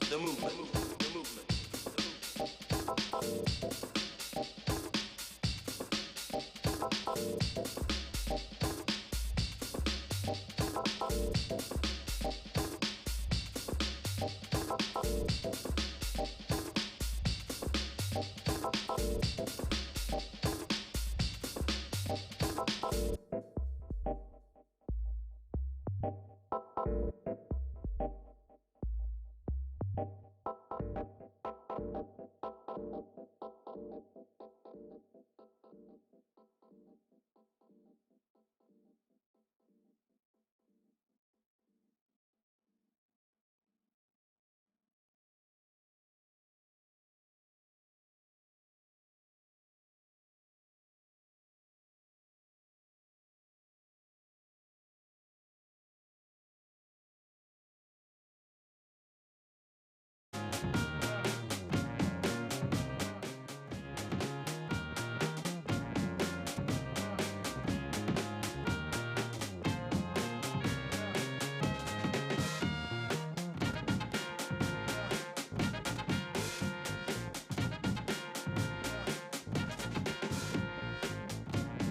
The movement. The movement.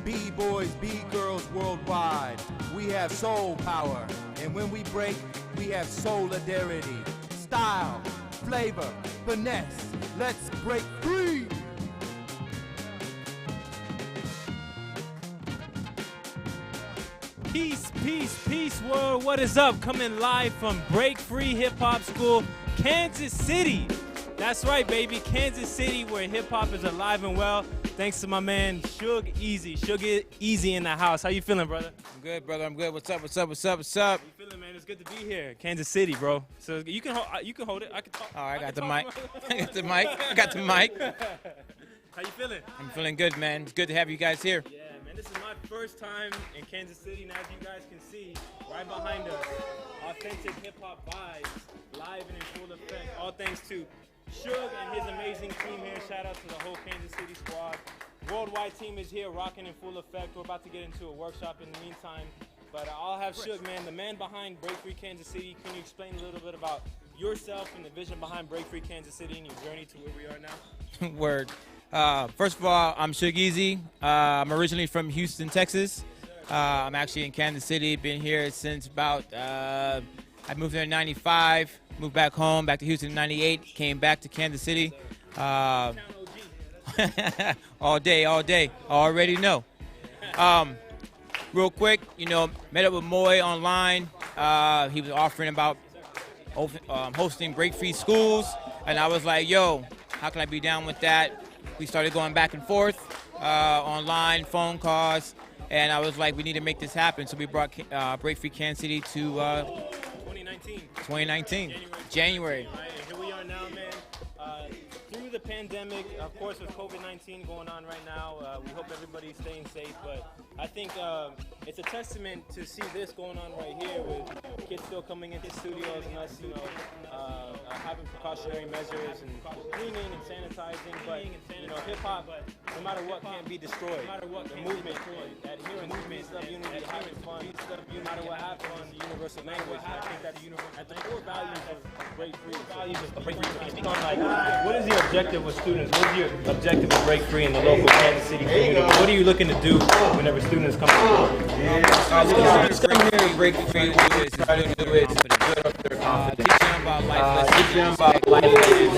B-boys, B-girls worldwide, we have soul power. And when we break, we have solidarity. Style, flavor, finesse. Let's break free! Peace, peace, peace, world. What is up? Coming live from Break Free Hip Hop School, Kansas City. That's right, baby. Kansas City, where hip hop is alive and well. Thanks to my man Sugeasy in the house. How you feeling, brother? I'm good, brother. I'm good. What's up? What's up? What's up? What's up? How you feeling, man? It's good to be here, Kansas City, bro. So you can hold it. I can talk. Oh, I got the mic. I got the mic. I got the mic. How you feeling? I'm feeling good, man. It's good to have you guys here. Yeah, man. This is my first time in Kansas City, and as you guys can see, right behind us, authentic hip hop vibes, live and in full effect. All thanks to Suge and his amazing team here. Shout out to the whole Kansas City squad. Worldwide team is here, rocking in full effect. We're about to get into a workshop in the meantime, but I'll have Suge, man, the man behind Break Free Kansas City. Can you explain a little bit about yourself and the vision behind Break Free Kansas City and your journey to where we are now? Word. First of all, I'm Sugeasy. I'm originally from Houston, Texas. I'm actually in Kansas City. Been here since about, I moved there in 95, moved back home, back to Houston in 98, came back to Kansas City. All day. I already know. Real quick, met up with Moy online. He was offering about hosting Break Free schools, and I was like, yo, how can I be down with that? We started going back and forth online, phone calls, and I was like, we need to make this happen. So we brought Break Free Kansas City to 2019. January. Right, and here we are now, man. Through the pandemic, of course, with COVID-19 going on right now, we hope everybody's staying safe. But I think it's a testament to see this going on right here with kids still coming into studios and us, having precautionary measures and cleaning and sanitizing. But hip hop, no matter what, can't be destroyed. No matter what, the movement, that movement, stuff, unity, having fun, no matter what happens, the universal language. I think that's at the core values of Break Free. What is your objective with students? What is your objective with Break Free in the local Kansas City community? What are you looking to do whenever students come through? Students come here to Break Free. Try to do it. Teach them about life. Teach them about life.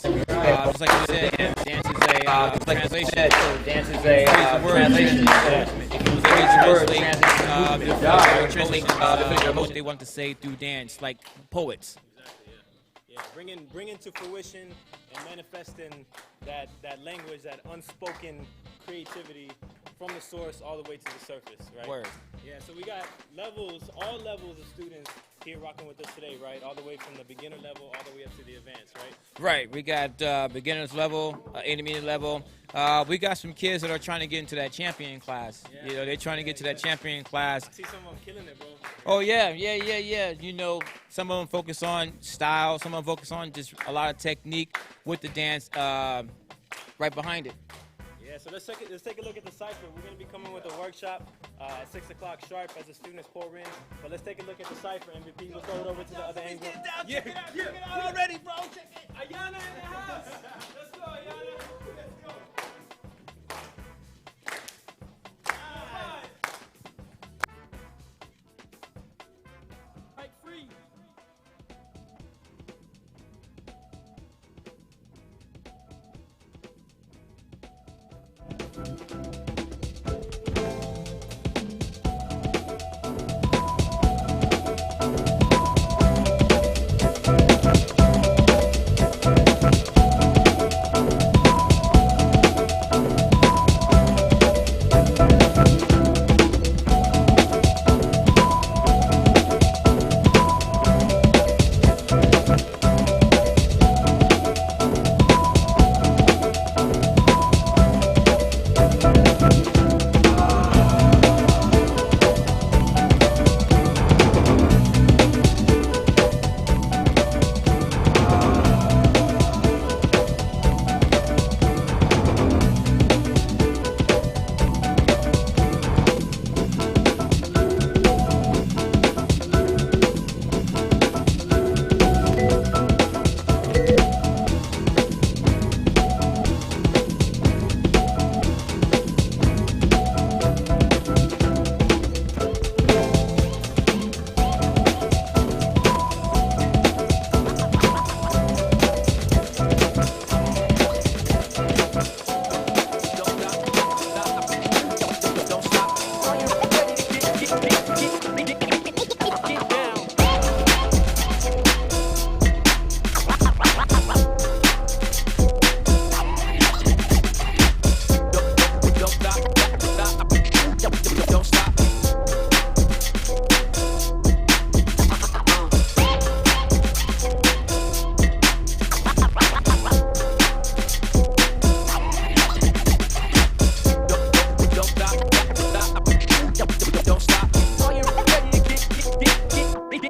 Just like you said, dance is a translation. Dance is a translation. Translate what they want to say through dance, like poets. Yeah, bringing to fruition and manifesting that language, that unspoken creativity from the source all the way to the surface, right? Word. Yeah, so we got all levels of students here rocking with us today, right? All the way from the beginner level all the way up to the advanced, right? Right. We got beginners level, intermediate level. We got some kids that are trying to get into that champion class. Yeah. They're trying to get to that champion class. I see some of them killing it, bro. Oh, yeah. Some of them focus on style. Some of them focus on just a lot of technique with the dance right behind it. Yeah, Yeah, so let's take a look at the cipher. We're going to be coming with a workshop at 6 o'clock sharp as the students pour in. But let's take a look at the cipher, MVP. We'll throw it over to the other angle. Yeah, we're ready, bro. Check it. Ayana in the house. Let's go, Ayana. Let's go. Right, free.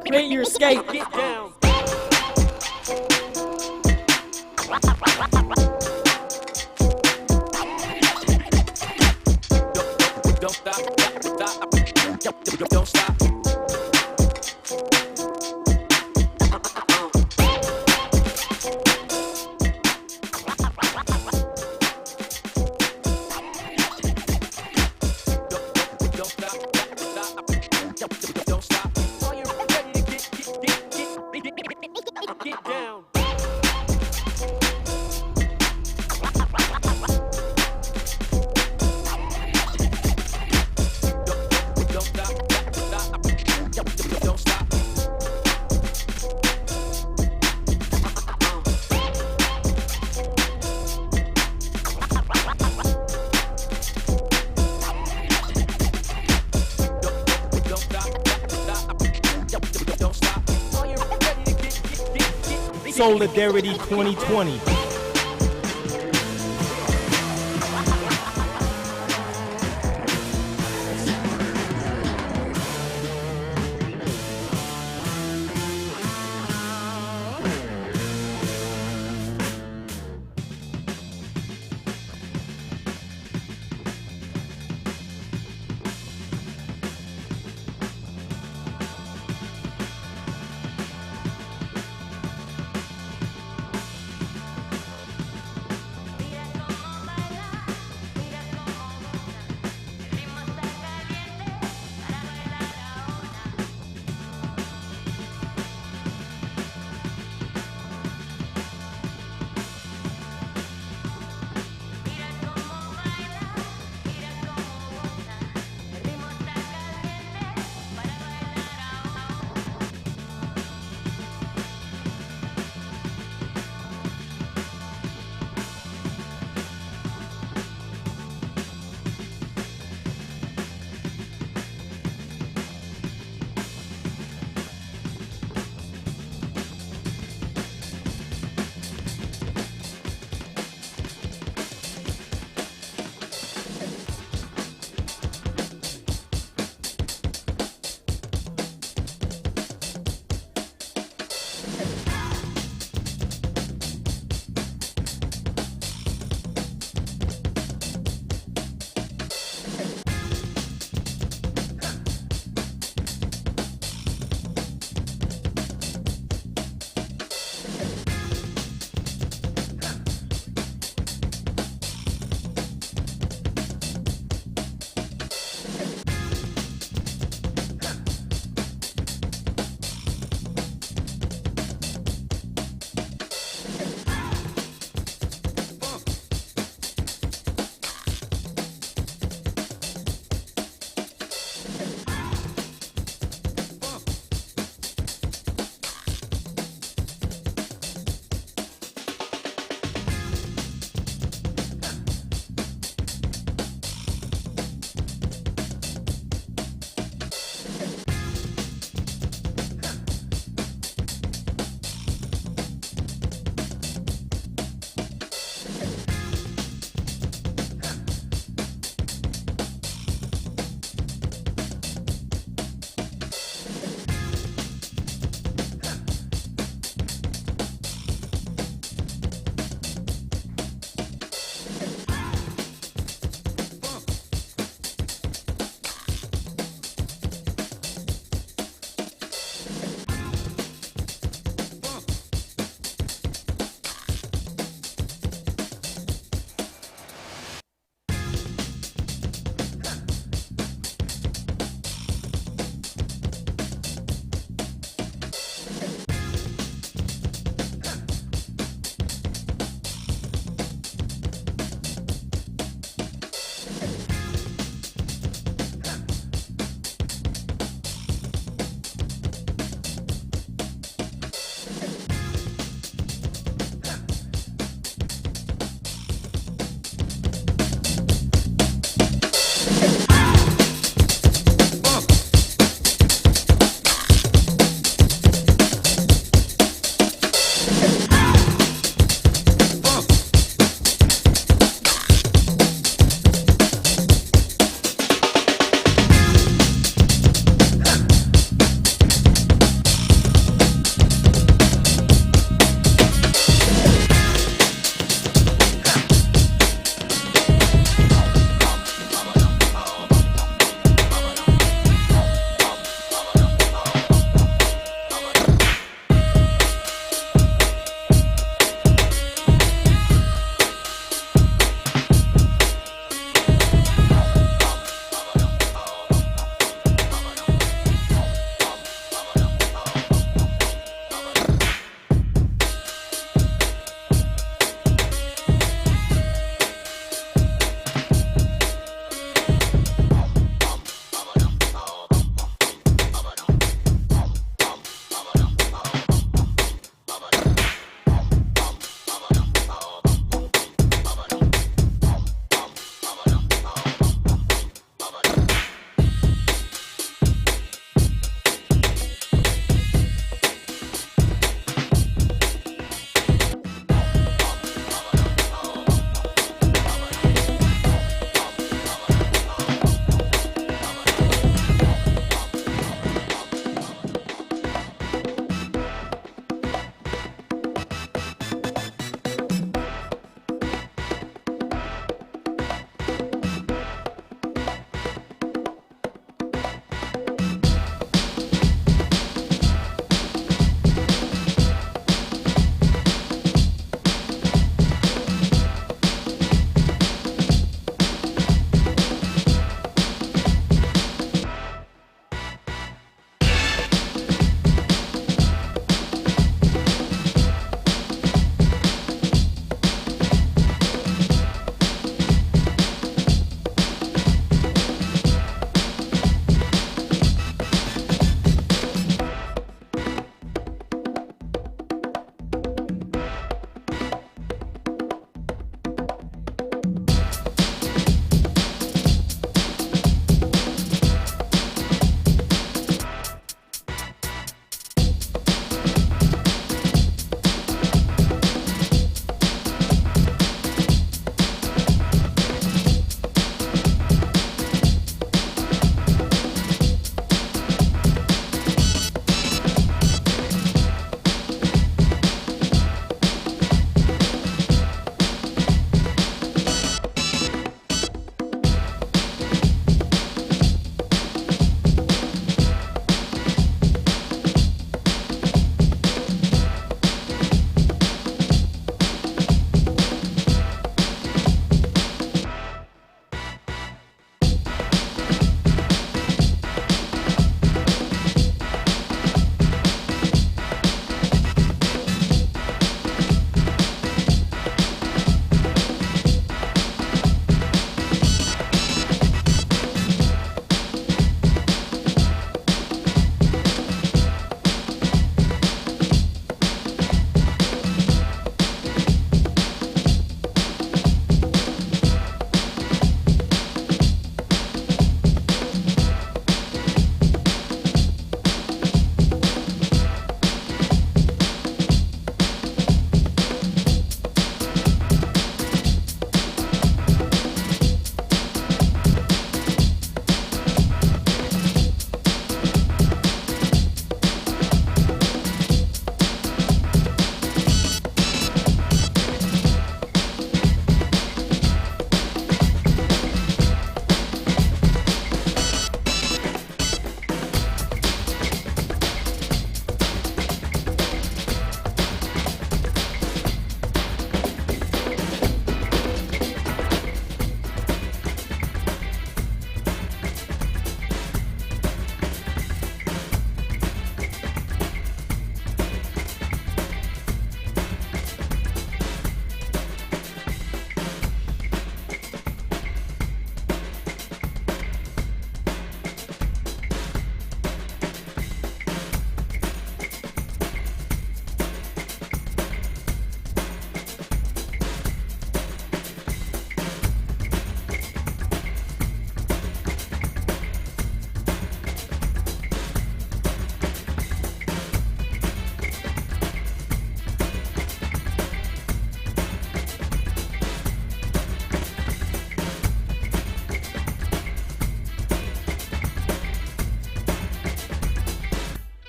Create your escape. Get down. Don't stop. Don't stop. Get down. Solidarity 2020.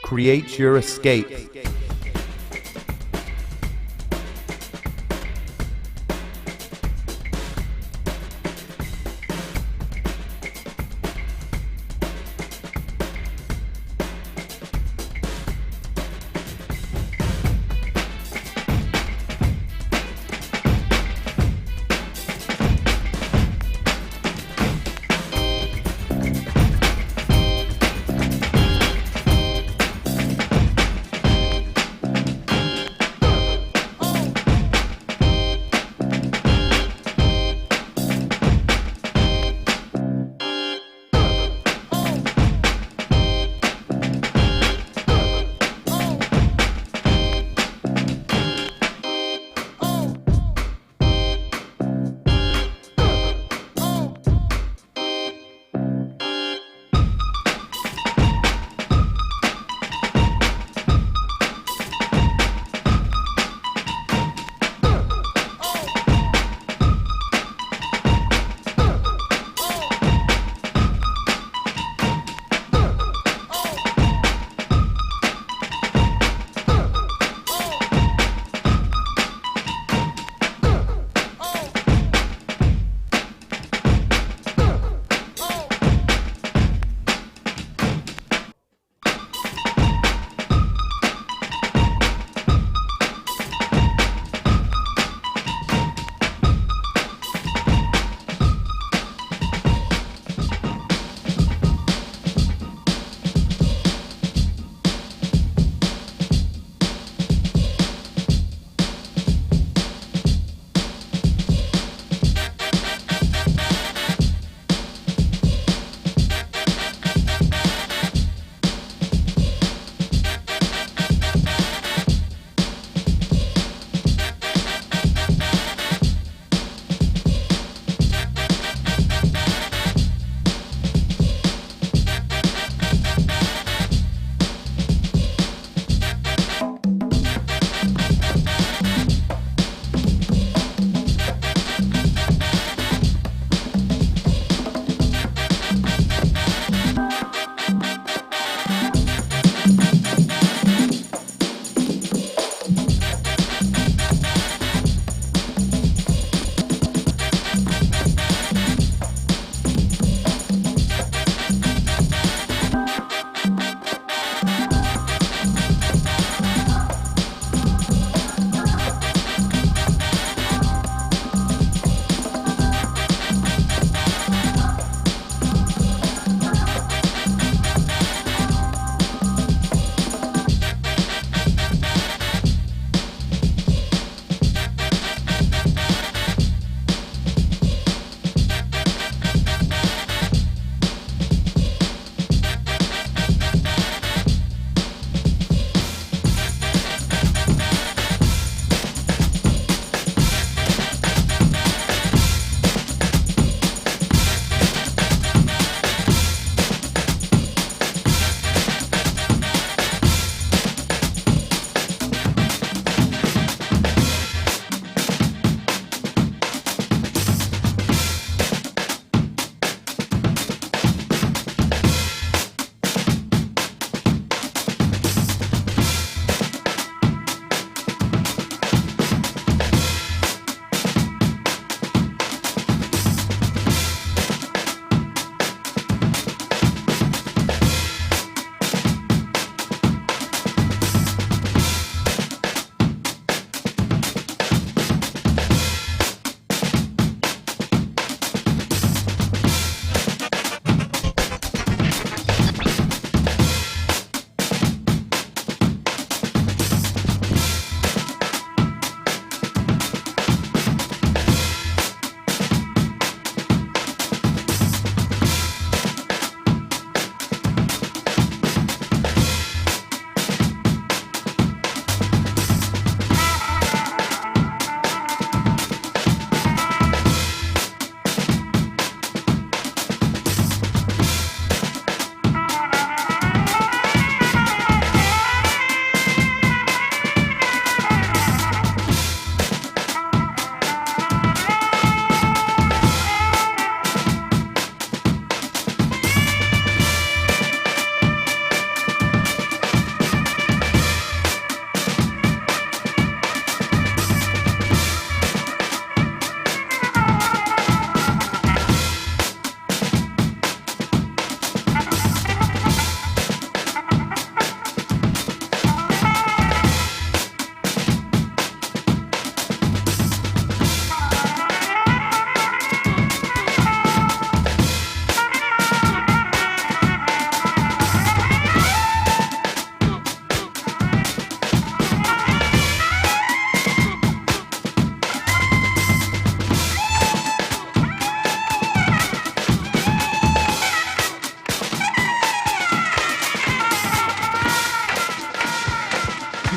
Create your escape.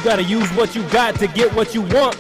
You gotta use what you got to get what you want.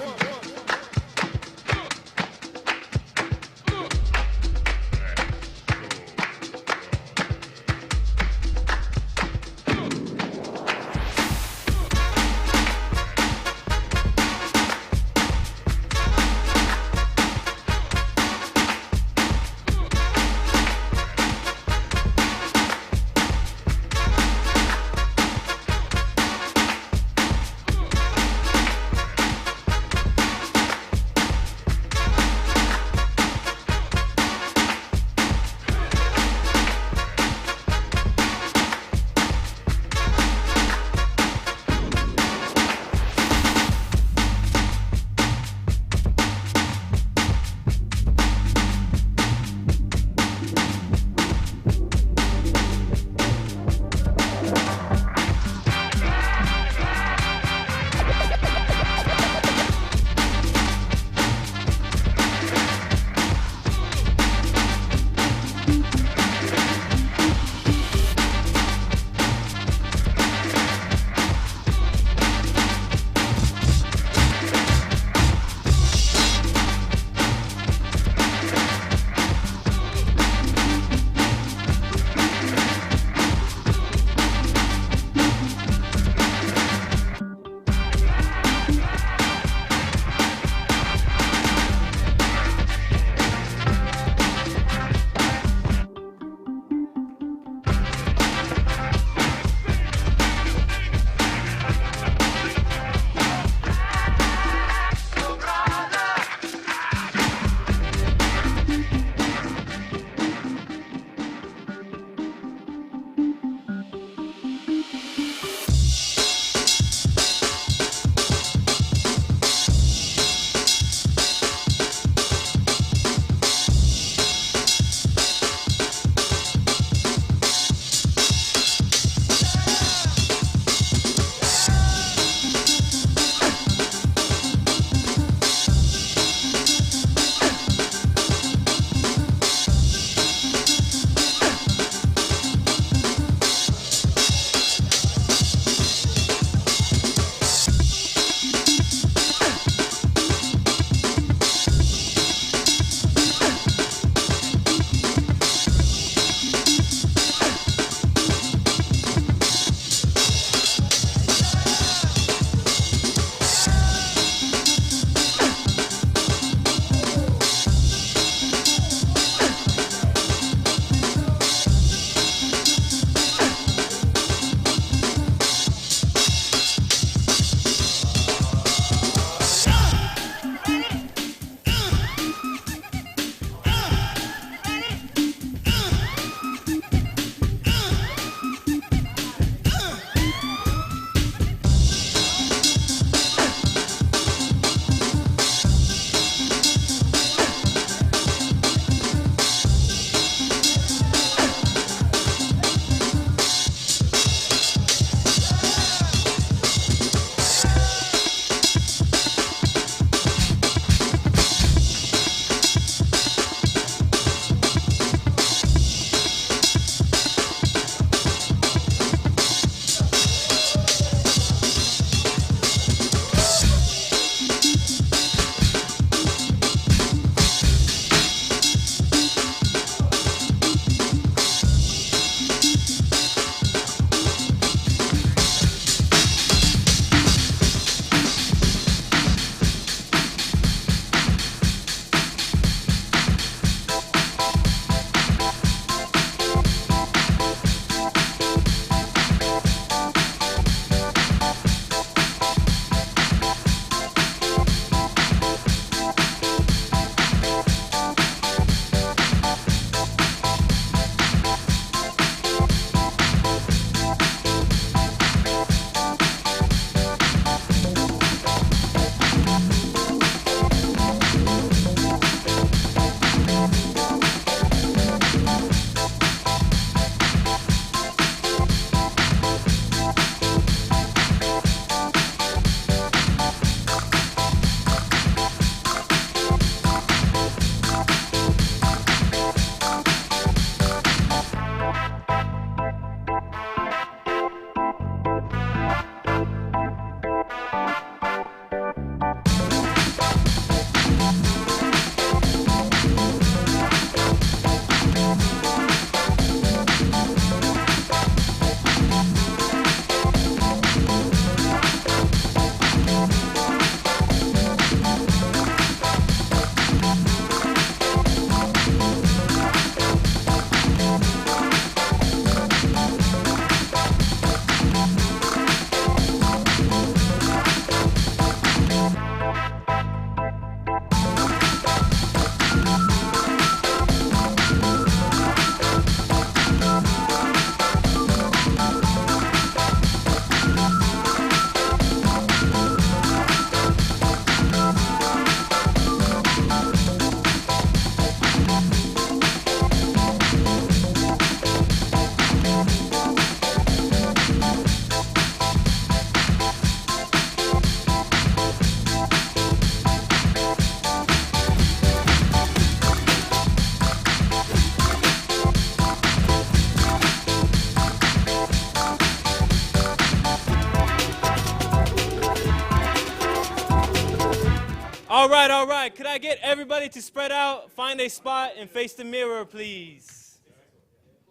All right, all right. Could I get everybody to spread out, find a spot, and face the mirror, please?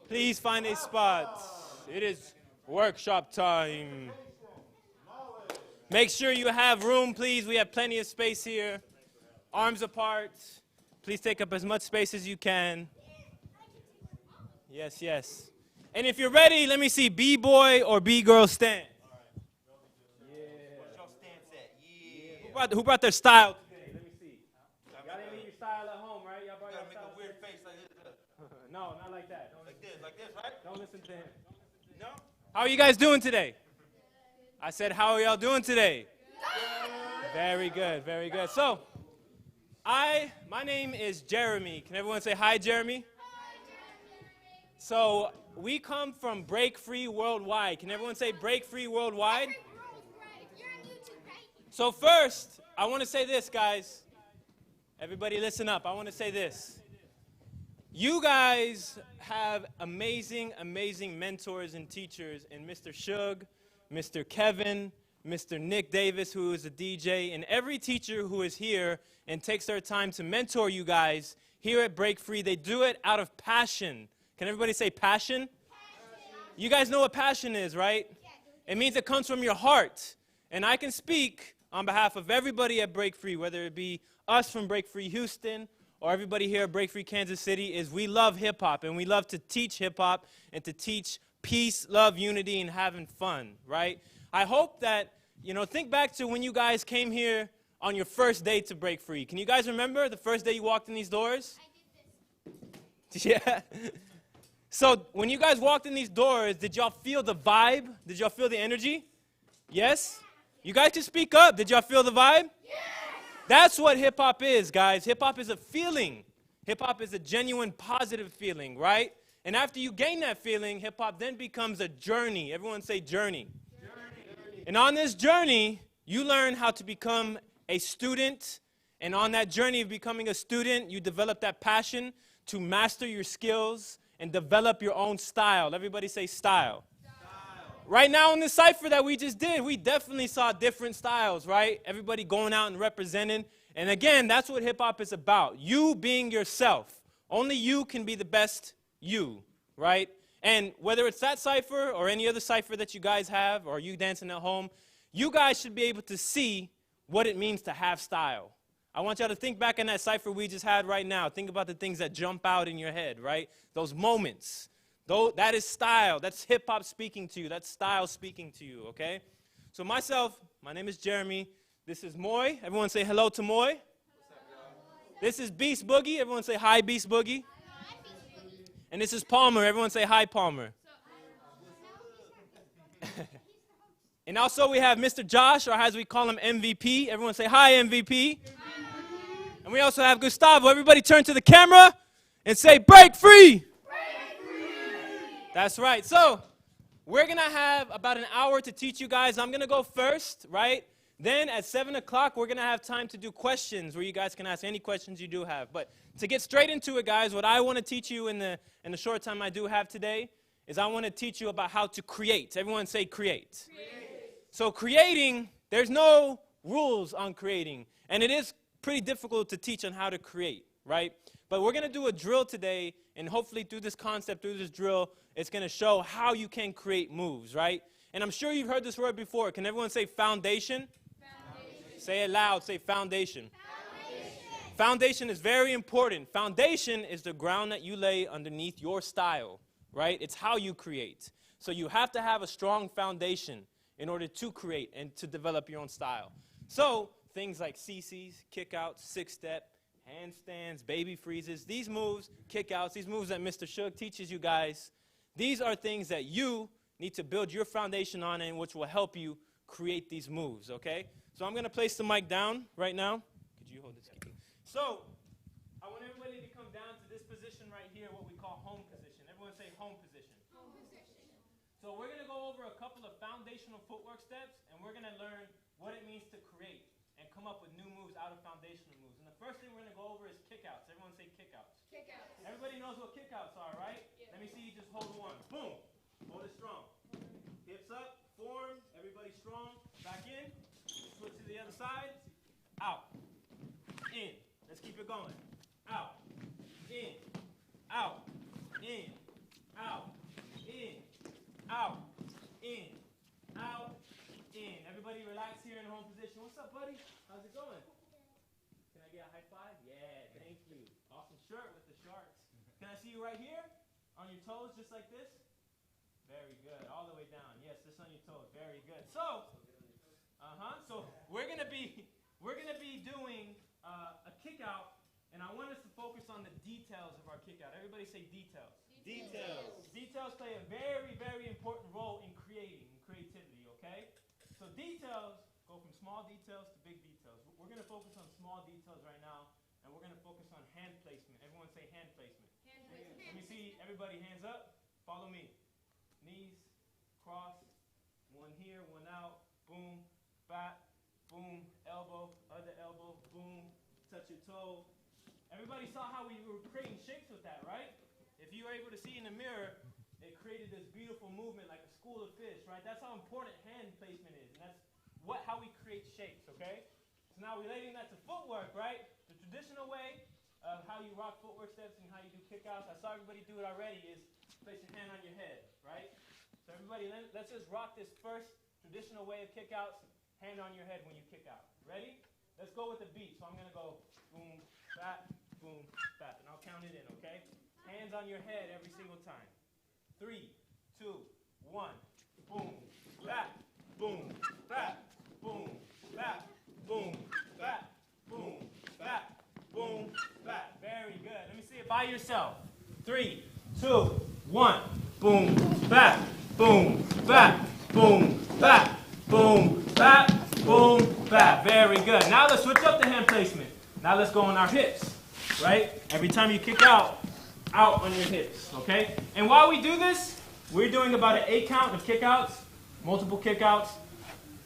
Please find a spot. It is workshop time. Make sure you have room, please. We have plenty of space here. Arms apart. Please take up as much space as you can. Yes, yes. And if you're ready, let me see B-boy or B-girl stand. Yeah. Who brought their style today? Let me see. Y'all didn't leave your style at home, right? Y'all brought your style. Make a weird face like this. No, not like that. Like this, right? Don't listen to him. No? How are you guys doing today? I said, how are y'all doing today? Very good, very good. So, my name is Jeremy. Can everyone say hi, Jeremy? So, we come from Break Free Worldwide. Can everyone say Break Free Worldwide? So first, I want to say this, guys. Everybody listen up. I want to say this. You guys have amazing, amazing mentors and teachers in Mr. Suge, Mr. Kevin, Mr. Nick Davis, who is a DJ, and every teacher who is here and takes their time to mentor you guys here at Break Free. They do it out of passion. Can everybody say passion? You guys know what passion is, right? It means it comes from your heart. And I can speak on behalf of everybody at Break Free, whether it be us from Break Free Houston or everybody here at Break Free Kansas City, is we love hip-hop, and we love to teach hip-hop and to teach peace, love, unity, and having fun, right? I hope that, think back to when you guys came here on your first day to Break Free. Can you guys remember the first day you walked in these doors? I did this. Yeah. So when you guys walked in these doors, did y'all feel the vibe? Did y'all feel the energy? Yes? You guys can speak up. Did y'all feel the vibe? Yes! That's what hip-hop is, guys. Hip-hop is a feeling. Hip-hop is a genuine positive feeling, right? And after you gain that feeling, hip-hop then becomes a journey. Everyone say journey. Journey. And on this journey, you learn how to become a student. And on that journey of becoming a student, you develop that passion to master your skills and develop your own style. Everybody say style. Right now in the cypher that we just did, we definitely saw different styles, right? Everybody going out and representing. And again, that's what hip-hop is about. You being yourself. Only you can be the best you, right? And whether it's that cypher or any other cypher that you guys have or you dancing at home, you guys should be able to see what it means to have style. I want y'all to think back in that cypher we just had right now. Think about the things that jump out in your head, right? Those moments. That is style. That's hip-hop speaking to you. That's style speaking to you, okay? So myself, my name is Jeremy. This is Moy. Everyone say hello to Moy. This is Beast Boogie. Everyone say hi, Beast Boogie. And this is Palmer. Everyone say hi, Palmer. And also we have Mr. Josh, or as we call him, MVP. Everyone say hi, MVP. And we also have Gustavo. Everybody turn to the camera and say, break free. That's right. So we're going to have about an hour to teach you guys. I'm going to go first, right? Then at 7 o'clock, we're going to have time to do questions where you guys can ask any questions you do have. But to get straight into it, guys, what I want to teach you in the short time I do have today is I want to teach you about how to create. Everyone say create. So creating, there's no rules on creating. And it is pretty difficult to teach on how to create, right? But we're going to do a drill today, and hopefully through this concept, through this drill, it's going to show how you can create moves, right? And I'm sure you've heard this word before. Can everyone say foundation? Foundation. Say it loud. Say foundation. Foundation. Foundation is very important. Foundation is the ground that you lay underneath your style, right? It's how you create. So you have to have a strong foundation in order to create and to develop your own style. So things like CCs, kickouts, six-step, handstands, baby freezes, these moves, kickouts, these moves that Mr. Suge teaches you guys, these are things that you need to build your foundation on and which will help you create these moves, okay? So I'm going to place the mic down right now. Could you hold this? So I want everybody to come down to this position right here, what we call home position. Everyone say home position. Home position. So we're going to go over a couple of foundational footwork steps, and we're going to learn what it means to create and come up with new moves out of foundational moves. And the first thing we're going to go over is kickouts. Everyone say kickouts. Kickouts. Everybody knows what kickouts are, right? Yeah. Let me see you just hold one. Boom. Hold it strong. Hips up, form, everybody strong. Back in. Switch to the other side. Out. going. Out, in, out, in, out, in, out, in, out, in. Everybody relax here in home position. What's up, buddy? How's it going? Can I get a high five? Yeah, thank you. Awesome shirt with the sharks. Can I see you right here? On your toes, just like this? Very good. All the way down. Yes, just on your toes. Very good. So, so we're gonna be doing a kick out, and I want us to focus on the details of our kick out. Everybody say details. Details. Details play a very, very important role in creativity, okay? So details go from small details to big details. We're gonna focus on small details right now, and we're gonna focus on hand placement. Everyone say hand placement. Hand placement. Let me see everybody hands up. Follow me. Knees, cross, one here, one out, boom, bat, boom, elbow, other elbow, boom, touch your toe. Everybody saw how we were creating shapes with that, right? If you were able to see in the mirror, it created this beautiful movement like a school of fish, right? That's how important hand placement is, and that's how we create shapes, okay? So now relating that to footwork, right? The traditional way of how you rock footwork steps and how you do kickouts, I saw everybody do it already, is place your hand on your head, right? So everybody, let's just rock this first traditional way of kickouts, hand on your head when you kick out. Ready? Let's go with the beat. So I'm going to go boom, bat, and I'll count it in, okay? Hands on your head every single time. 3, 2, 1, boom, bat, boom, bat, boom, bat, boom, bat, boom, bat, boom, bat. Very good. Let me see it by yourself. 3, 2, 1, boom, bat, boom, bat, boom, bat, boom, bat, boom, bat. Very good. Now let's switch up the hand placement. Now let's go on our hips, right? Every time you kick out on your hips, okay? And while we do this, we're doing about an 8 count of kickouts, multiple kickouts.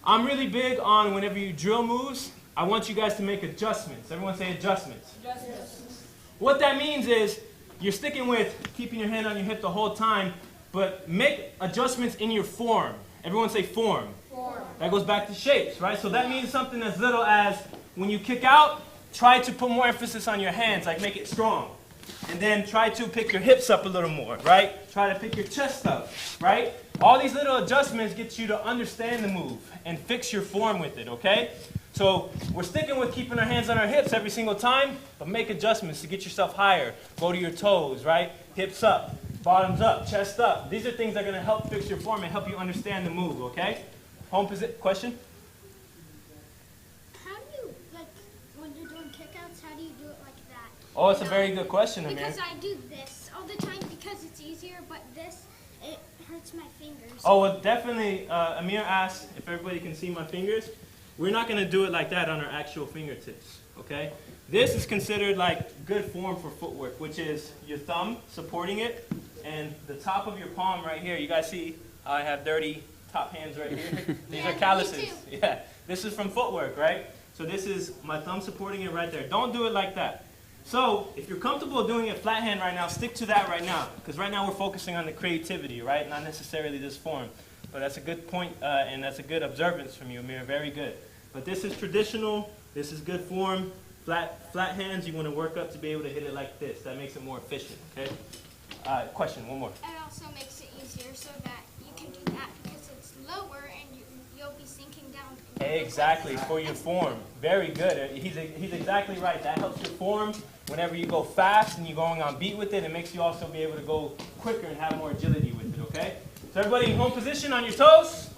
I'm really big on whenever you drill moves, I want you guys to make adjustments. Everyone say adjustments. Adjustments. What that means is you're sticking with keeping your hand on your hip the whole time, but make adjustments in your form. Everyone say form. Form. That goes back to shapes, right? So that means something as little as when you kick out, try to put more emphasis on your hands, like make it strong. And then try to pick your hips up a little more, right? Try to pick your chest up, right? All these little adjustments get you to understand the move and fix your form with it, okay? So we're sticking with keeping our hands on our hips every single time, but make adjustments to get yourself higher. Go to your toes, right? Hips up, bottoms up, chest up. These are things that are going to help fix your form and help you understand the move, okay? Home position, question? How do you, like, when you're doing kickouts, how do you do it like that? Oh, it's a very good question, Amir. Because I do this all the time because it's easier, but this, it hurts my fingers. Oh, well, definitely, Amir asked if everybody can see my fingers. We're not going to do it like that on our actual fingertips, okay? This is considered like good form for footwork, which is your thumb supporting it and the top of your palm right here. You guys see I have dirty top hands right here? These are calluses. Me too. Yeah, this is from footwork, right? So this is my thumb supporting it right there. Don't do it like that. So if you're comfortable doing it flat hand right now, stick to that right now, because right now we're focusing on the creativity, right? Not necessarily this form. But that's a good point, and that's a good observance from you, Amir. Very good. But this is traditional. This is good form. Flat hands, you want to work up to be able to hit it like this. That makes it more efficient, okay? Question, one more. It also makes it easier so that you can do that because it's lower and you'll be sinking down. Exactly, for your form. Very good. He's exactly right. That helps your form. Whenever you go fast and you're going on beat with it, it makes you also be able to go quicker and have more agility with it, okay? So everybody in home position on your toes,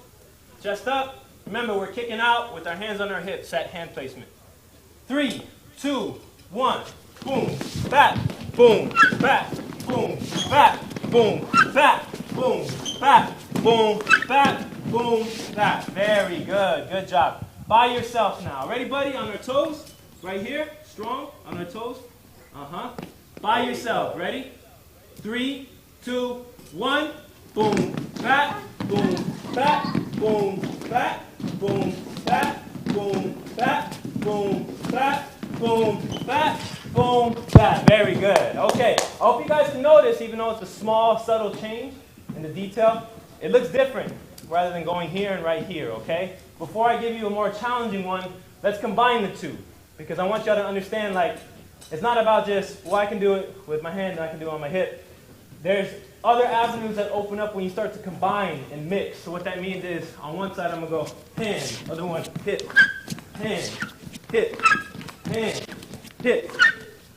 chest up. Remember, we're kicking out with our hands on our hips at hand placement. 3, 2, 1, boom, bat, boom, bat, boom, bat, boom, bat, boom, bat, boom, bat, boom, bat. Very good. Good job. By yourself now. Ready, buddy? On our toes. Right here. Strong. On our toes. By yourself. Ready? 3, 2, 1. Boom, bat, boom, bat, boom, bat, boom, bat, boom, bat, boom, bat, boom, bat, boom, bat. Very good. Okay. I hope you guys can notice, even though it's a small, subtle change in the detail, it looks different rather than going here and right here, okay? Before I give you a more challenging one, let's combine the two, because I want y'all to understand, like, it's not about just, well, I can do it with my hand and I can do it on my hip. There's other avenues that open up when you start to combine and mix. So what that means is, on one side I'm going to go hand, other one hip, hand, hip, hand, hip.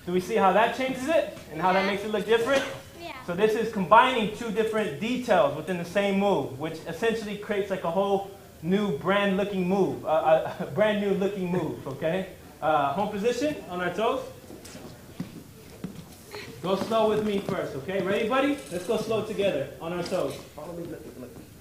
Do we see how that changes it and how that makes it look different? Yeah. So this is combining two different details within the same move, which essentially creates like a whole new brand new looking move, okay? Home position on our toes. Go slow with me first, okay? Ready, buddy? Let's go slow together on our toes. Follow me, look.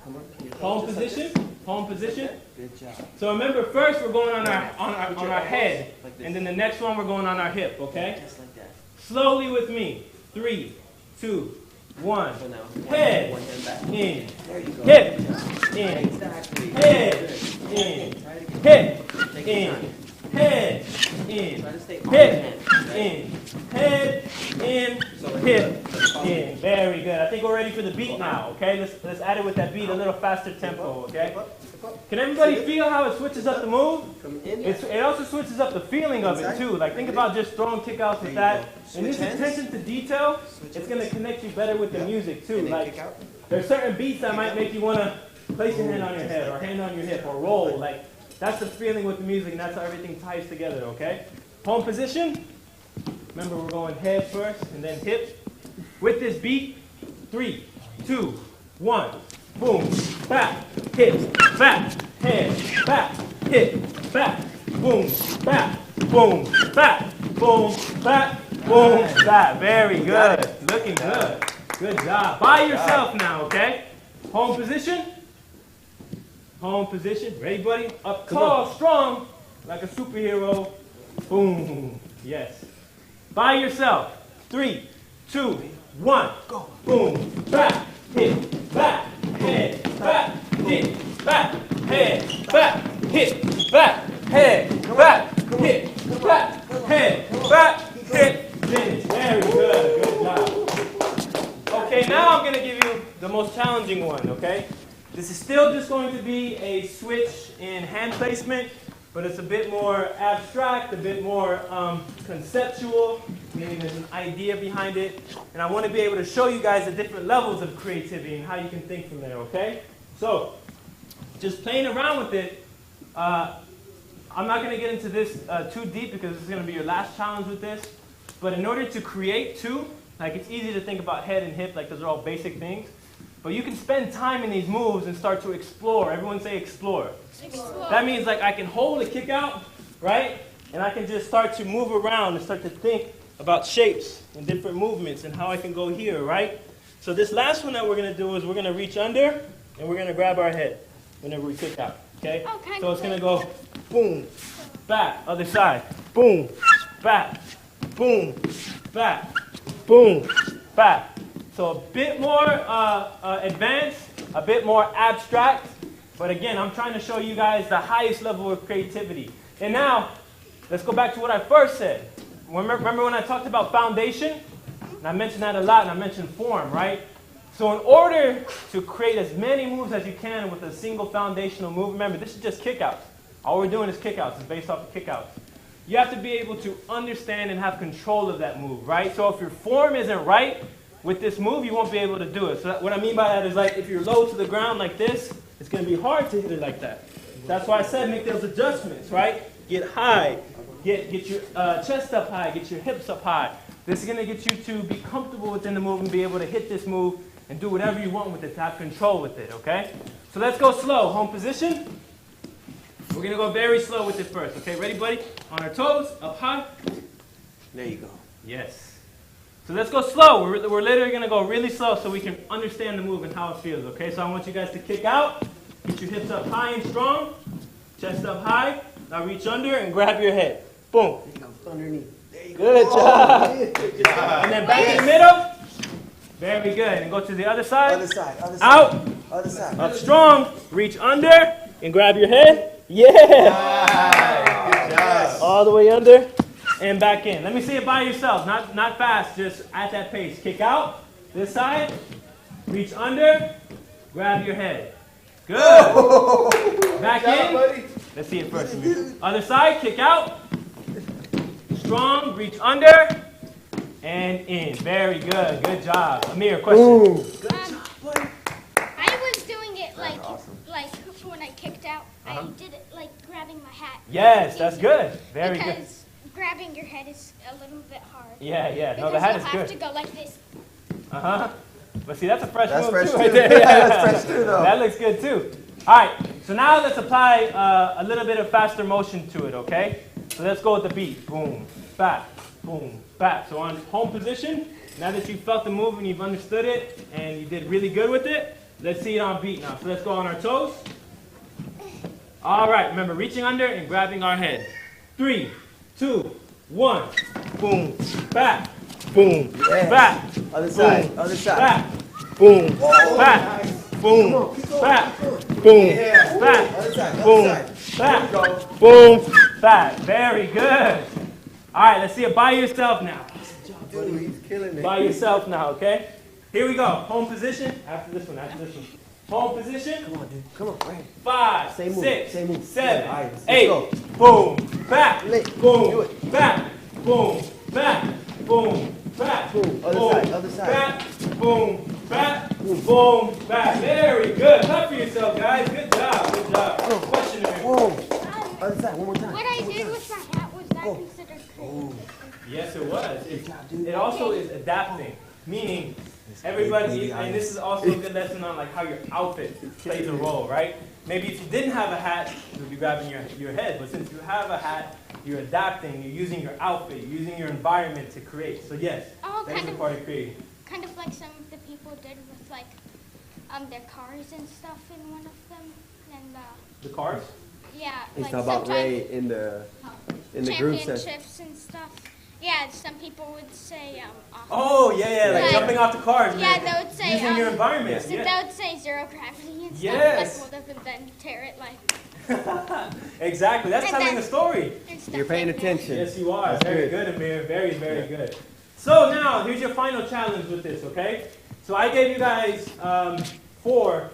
Come on. Home position, home position. Good job. So remember, first we're going on our head, and then the next one we're going on our hip, okay? Just like that. Slowly with me. 3, 2, 1. So now, Head, one hand back. in, There you go. hip, Good job. in, Exactly. head, Good. in, Try it again. hip, Take your in, time. head, in, Try to stay on your hip, hand. Right? in, head, in, hip, in. Very good. I think we're ready for the beat now, okay? Let's add it with that beat, a little faster tempo, okay? Can everybody feel how it switches up the move? Come in. It also switches up the feeling of it too. Like think about just throwing kickouts with that. And this attention to detail, it's going to connect you better with the music too. Like there's certain beats that might make you want to place your hand on your head or hand on your hip or roll. Like that's the feeling with the music and that's how everything ties together, okay? Home position. Remember we're going head first and then hip. With this beat, 3, 2, 1. Boom, back, hip, back, head, back, hip, back, boom, back, boom, back, boom, back, boom, back. Very good. Looking good. Good job. By yourself now, okay? Home position. Home position. Ready, buddy? Up tall, strong, like a superhero. Boom. Yes. By yourself. 3, 2, 1. Go. Boom, back, hip, back. Head, back, hip, back, head, back, hip, back, head, back, hip, back, head, back, hip, finish. Very good. Good job. Okay, now I'm going to give you the most challenging one, okay? This is still just going to be a switch in hand placement, but it's a bit more abstract, a bit more conceptual, meaning there's an idea behind it. And I want to be able to show you guys the different levels of creativity and how you can think from there, okay? So, just playing around with it, I'm not going to get into this too deep because this is going to be your last challenge with this. But in order to create two, like it's easy to think about head and hip, like those are all basic things. But you can spend time in these moves and start to explore. Everyone say explore. That means like I can hold a kick out, right? And I can just start to move around and start to think about shapes and different movements and how I can go here, right? So this last one that we're going to do is we're going to reach under and we're going to grab our head whenever we kick out, okay? Okay. So it's going to go boom, back, other side, boom, back, boom, back, boom, back. So a bit more advanced, a bit more abstract, but again, I'm trying to show you guys the highest level of creativity. And now, let's go back to what I first said. Remember when I talked about foundation? And I mentioned that a lot, and I mentioned form, right? So in order to create as many moves as you can with a single foundational move, remember, this is just kickouts. All we're doing is kickouts. It's based off of kickouts. You have to be able to understand and have control of that move, right? So if your form isn't right with this move, you won't be able to do it. So what I mean by that is like if you're low to the ground like this, it's going to be hard to hit it like that. That's why I said make those adjustments, right? Get high. Get your chest up high. Get your hips up high. This is going to get you to be comfortable within the move and be able to hit this move and do whatever you want with it, to have control with it, okay? So let's go slow. Home position. We're going to go very slow with it first, okay? Ready, buddy? On our toes, up high. There you go. Yes. So let's go slow. We're literally going to go really slow so we can understand the move and how it feels, okay? So I want you guys to kick out. Get your hips up high and strong. Chest up high. Now reach under and grab your head. Boom. There you go. Underneath. There you go. Good job. Good job. And then back in the middle. Very good. And go to the other side. Other side. Other side. Out. Other side. Up strong. Reach under and grab your head. Yeah. Good job. All the way under and back in. Let me see it by yourself. Not fast. Just at that pace. Kick out. This side. Reach under. Grab your head. Good. Back in. Let's see it first. Other side. Kick out. strong. Reach under and in. Very good. Good job. Amir, question. I was doing it like when I kicked out. I did it like grabbing my hat. Yes, that's good. Very good. Because grabbing your head is a little bit hard. Yeah. No, Because the hat you'll is have good. to go like this. But see, that's a fresh That's move fresh too, too. right there. That's fresh too, though. That looks good too. All right, so now let's apply a little bit of faster motion to it, okay? So let's go with the beat. Boom, bap, boom, bap. So on home position, now that you've felt the move and you've understood it and you did really good with it, let's see it on beat now. So let's go on our toes. All right, remember reaching under and grabbing our head. 3, 2, 1. Boom, bap, boom, bap. Other side. Boom, Other side. bap, boom, bap, boom, bap, boom, bap, Other side. boom, Other side. bap, boom, bap. Very good. All right, let's see it by yourself now. Dude, he's killing it. By yourself now, okay? Here we go. Home position. After this one. Home position. Come on, dude. Come on, right. 5, Same move, 6, same move. 7, Yeah, all right, let's 8. go. Boom, back, Do it. boom, back, boom, back, boom, back, Boom. Other boom, side, other side. back, boom, back, boom, back. Very good. Clap for yourself, guys. Good job. Good job. Question here. Whoa. Other side, one more time. What I did with my hat was not considered creative. Yes, it was. It also is adapting, meaning everybody, and this is also a good lesson on like how your outfit plays a role, right? Maybe if you didn't have a hat, you would be grabbing your head, but since you have a hat, you're adapting, you're using your outfit, you're using your environment to create. So yes, Oh, that is a part of creating. Kind of like some of the people did with like their cars and stuff in one of them, and The cars? yeah, He's like talking about sometimes Ray in the group session. championships and stuff. Yeah, some people would say Oh, yeah, like Like- jumping off the cars. yeah, man. they would say Using your environment. so Yeah. they would say zero gravity and stuff, Yes. like hold up and then tear it like Exactly. That's And telling then- a story. and stuff You're paying like that. attention. Yes, you are. That's Very good. good, Amir. Very, very good. So now, here's your final challenge with this, okay? So I gave you guys 4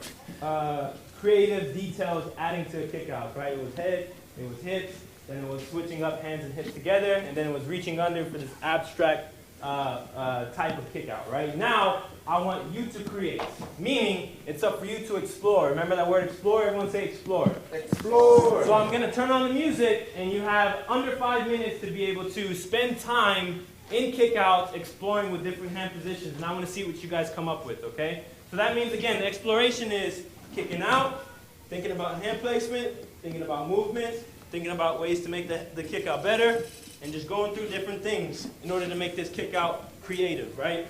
creative details adding to a kick out, right? It was head, it was hips, then it was switching up hands and hips together, and then it was reaching under for this abstract type of kick out, right? Now, I want you to create, meaning it's up for you to explore. Remember that word explore? Everyone say explore. Explore. So I'm going to turn on the music, and you have under 5 minutes to be able to spend time in kickouts exploring with different hand positions, and I want to see what you guys come up with, okay? So that means, again, the exploration is kicking out, thinking about hand placement, thinking about movements, thinking about ways to make the kick out better, and just going through different things in order to make this kick out creative, right?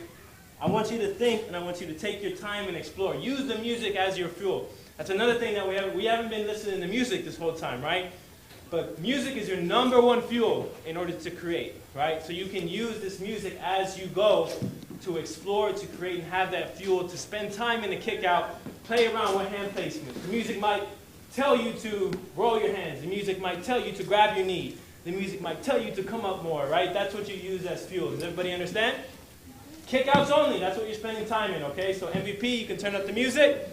I want you to think, and I want you to take your time and explore. Use the music as your fuel. That's another thing that we haven't been listening to music this whole time, right? But music is your number 1 fuel in order to create, right? So you can use this music as you go to explore, to create, and have that fuel to spend time in the kick out, play around with hand placement. The music might tell you to roll your hands. The music might tell you to grab your knee. The music might tell you to come up more, right? That's what you use as fuel. Does everybody understand? Kickouts only, that's what you're spending time in, okay? So MVP, you can turn up the music.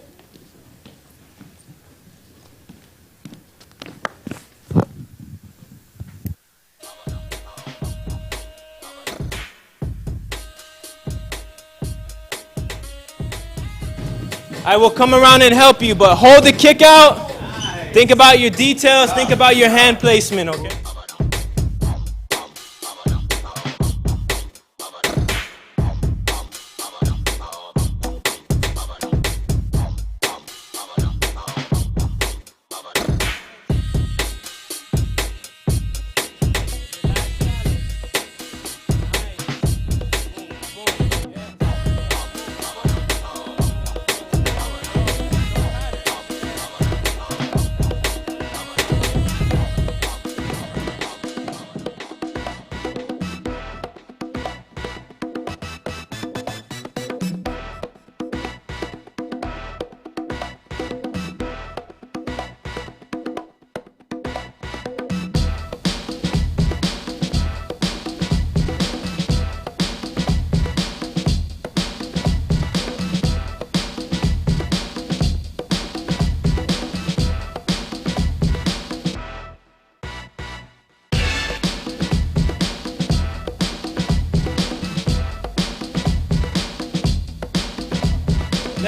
I will come around and help you, but hold the kick out. Think about your details, think about your hand placement, okay?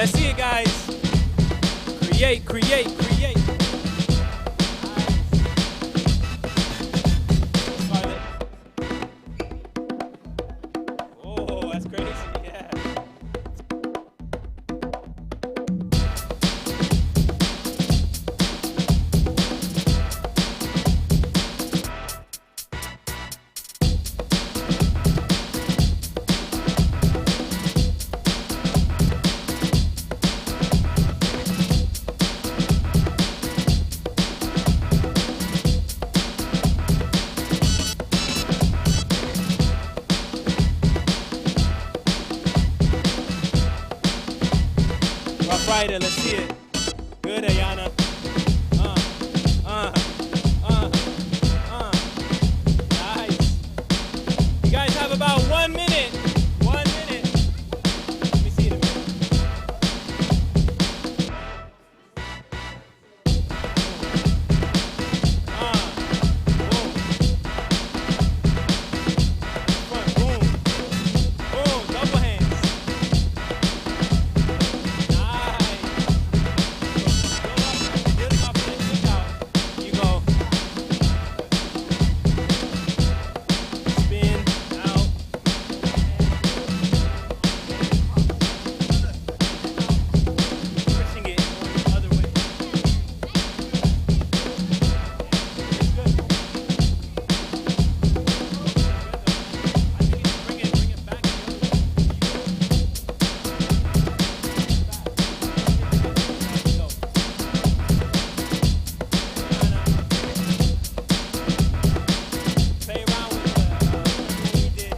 Let's see it, guys. Create, create, create. Scarlett. Oh, that's crazy. Yeah. Rough Rider, let's see it. Good, Ayana. Nice. You guys have about 1 minute. 1 minute. Let me see it a minute. Boom. Front, boom. Boom, double hands. Nice. Building off that kick out. You go. Spin out. Pushing it going the other way. It's good. I think it's bring it back the other way. Play around with what we did.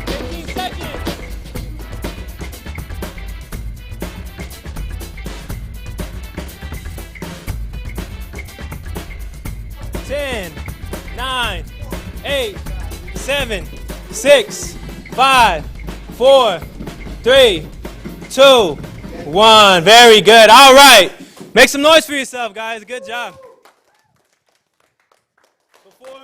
Fifteen seconds. Ten, 9, 8, 7, 6, 5, 4, 3, 2, 1. Very good. All right. Make some noise for yourself, guys. Good job. Before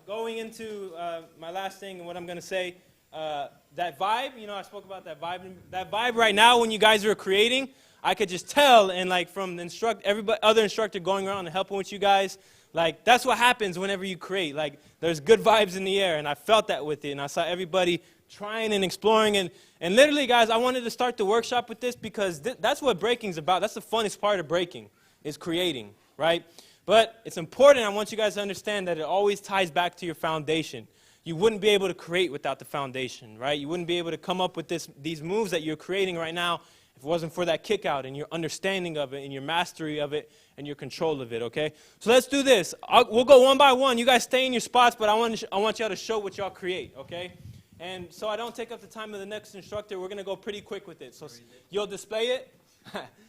going into my last thing and what I'm going to say, that vibe, I spoke about that vibe. That vibe right now when you guys are creating, I could just tell, and like from the other instructor going around and helping with you guys, like that's what happens whenever you create. Like there's good vibes in the air, and I felt that with it, and I saw everybody trying and exploring, and literally, guys, I wanted to start the workshop with this because that's what breaking's about. That's the funnest part of breaking, is creating, right? But it's important, I want you guys to understand that it always ties back to your foundation. You wouldn't be able to create without the foundation, right? You wouldn't be able to come up with these moves that you're creating right now if it wasn't for that kick out and your understanding of it and your mastery of it and your control of it, okay? So let's do this. We'll go one by one. You guys stay in your spots, but I want y'all to show what y'all create, okay? And so I don't take up the time of the next instructor, we're going to go pretty quick with it. So you'll display it.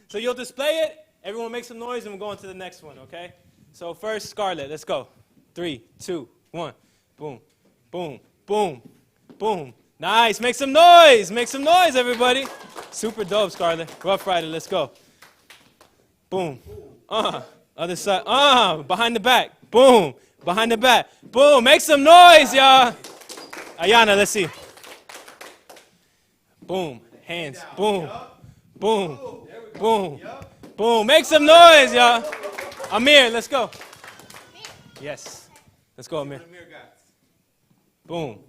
So you'll display it. Everyone make some noise, and we'll go on to the next one, okay? So first, Scarlett, let's go. 3, 2, 1. Boom, boom, boom, boom. Nice. Make some noise. Make some noise, everybody. Super dope, Scarlett. Rough Rider, let's go. Boom. Other side. Behind the back. Boom. Behind the back. Boom. Make some noise, y'all. Ayana, let's see. Boom. Hands. Boom. Boom. Boom. Boom. Make some noise, y'all. Amir, let's go. Yes. Let's go, Amir. Boom.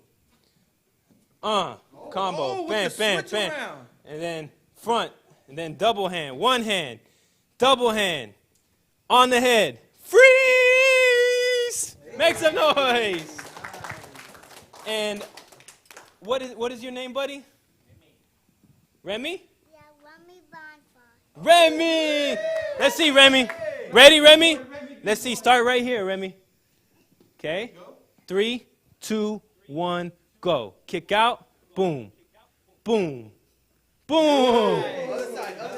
Combo. Bam, bam, bam. And then front. And then double hand. One hand. Double hand. On the head. Freeze! Make some noise. And what is your name, buddy? Remy? Yeah, Remy Bonfire. Remy! Let's see, Remy. Ready, Remy? Let's see. Start right here, Remy. Okay. 3, 2, 1, go. Kick out. Boom. Boom. Boom.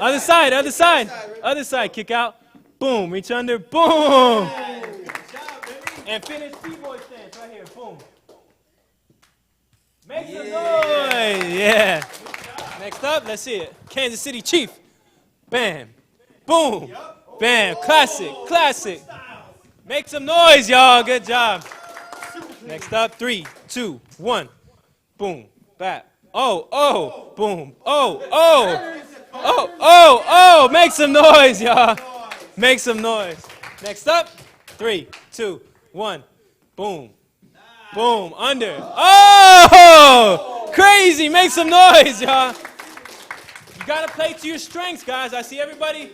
Other side, other side. Other side. Kick out. Boom. Reach under. Boom. And finish T-boy stance right here. Boom. Make some noise. Yeah. Next up, let's see it. Kansas City Chief. Bam. Boom. Bam. Classic. Classic. Make some noise, y'all. Good job. Next up, 3, 2, 1. Boom. Bap. Oh, oh. Boom. Oh, oh. Oh, oh, oh. Make some noise, y'all. Make some noise. Next up, 3, 2, 1. Boom. Boom. Under. Oh! Crazy. Make some noise, y'all. You got to play to your strengths, guys. I see everybody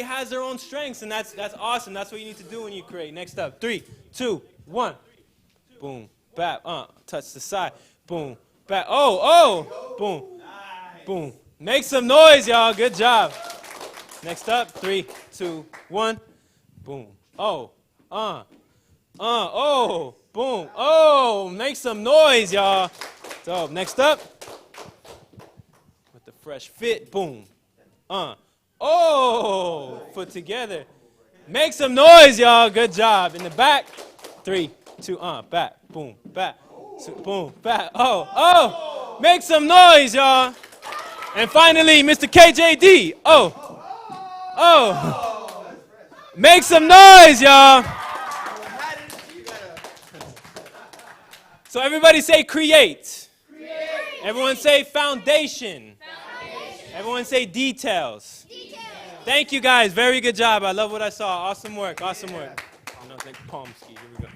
has their own strengths, and that's awesome. That's what you need to do when you create. Next up, 3, 2, 1. Boom. Bap. Touch the side. Boom. Bap. Oh, oh. Boom. Boom. Make some noise, y'all. Good job. Next up, 3, 2, 1. Boom. Oh. Oh. Boom. Oh. Make some noise, y'all. So, next up, with the fresh fit. Boom. Oh. Foot together. Make some noise, y'all. Good job. In the back. 3, 2, back. Boom. Back. Boom. Back. Oh. Oh. Make some noise, y'all. And finally, Mr. KJD. Oh. Oh. Make some noise, y'all. So everybody say create. Everyone say foundation. Everyone say details. Thank you, guys. Very good job. I love what I saw. Awesome work. Awesome work. Palm ski. Here we go.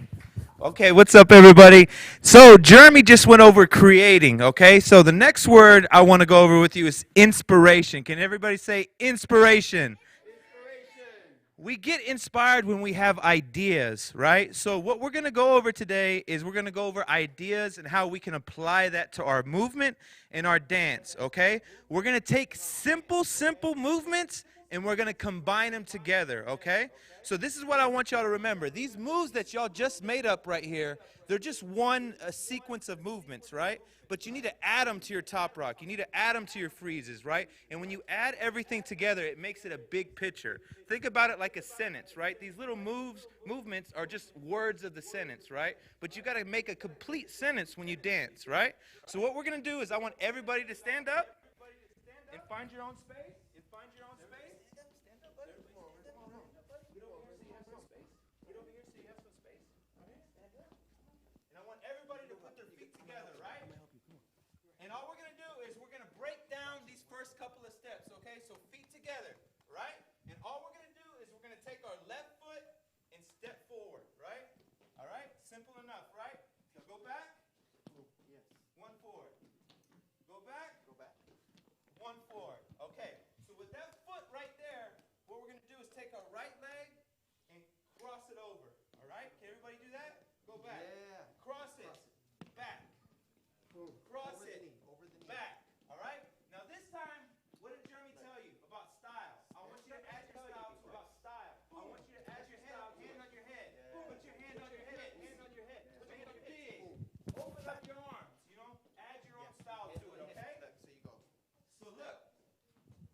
Okay, what's up, everybody? So Jeremy just went over creating, okay? So the next word I want to go over with you is inspiration. Can everybody say inspiration? We get inspired when we have ideas, right? So what we're going to go over today is we're going to go over ideas and how we can apply that to our movement and our dance, okay? We're going to take simple movements and we're going to combine them together, okay? So this is what I want y'all to remember. These moves that y'all just made up right here, they're just one sequence of movements, right? But you need to add them to your top rock. You need to add them to your freezes, right? And when you add everything together, it makes it a big picture. Think about it like a sentence, right? These little movements are just words of the sentence, right? But you got to make a complete sentence when you dance, right? So what we're going to do is I want everybody to stand up and find your own space. And all we're going to do is we're going to break down these first couple of steps, okay? So feet together, right? And all we're going to do is we're going to take our left foot and step forward, right? All right? Simple enough, right? So go back. Yes. One forward. Go back. Go back. One forward. Okay. So with that foot right there, what we're going to do is take our right leg and cross it over. All right? Can everybody do that? Go back. Yeah. Cross it. Back. Cross it. Back. All right? Now this time, what did Jeremy tell you about style? I want you to add your style to about style. I want you to add your hand on your head. Put your hand on your head. Hand on your head. Put your hand on your head. Open up your arms. You know, add your own style to it. Okay? So look,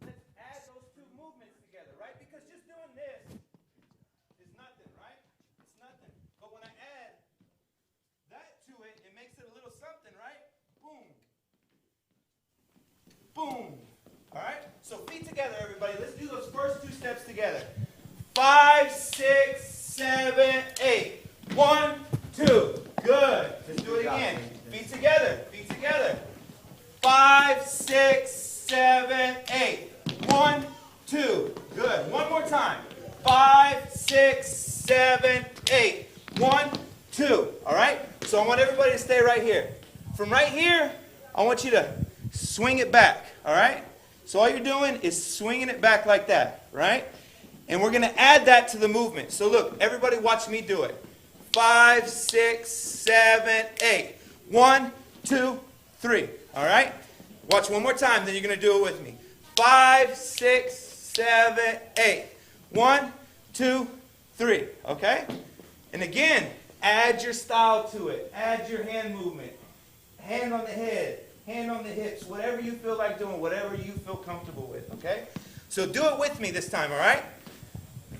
let's add those two movements together, right? Because just doing this is nothing, right? It's nothing. But when I add that to it, it makes it a little something, right? Boom. Boom. All right? So feet together, everybody. Let's do those first two steps together. 5, 6, 7, 8. 1, 2. Good. Let's do it again. Feet together. Feet together. 5, 6, 7, 8. 1, 2. Good. One more time. 5, 6, 7, 8. 1, 2. All right? So I want everybody to stay right here. From right here, I want you to swing it back, all right? So all you're doing is swinging it back like that, right? And we're going to add that to the movement. So look, everybody watch me do it. 5, 6, 7, 8. 1, 2, 3, all right? Watch one more time, then you're going to do it with me. 5, 6, 7, 8. 1, 2, 3, okay? And again, add your style to it. Add your hand movement. Hand on the head, hand on the hips, whatever you feel like doing, whatever you feel comfortable with, okay? So do it with me this time, all right?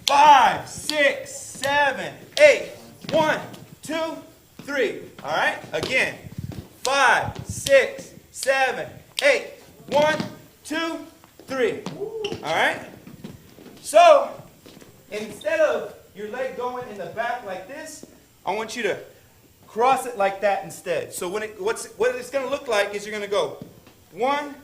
5, 6, 7, 8. 1, 2, 3. All right? Again. 5, 6, 7, 8. 1, 2, 3. All right? So, instead of your leg going in the back like this, I want you to cross it like that instead. So what it's going to look like is you're going to go 1,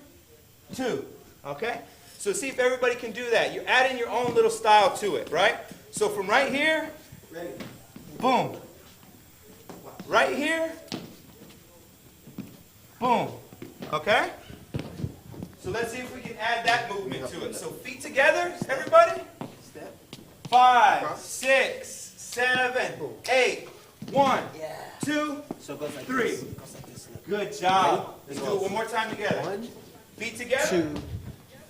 2. Okay? So see if everybody can do that. You're adding your own little style to it, right? So from right here, boom. Right here, boom. Okay? So let's see if we can add that movement to it. So feet together, everybody. 5, 6, 7, 8. 1, 2, 3. Good job. Let's do it one more time together. Feet together.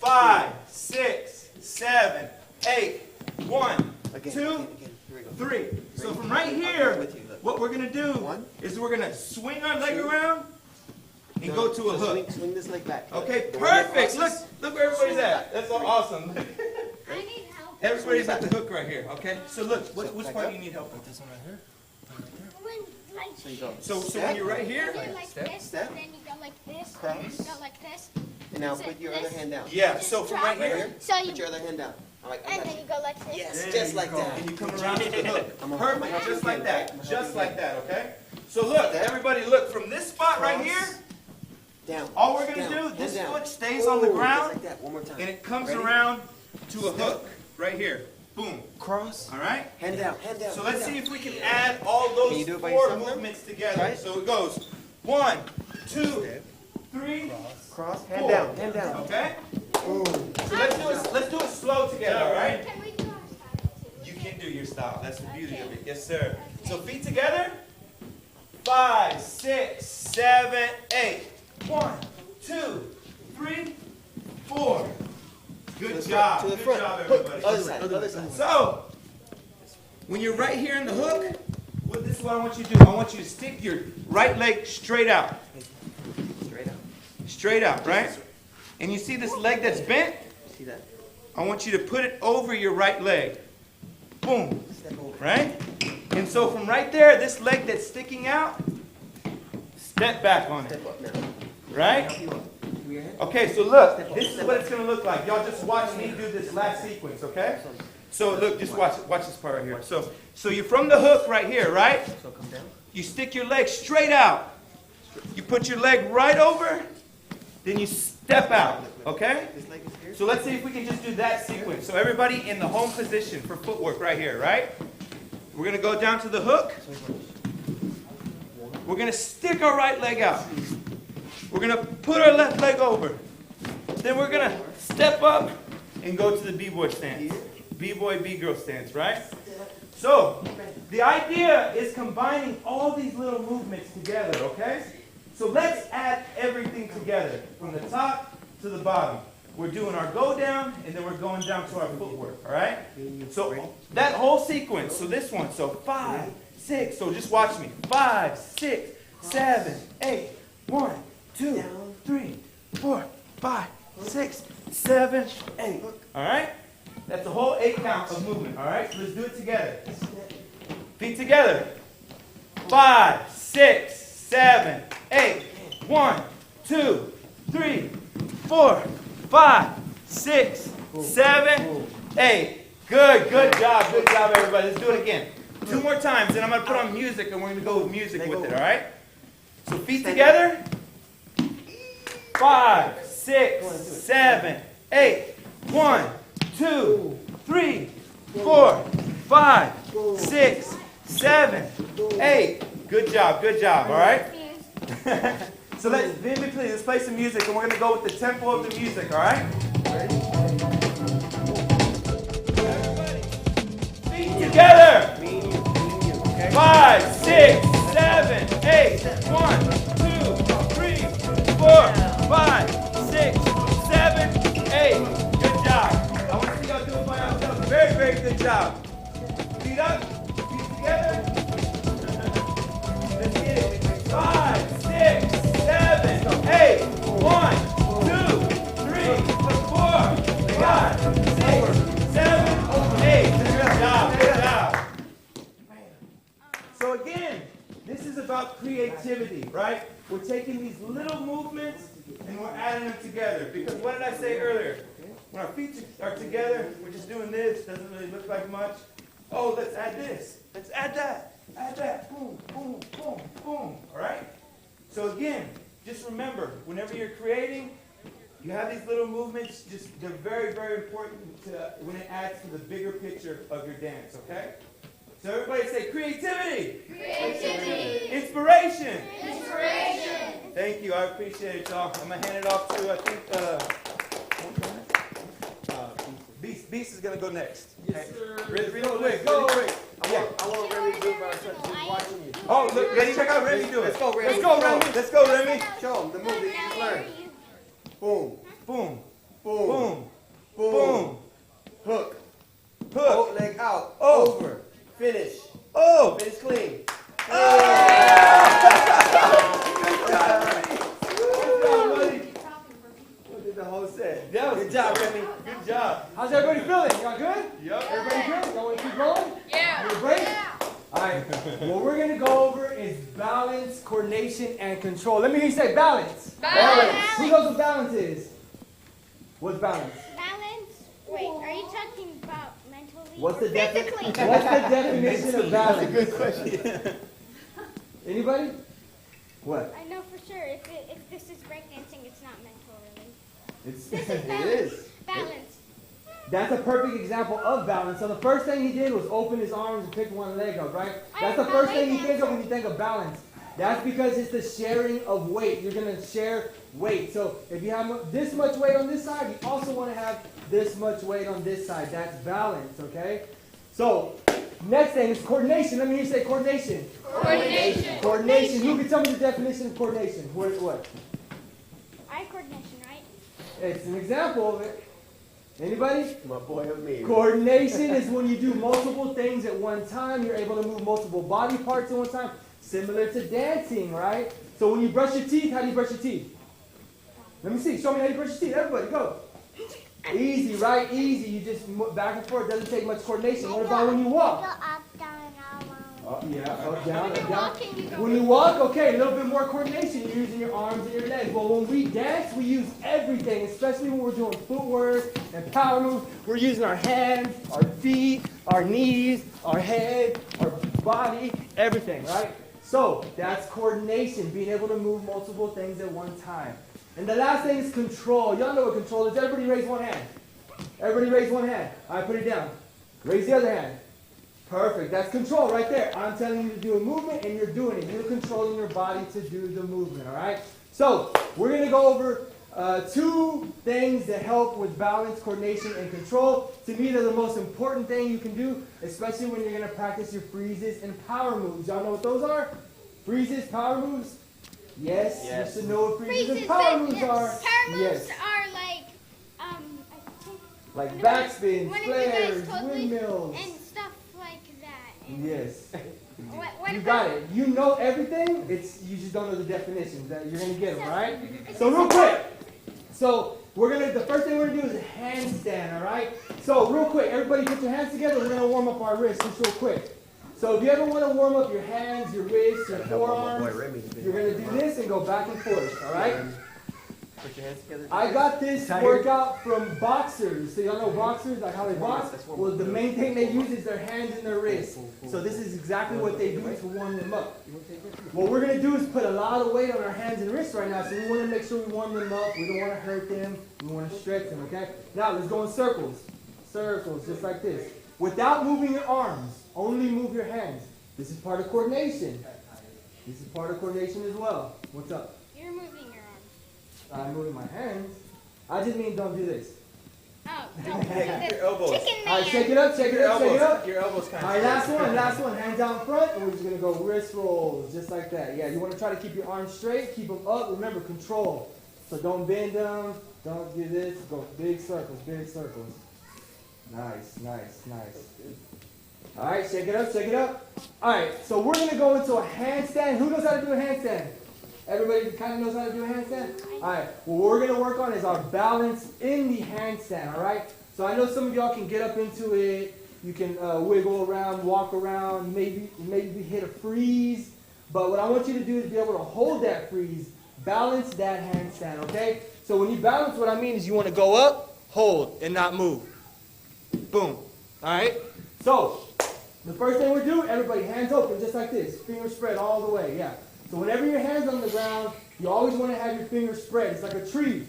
5, 6, 7, 8. 1, 2, 3. So from right here, what we're going to do is we're going to swing our leg around and go to a hook. Swing this leg back. Okay, perfect. Look where everybody's at. That's so awesome. I need help. Everybody's at the hook right here. Okay. So look, which part do you need help with? This one right here. When, like, So when you're right here. you do like this, step. and then you go like this, Cross. and then you go like this. And now put your other hand down. Yeah. So from right here. So you, Put your other hand down. All right, I and got then you. you go like this. Yes, There just you like go. that. And you come around to the hook. I'm gonna Perfect. help Just you like again. that. Just like that. Okay. So look, everybody, look from this spot right here. Down. All we're gonna Down. do, Hand this down. foot stays on the Ooh, ground, just like that. One more time. and it comes Ready? around to a hook right here. Boom. Cross. All right. Hand down. Hand down. So let's hand see down. if we can add all Can those you do it by 4 yourself now? movements together. Try it. So it goes 1, 2, 3, Cross. Hand 4. down. Hand down. Okay. Ooh. So let's do it slow together. All right. can we do our style too? You can do your style. That's the beauty of it. Yes, sir. So feet together. 5, 6, 7, 8. 1, 2, 3, 4. Good job. To the Good front. job, Hook. everybody. Other side. Other side. So, when you're right here in the hook, this is what I want you to do. I want you to stick your right leg straight out. Straight out. Straight out, right? And you see this leg that's bent? See that? I want you to put it over your right leg. Boom. Step over. Right? And so from right there, this leg that's sticking out, step back on it. Step up now. Right? Help you up. Move your head. Okay, so look, this is what it's going to look like. Y'all just watch me do this last sequence, okay? So look, just watch this part right here. So you're from the hook right here, right? So come down. You stick your leg straight out. You put your leg right over, then you step out, okay? This leg is here. So let's see if we can just do that sequence. So everybody in the home position for footwork right here, right? We're going to go down to the hook. We're going to stick our right leg out. We're going to put our left leg over. Then we're going to step up and go to the B-boy stance. B-boy, B-girl stance, right? So, the idea is combining all these little movements together, okay? So let's add everything together from the top to the bottom. We're doing our go down, and then we're going down to our footwork, all right? So that whole sequence, so this one, so 5, 6, so just watch me. 5, 6, 7, 8, 1, 2, 3, 4, 5, 6, 7, 8. All right? That's a whole 8 count of movement, all right? So let's do it together. Feet together. 5, 6, 7, 8. 1, 2, 3, 4, 5, 6, 7, 8. Good job, everybody. Let's do it again. 2 more times, then I'm going to put on music, and we're going to go with music with it, all right? So feet together. 5, 6, 7, 8. 1, 2, 3, 4, 5, 6, 7, 8. Good job, all right? So let's play some music, and we're going to go with the tempo of the music, all right? Ready? Everybody, feet together. 5, 6, 7, 8. 1, 2, 3, 4, 5, 6, 7, 8. Good job. I want to see y'all do it by yourselves. Very good job. Feet up, feet together. Let's get it. 5, 6, 7, 8. 1, 2, 3, 4, 5, 6, 7, 8. Good job. So again, this is about creativity, right? We're taking these little movements and we're adding them together. Because what did I say earlier? When our feet are together, we're just doing this. Doesn't really look like much. Oh, let's add this. Let's add that. Add that. Boom, boom, boom, boom. All right? So again, just remember, whenever you're creating, you have these little movements. They're very, very important when it adds to the bigger picture of your dance, okay? So everybody say creativity. Creativity. Inspiration. Inspiration. Thank you. I appreciate it, y'all. I'm going to hand it off to, I think, Beast is going to go next. Yes, sir. Real quick. Go. I want Remy to do it, but I'm just watching you. Oh, look, let's check out Remy do it. Let's go, Remy. Let's go, Remy. Show him the move that you just learned. Boom, Boom. boom, Boom. boom, Boom. hook, Hook. leg out, Oh. over, finish, Oh. finish clean. What did the whole set? That was Good job, Remy. Good job. How's everybody feeling? Y'all good? Yep. Everybody good? Y'all want to keep going? Yeah. You break? All right. What we're going to go over is balance, coordination, and control. Let me hear you say balance. Balance. Who knows what balance is? What's balance? Balance. Wait, are you talking about mentally What's or the defi- physically? What's the definition of balance? Good question. Anybody? What? I know for sure. If this is breakdancing, it's not mental, really. It's This is It balance. is. Balance. That's a perfect example of balance. So the first thing he did was open his arms and pick one leg up, right? That's the first thing you think of when you think of balance. That's because it's the sharing of weight. You're going to share weight. So if you have this much weight on this side, you also want to have this much weight on this side. That's balance, okay? So next thing is coordination. Let me hear you say coordination. Coordination. Coordination. Who can tell me the definition of coordination? What? Eye coordination, right? It's an example of it. Anybody? My boy of me. Coordination is when you do multiple things at one time. You're able to move multiple body parts at one time. Similar to dancing, right? So when you brush your teeth, how do you brush your teeth? Let me see. Show me how you brush your teeth. Everybody, go. Easy, right? Easy. You just back and forth. Doesn't take much coordination. What about when you walk? up, down, Up, yeah, up, down, When up, you're down. walking, you go When you walk, okay, a little bit more coordination. You're using your arms and your legs. Well, when we dance, we use everything, especially when we're doing footwork and power moves. We're using our hands, our feet, our knees, our head, our body, everything, right? So that's coordination, being able to move multiple things at one time. And the last thing is control. Y'all know what control is. Everybody raise one hand. Everybody raise one hand. All right, put it down. Raise the other hand. Perfect. That's control right there. I'm telling you to do a movement and you're doing it. You're controlling your body to do the movement, all right? So we're going to go over two things that help with balance, coordination, and control. To me, they're the most important thing you can do, especially when you're going to practice your freezes and power moves. Y'all know what those are? Freezes, power moves? Yes. Yes. You should know what freezes and Freezes, power but moves are. Power moves Yes. are like, I think Like backspins, one of you guys flares, told me, windmills. and stuff like that. And Yes. what You about- got it. You know everything. You just don't know the definitions. That you're gonna get them, all right? So real quick. So the first thing we're gonna do is a handstand, all right? So real quick, everybody put your hands together. We're gonna warm up our wrists just real quick. So if you ever want to warm up your hands, your wrists, your forearms, you're gonna do this and go back and forth, all right? Put your hands together. I got this workout from boxers. So y'all know boxers, like how they box? Well, the main thing they use is their hands and their wrists. So this is exactly what they do to warm them up. What we're going to do is put a lot of weight on our hands and wrists right now. So we want to make sure we warm them up. We don't want to hurt them. We want to stretch them, okay? Now let's go in circles. Circles, just like this. Without moving your arms, only move your hands. This is part of coordination. This is part of coordination as well. What's up? You're moving your arms. I'm moving my hands. I just mean don't do this. Oh, don't do Your this. elbows. Chicken All right, man. shake it up, shake it up, shake it up. Your elbows kind All right, last one. Hands out front, and we're just gonna go wrist rolls, just like that. Yeah, you want to try to keep your arms straight, keep them up. Remember, control. So don't bend them, don't do this. Go big circles, big circles. Nice, nice, nice. All right, shake it up, shake it up. All right, so we're gonna go into a handstand. Who knows how to do a handstand? Everybody kind of knows how to do a handstand? All right, well, what we're going to work on is our balance in the handstand, all right? So I know some of y'all can get up into it. You can wiggle around, walk around, maybe hit a freeze. But what I want you to do is be able to hold that freeze, balance that handstand, okay? So when you balance, what I mean is you want to go up, hold, and not move. Boom. All right? So the first thing we do, everybody hands open just like this. Fingers spread all the way, yeah. So whenever your hand's on the ground, you always want to have your fingers spread. It's like a tree.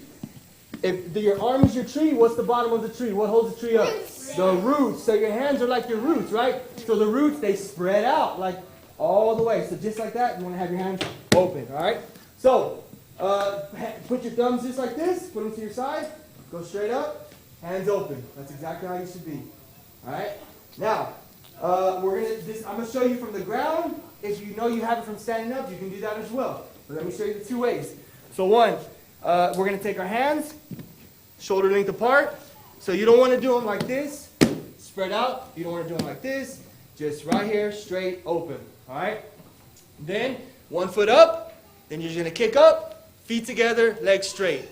If your arm is your tree, what's the bottom of the tree? What holds the tree up? The roots. So your hands are like your roots, right? So the roots, they spread out like all the way. So just like that, you want to have your hands open, all right? So put your thumbs just like this. Put them to your side. Go straight up. Hands open. That's exactly how you should be. All right? Now, I'm going to show you from the ground. If you know you have it from standing up, you can do that as well. But let me show you the two ways. So one, we're going to take our hands, shoulder length apart. So you don't want to do them like this, spread out. You don't want to do them like this. Just right here, straight, open. All right? Then, one foot up. Then you're going to kick up, feet together, legs straight.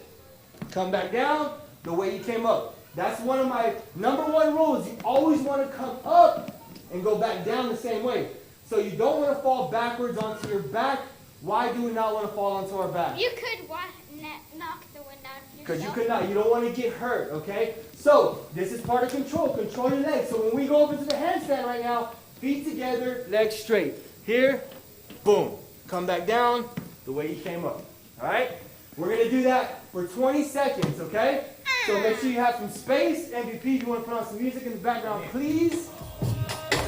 Come back down the way you came up. That's one of my number one rules. You always want to come up and go back down the same way. So you don't want to fall backwards onto your back. Why do we not want to fall onto our back? You could knock the one down yourself. Because you could not. You don't want to get hurt, okay? So this is part of control. Control your legs. So when we go up into the handstand right now, feet together, legs straight. Here, boom. Come back down the way you came up. All right? We're going to do that for 20 seconds, okay? So make sure you have some space. MVP, you want to put on some music in the background, please?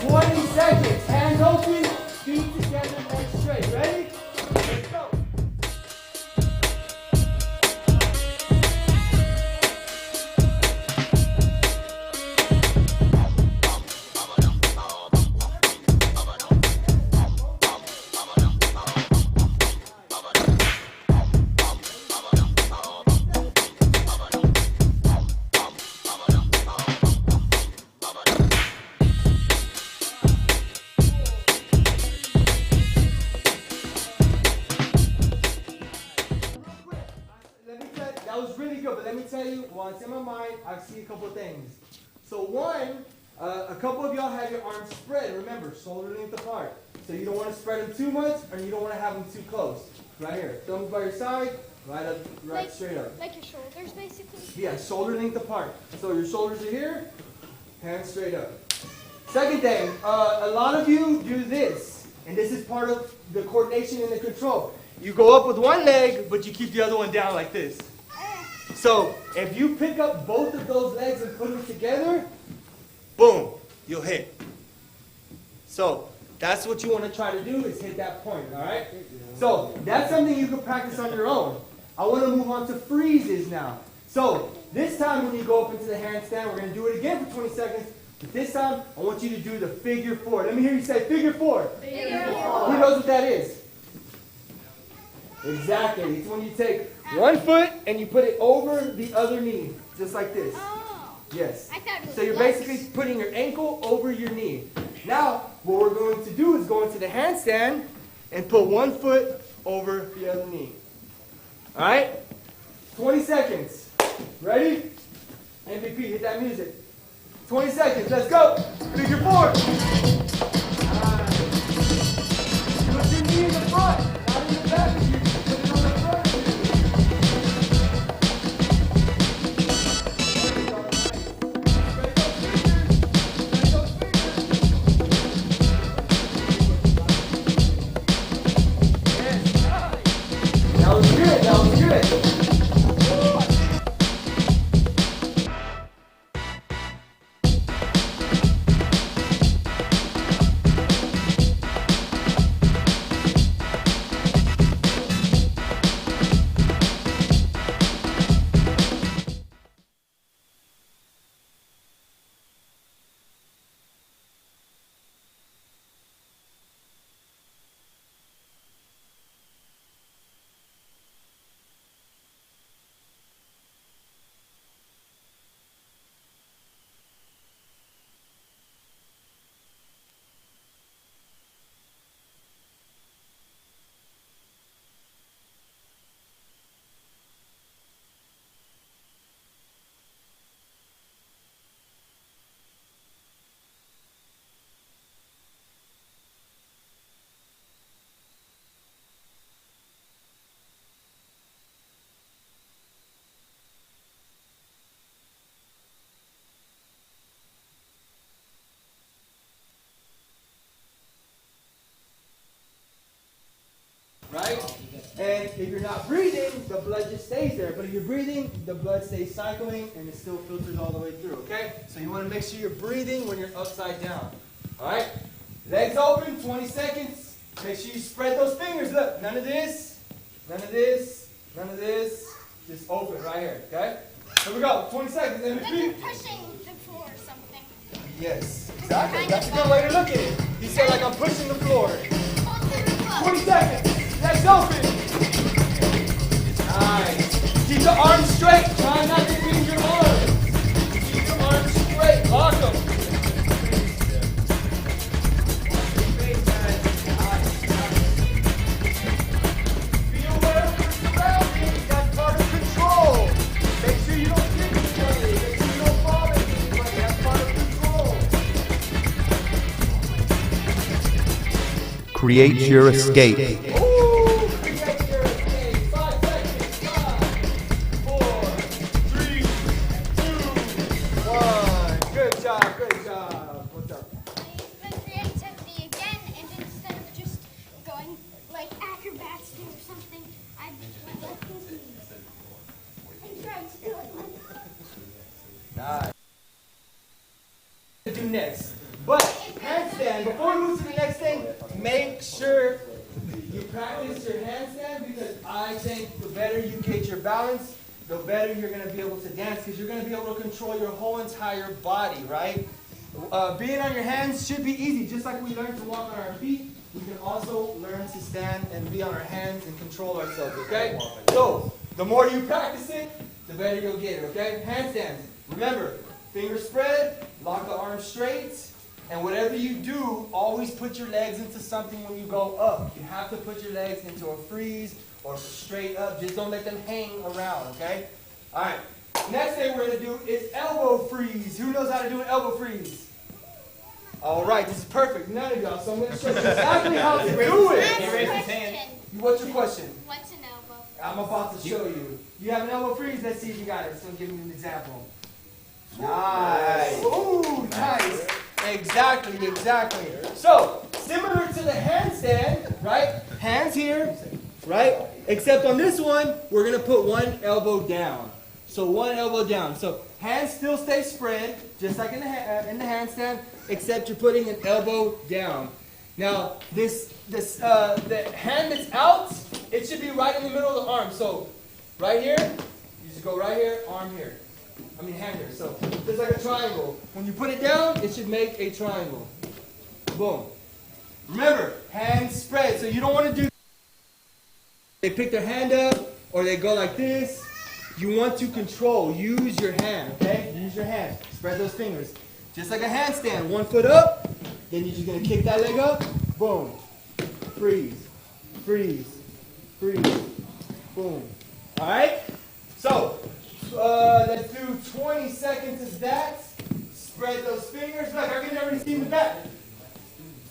20 seconds. Hands open, feet together, legs straight. Ready? Let's go. That was really good, but let me tell you, while it's in my mind, I see a couple of things. So one, a couple of y'all have your arms spread. Remember, shoulder length apart. So you don't want to spread them too much, or you don't want to have them too close. Right here, thumbs by your side, right up, right straight up. Like your shoulders, basically? Yeah, shoulder length apart. So your shoulders are here, hands straight up. Second thing, a lot of you do this, and this is part of the coordination and the control. You go up with one leg, but you keep the other one down like this. So if you pick up both of those legs and put them together, boom, you'll hit. So that's what you want to try to do, is hit that point, all right? So that's something you can practice on your own. I want to move on to freezes now. So this time when you go up into the handstand, we're going to do it again for 20 seconds. But this time, I want you to do the figure four. Let me hear you say figure four. Figure four. Who knows what that is? Exactly. It's when you take one foot and you put it over the other knee, just like this. Oh. Yes. I thought it was So you're legs. basically putting your ankle over your knee. Now, what we're going to do is go into the handstand and put one foot over the other knee. All right? 20 seconds. Ready? MVP, hit that music. 20 seconds. Let's go. Figure four. Nice. Put your knee in the front, not in the back of you. Put it on the front of you. Spread those fingers. Spread those fingers. Yes, nice. That was good. That was good. not breathing, the blood just stays there. But if you're breathing, the blood stays cycling and it still filters all the way through, okay? So you want to make sure you're breathing when you're upside down. All right? Legs open, 20 seconds. Make sure you spread those fingers. Look, none of this, none of this, none of this. Just open right here, okay? Here we go, 20 seconds. Let me Like repeat. you're pushing the floor or something. Yes, exactly. That's a good way to look at it. He said like I'm pushing the floor. Hold very close. 20 seconds. Legs open. Nice. Keep the arms straight. Try not to bend your arms. Keep your arms straight. Lock them. Feel wherever you're surrounded. That's part of control. Make sure you don't hit anybody. Make sure you don't fall into anybody. That's part of control. Create your escape. Ooh, create your escape. 5 seconds. 5, 4, 3, 2, 1. Good job, good job. What's up? I use the creativity again, and instead of just going like acrobats do or something, I went like this and tried to do it like Nice. To do next. But handstand, before we move to the next thing, make sure you practice your handstand because I think the better you get your balance, the better you're going to be able to dance because you're going to be able to control your whole entire body, right? Being on your hands should be easy. Just like we learned to walk on our feet, we can also learn to stand and be on our hands and control ourselves, okay? So, the more you practice it, the better you'll get it, okay? Handstands. Remember, fingers spread, lock the arms straight, and whatever you do, always put your legs into something when you go up. You have to put your legs into a freeze or straight up. Just don't let them hang around, okay? All right. Next thing we're going to do is elbow freeze. Who knows how to do an elbow freeze? All right, this is perfect. None of y'all. So I'm going to show you exactly how to do it. question. What's your question? What's an elbow? I'm about to show you. You have an elbow freeze? Let's see if you got it. So give me an example. Nice. Ooh, nice. Exactly, exactly. So, similar to the handstand, right? Hands here, right? Except on this one, we're going to put one elbow down. So, one elbow down. So, hands still stay spread, just like in the handstand, except you're putting an elbow down. Now, the hand that's out, it should be right in the middle of the arm. So, right here, you just go right here, arm here. Hand here. So, just like a triangle. When you put it down, it should make a triangle. Boom. Remember, hands spread. So, you don't want to do. They pick their hand up, or they go like this. You want to control. Use your hand, okay? Use your hand. Spread those fingers. Just like a handstand. One foot up, then you're just going to kick that leg up. Boom. Freeze. Freeze. Freeze. Boom. All right? So, let's do 20 seconds of that. Spread those fingers. Look, I can already see in the back.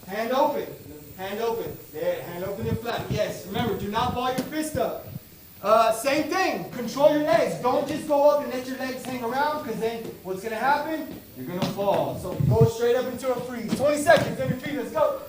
Hand open. Hand open. There, hand open and flat. Yes, remember, do not ball your fist up. Same thing. Control your legs. Don't just go up and let your legs hang around because then what's going to happen? You're going to fall. So go straight up into a freeze. 20 seconds. Let me feet. Let's go.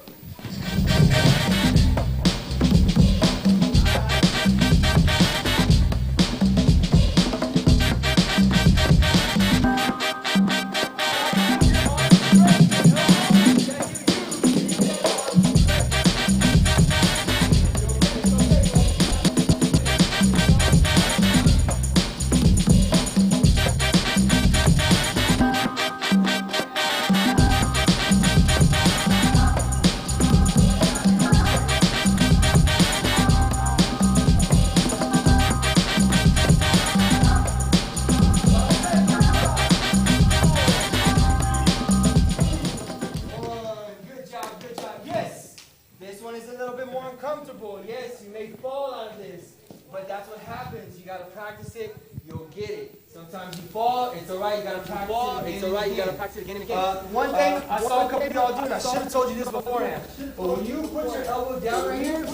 One thing I saw a couple of y'all doing, I should have told you this beforehand. But when you put your elbow down right here,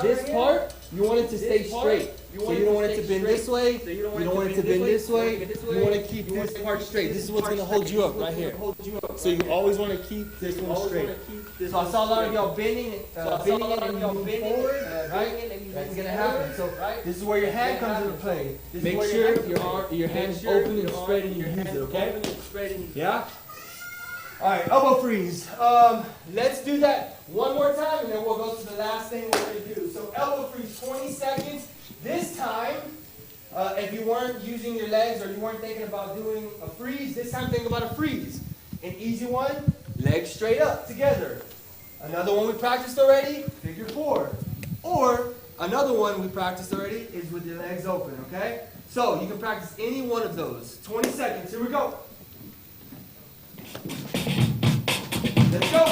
this part you want it to stay straight. So you don't want it to bend this way. You don't want it to bend this way. You want to keep this part straight. This is what's going to hold you up right here. So you always want to keep this one straight. So I saw a lot of y'all bending it and moving forward, right? That's going to happen. So this is where your hand comes into play. Make sure your hand is open and spread and you use it, okay? Yeah? All right, elbow freeze. Let's do that one more time, and then we'll go to the last thing we're going to do. So elbow freeze, 20 seconds. This time, if you weren't using your legs or you weren't thinking about doing a freeze, this time think about a freeze. An easy one, legs straight up together. Another one we practiced already, figure 4. Or another one we practiced already is with your legs open, okay? So you can practice any one of those. 20 seconds, here we go. Let's go.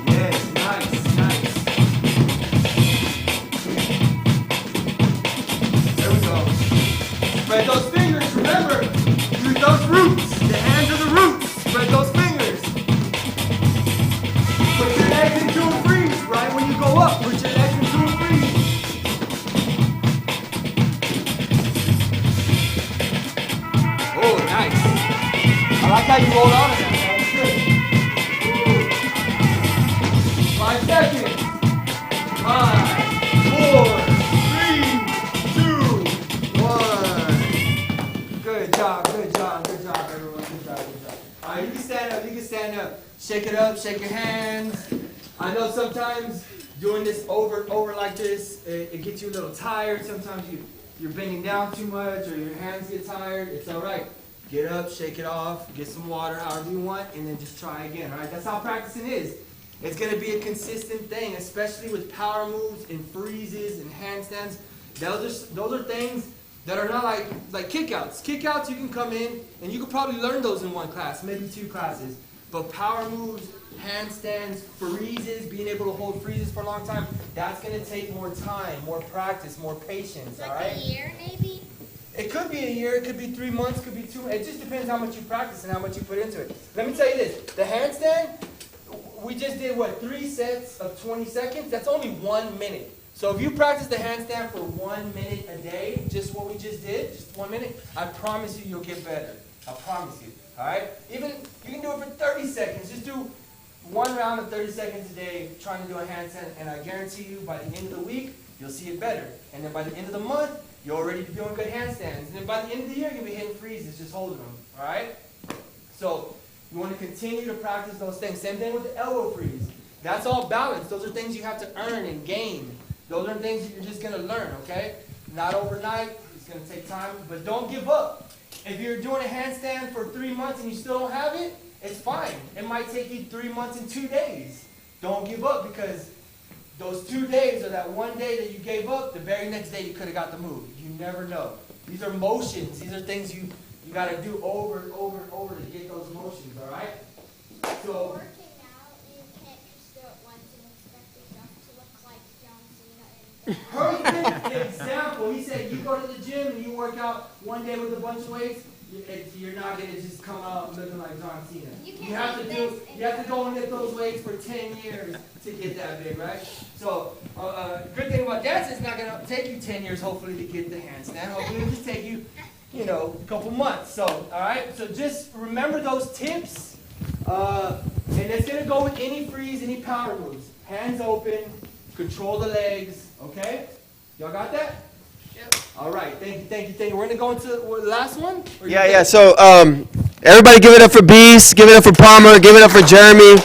Yes, nice, nice. There we go. Spread those fingers, remember. Use those roots. The hands are the roots. Spread those fingers. Put your legs into a freeze, right? When you go up, put your legs into a freeze. Oh, nice. I like how you rolled on to that. That was good. 5 seconds. 5, 4, 3, 2, 1. Good job, everyone. Good job. All right, you can stand up. Shake it up, shake your hands. I know sometimes doing this over like this, it gets you a little tired. Sometimes you're bending down too much or your hands get tired. It's all right. Get up, shake it off, get some water, however you want, and then just try again, all right? That's how practicing is. It's going to be a consistent thing, especially with power moves and freezes and handstands. Those are things that are not like kickouts. Kickouts, you can come in, and you could probably learn those in one class, maybe 2 classes. But power moves, handstands, freezes, being able to hold freezes for a long time, that's going to take more time, more practice, more patience, all right? Like a year, maybe? It could be a year, it could be 3 months, it could be 2. It just depends how much you practice and how much you put into it. Let me tell you this, the handstand, we just did 3 sets of 20 seconds? That's only 1 minute. So if you practice the handstand for 1 minute a day, just what we just did, just 1 minute, I promise you, you'll get better. I promise you, all right? Even, you can do it for 30 seconds. Just do 1 round of 30 seconds a day trying to do a handstand, and I guarantee you by the end of the week, you'll see it better. And then by the end of the month, you're already doing good handstands. And then by the end of the year, you'll be hitting freezes, just holding them, all right? So you want to continue to practice those things. Same thing with the elbow freeze. That's all balance. Those are things you have to earn and gain. Those are things that you're just going to learn, okay? Not overnight. It's going to take time, but don't give up. If you're doing a handstand for 3 months and you still don't have it, it's fine. It might take you 3 months and 2 days. Don't give up, because those 2 days or that 1 day that you gave up, the very next day you could have got the move. You never know. These are motions. These are things you got to do over and over and over to get those motions, all right? So Working out, you can't just do it once and expect yourself to look like John Cena. perfect example. He said you go to the gym and you work out 1 day with a bunch of weights, you're not going to just come out looking like John Cena. You have to go and lift those weights for 10 years to get that big, right? So, good thing about dance is it's not going to take you 10 years, hopefully, to get the handstand. Hopefully, it'll just take you, a couple months. So, all right? So, just remember those tips. And it's going to go with any freeze, any power moves. Hands open, control the legs, okay? Y'all got that? Yep. All right, thank you. We're going to go into the last one? Yeah. So, everybody give it up for Beast, give it up for Palmer, give it up for Jeremy.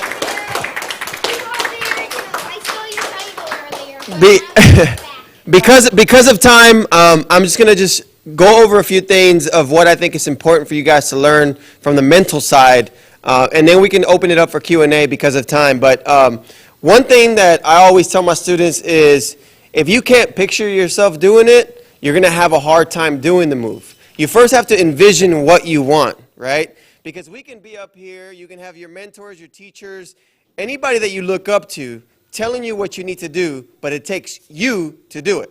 Because of time, I'm just going to go over a few things of what I think is important for you guys to learn from the mental side, and then we can open it up for Q&A because of time. But one thing that I always tell my students is, if you can't picture yourself doing it, you're going to have a hard time doing the move. You first have to envision what you want, right? Because we can be up here, you can have your mentors, your teachers, anybody that you look up to telling you what you need to do, but it takes you to do it,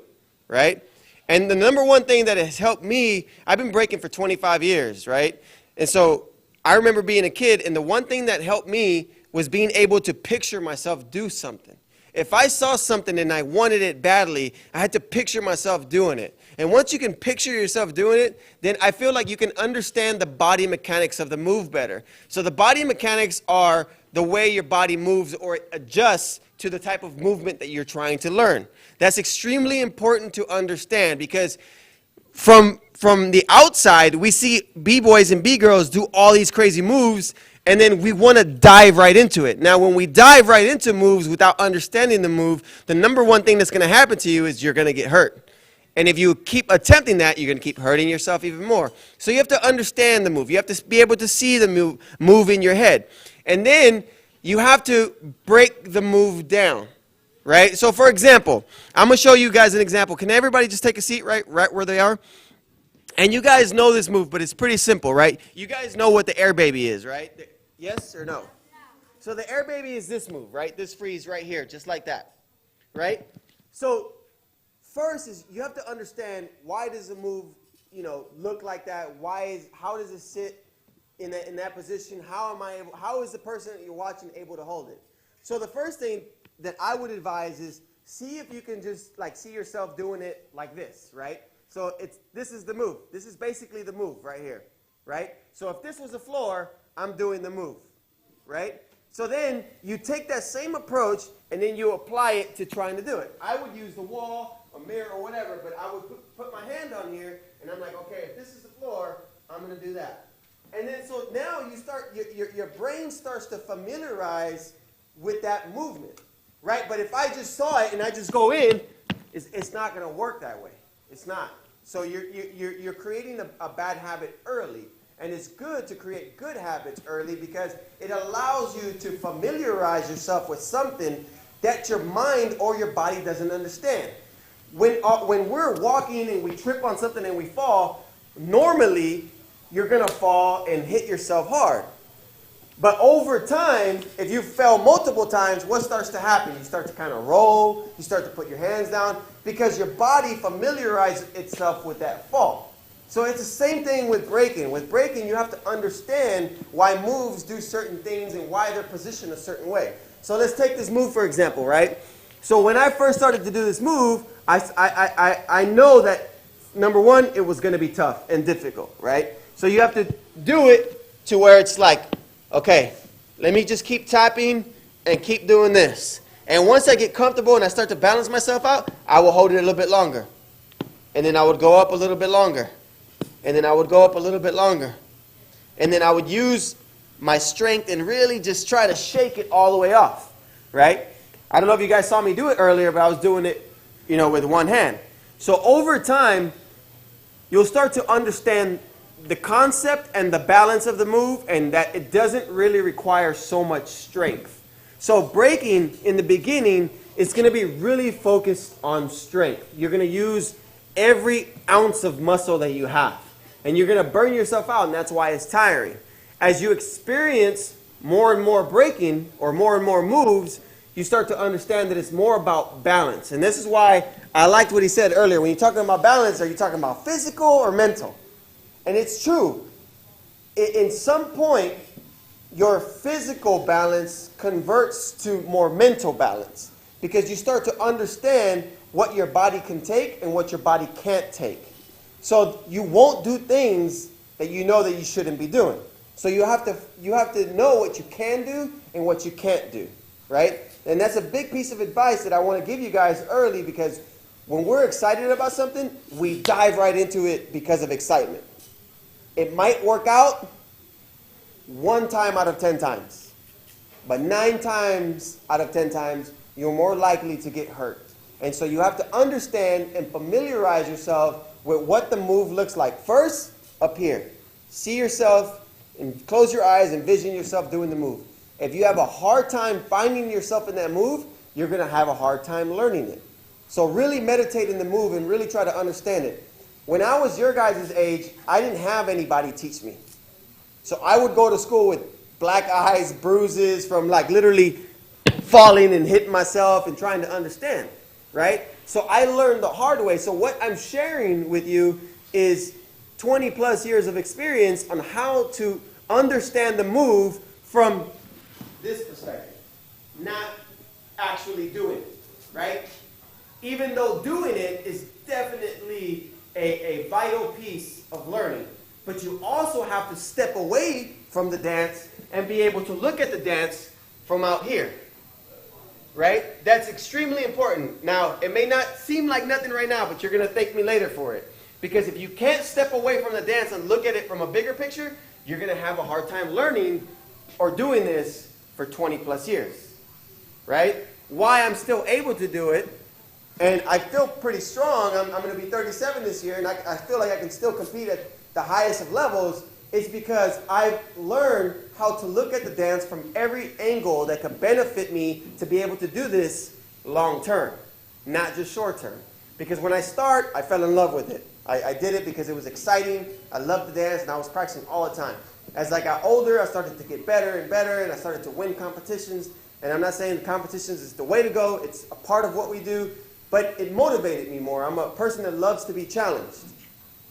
right? And the number one thing that has helped me, I've been breaking for 25 years, right? And so I remember being a kid, and the one thing that helped me was being able to picture myself do something. If I saw something and I wanted it badly, I had to picture myself doing it. And once you can picture yourself doing it, then I feel like you can understand the body mechanics of the move better. So the body mechanics are the way your body moves or adjusts to the type of movement that you're trying to learn. That's extremely important to understand because from the outside, we see B-boys and B-girls do all these crazy moves, and then we want to dive right into it. Now, when we dive right into moves without understanding the move, the number one thing that's going to happen to you is you're going to get hurt. And if you keep attempting that, you're going to keep hurting yourself even more. So you have to understand the move. You have to be able to see the move in your head. And then you have to break the move down, right? So, for example, I'm going to show you guys an example. Can everybody just take a seat right where they are? And you guys know this move, but it's pretty simple, right? You guys know what the air baby is, right? Yes or no? So the air baby is this move, right? This freeze right here, just like that, right? So first is you have to understand why does the move, look like that? How does it sit in that position? How is the person that you're watching able to hold it? So the first thing that I would advise is see if you can just see yourself doing it like this, right? So this is the move. This is basically the move right here, right? So if this was the floor, I'm doing the move, right? So then you take that same approach and then you apply it to trying to do it. I would use the wall, a mirror, or whatever, but I would put my hand on here and I'm like, okay, if this is the floor, I'm going to do that. And then so now you start, your brain starts to familiarize with that movement, right? But if I just saw it and I just go in, it's not going to work that way. It's not. So you're creating a bad habit early. And it's good to create good habits early because it allows you to familiarize yourself with something that your mind or your body doesn't understand. When we're walking and we trip on something and we fall, normally you're going to fall and hit yourself hard. But over time, if you fell multiple times, what starts to happen? You start to kind of roll. You start to put your hands down because your body familiarizes itself with that fall. So it's the same thing with breaking. With breaking, you have to understand why moves do certain things and why they're positioned a certain way. So let's take this move, for example, right? So when I first started to do this move, I know that, number one, it was going to be tough and difficult, right? So you have to do it to where it's like, okay, let me just keep tapping and keep doing this. And once I get comfortable and I start to balance myself out, I will hold it a little bit longer. And then I would go up a little bit longer. And then I would go up a little bit longer. And then I would use my strength and really just try to shake it all the way off, right? I don't know if you guys saw me do it earlier, but I was doing it, with one hand. So over time, you'll start to understand the concept and the balance of the move and that it doesn't really require so much strength. So breaking in the beginning, it's going to be really focused on strength. You're going to use every ounce of muscle that you have. And you're going to burn yourself out, and that's why it's tiring. As you experience more and more breaking or more moves, you start to understand that it's more about balance. And this is why I liked what he said earlier. When you're talking about balance, are you talking about physical or mental? And it's true. In some point, your physical balance converts to more mental balance because you start to understand what your body can take and what your body can't take. So you won't do things that you know that you shouldn't be doing. So you have to know what you can do and what you can't do, right? And that's a big piece of advice that I want to give you guys early because when we're excited about something, we dive right into it because of excitement. It might work out 1 time out of 10 times, but 9 times out of 10 times, you're more likely to get hurt. And so you have to understand and familiarize yourself with what the move looks like. First, up here. See yourself and close your eyes and envision yourself doing the move. If you have a hard time finding yourself in that move, you're going to have a hard time learning it. So really meditate in the move and really try to understand it. When I was your guys' age, I didn't have anybody teach me. So I would go to school with black eyes, bruises from literally falling and hitting myself and trying to understand, right? So I learned the hard way. So what I'm sharing with you is 20 plus years of experience on how to understand the move from this perspective. Not actually doing it, right? Even though doing it is definitely a vital piece of learning, but you also have to step away from the dance and be able to look at the dance from out here, right? That's extremely important. Now, it may not seem like nothing right now, but you're going to thank me later for it. Because if you can't step away from the dance and look at it from a bigger picture, you're going to have a hard time learning or doing this for 20 plus years, right? Why I'm still able to do it, and I feel pretty strong. I'm going to be 37 this year, and I feel like I can still compete at the highest of levels, is because I've learned how to look at the dance from every angle that could benefit me to be able to do this long term, not just short term. Because when I start, I fell in love with it. I did it because it was exciting. I loved the dance, and I was practicing all the time. As I got older, I started to get better and better, and I started to win competitions. And I'm not saying competitions is the way to go. It's a part of what we do. But it motivated me more. I'm a person that loves to be challenged.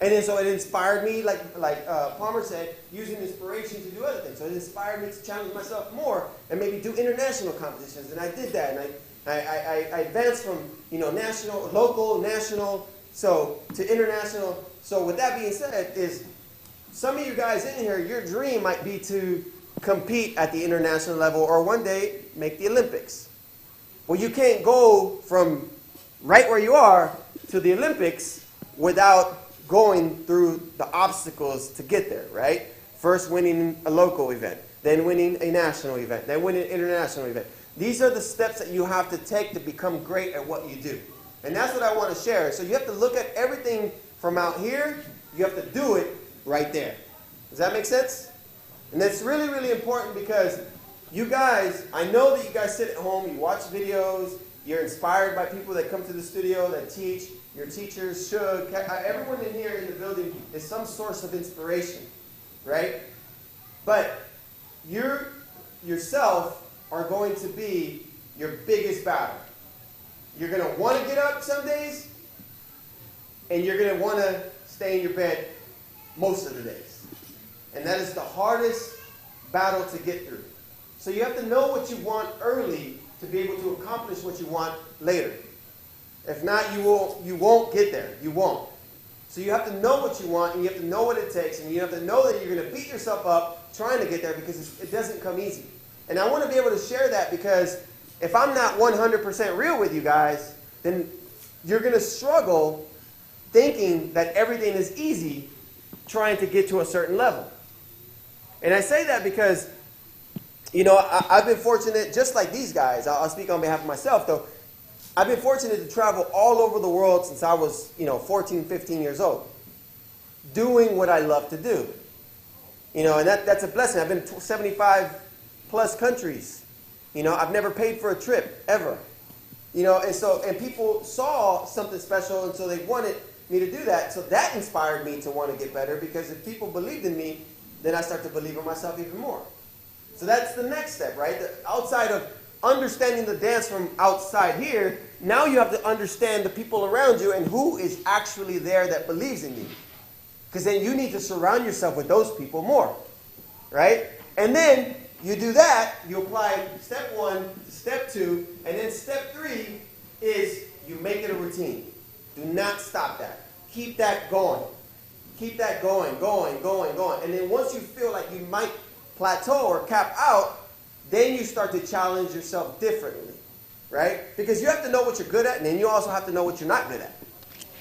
And then so it inspired me, like Palmer said, using inspiration to do other things. So it inspired me to challenge myself more and maybe do international competitions. And I did that. And I advanced from, national, local, national, so to international. So with that being said, is some of you guys in here, your dream might be to compete at the international level or one day make the Olympics. Well, you can't go from right where you are to the Olympics without going through the obstacles to get there, right? First winning a local event, then winning a national event, then winning an international event. These are the steps that you have to take to become great at what you do. And that's what I want to share. So you have to look at everything from out here. You have to do it right there. Does that make sense? And that's really, really important because you guys, I know that you guys sit at home, you watch videos, you're inspired by people that come to the studio that teach. Your teachers should. Everyone in here in the building is some source of inspiration, right? But you yourself are going to be your biggest battle. You're going to want to get up some days, and you're going to want to stay in your bed most of the days. And that is the hardest battle to get through. So you have to know what you want early to be able to accomplish what you want later. If not, you won't get there. You won't. So you have to know what you want, and you have to know what it takes, and you have to know that you're going to beat yourself up trying to get there because it doesn't come easy. And I want to be able to share that because if I'm not 100% real with you guys, then you're going to struggle thinking that everything is easy trying to get to a certain level. And I say that because, I've been fortunate, just like these guys. I'll speak on behalf of myself, though. I've been fortunate to travel all over the world since I was, 14, 15 years old, doing what I love to do. And that's a blessing. I've been to 75 plus countries. I've never paid for a trip, ever. And people saw something special, and so they wanted me to do that. So that inspired me to want to get better, because if people believed in me, then I start to believe in myself even more. So that's the next step, right? Outside of understanding the dance from outside here, now you have to understand the people around you and who is actually there that believes in you. Because then you need to surround yourself with those people more, right? And then you do that, you apply step 1 to step 2, and then step 3 is you make it a routine. Do not stop that. Keep that going. Keep that going. And then once you feel like you might plateau or cap out, then you start to challenge yourself differently, right? Because you have to know what you're good at, and then you also have to know what you're not good at,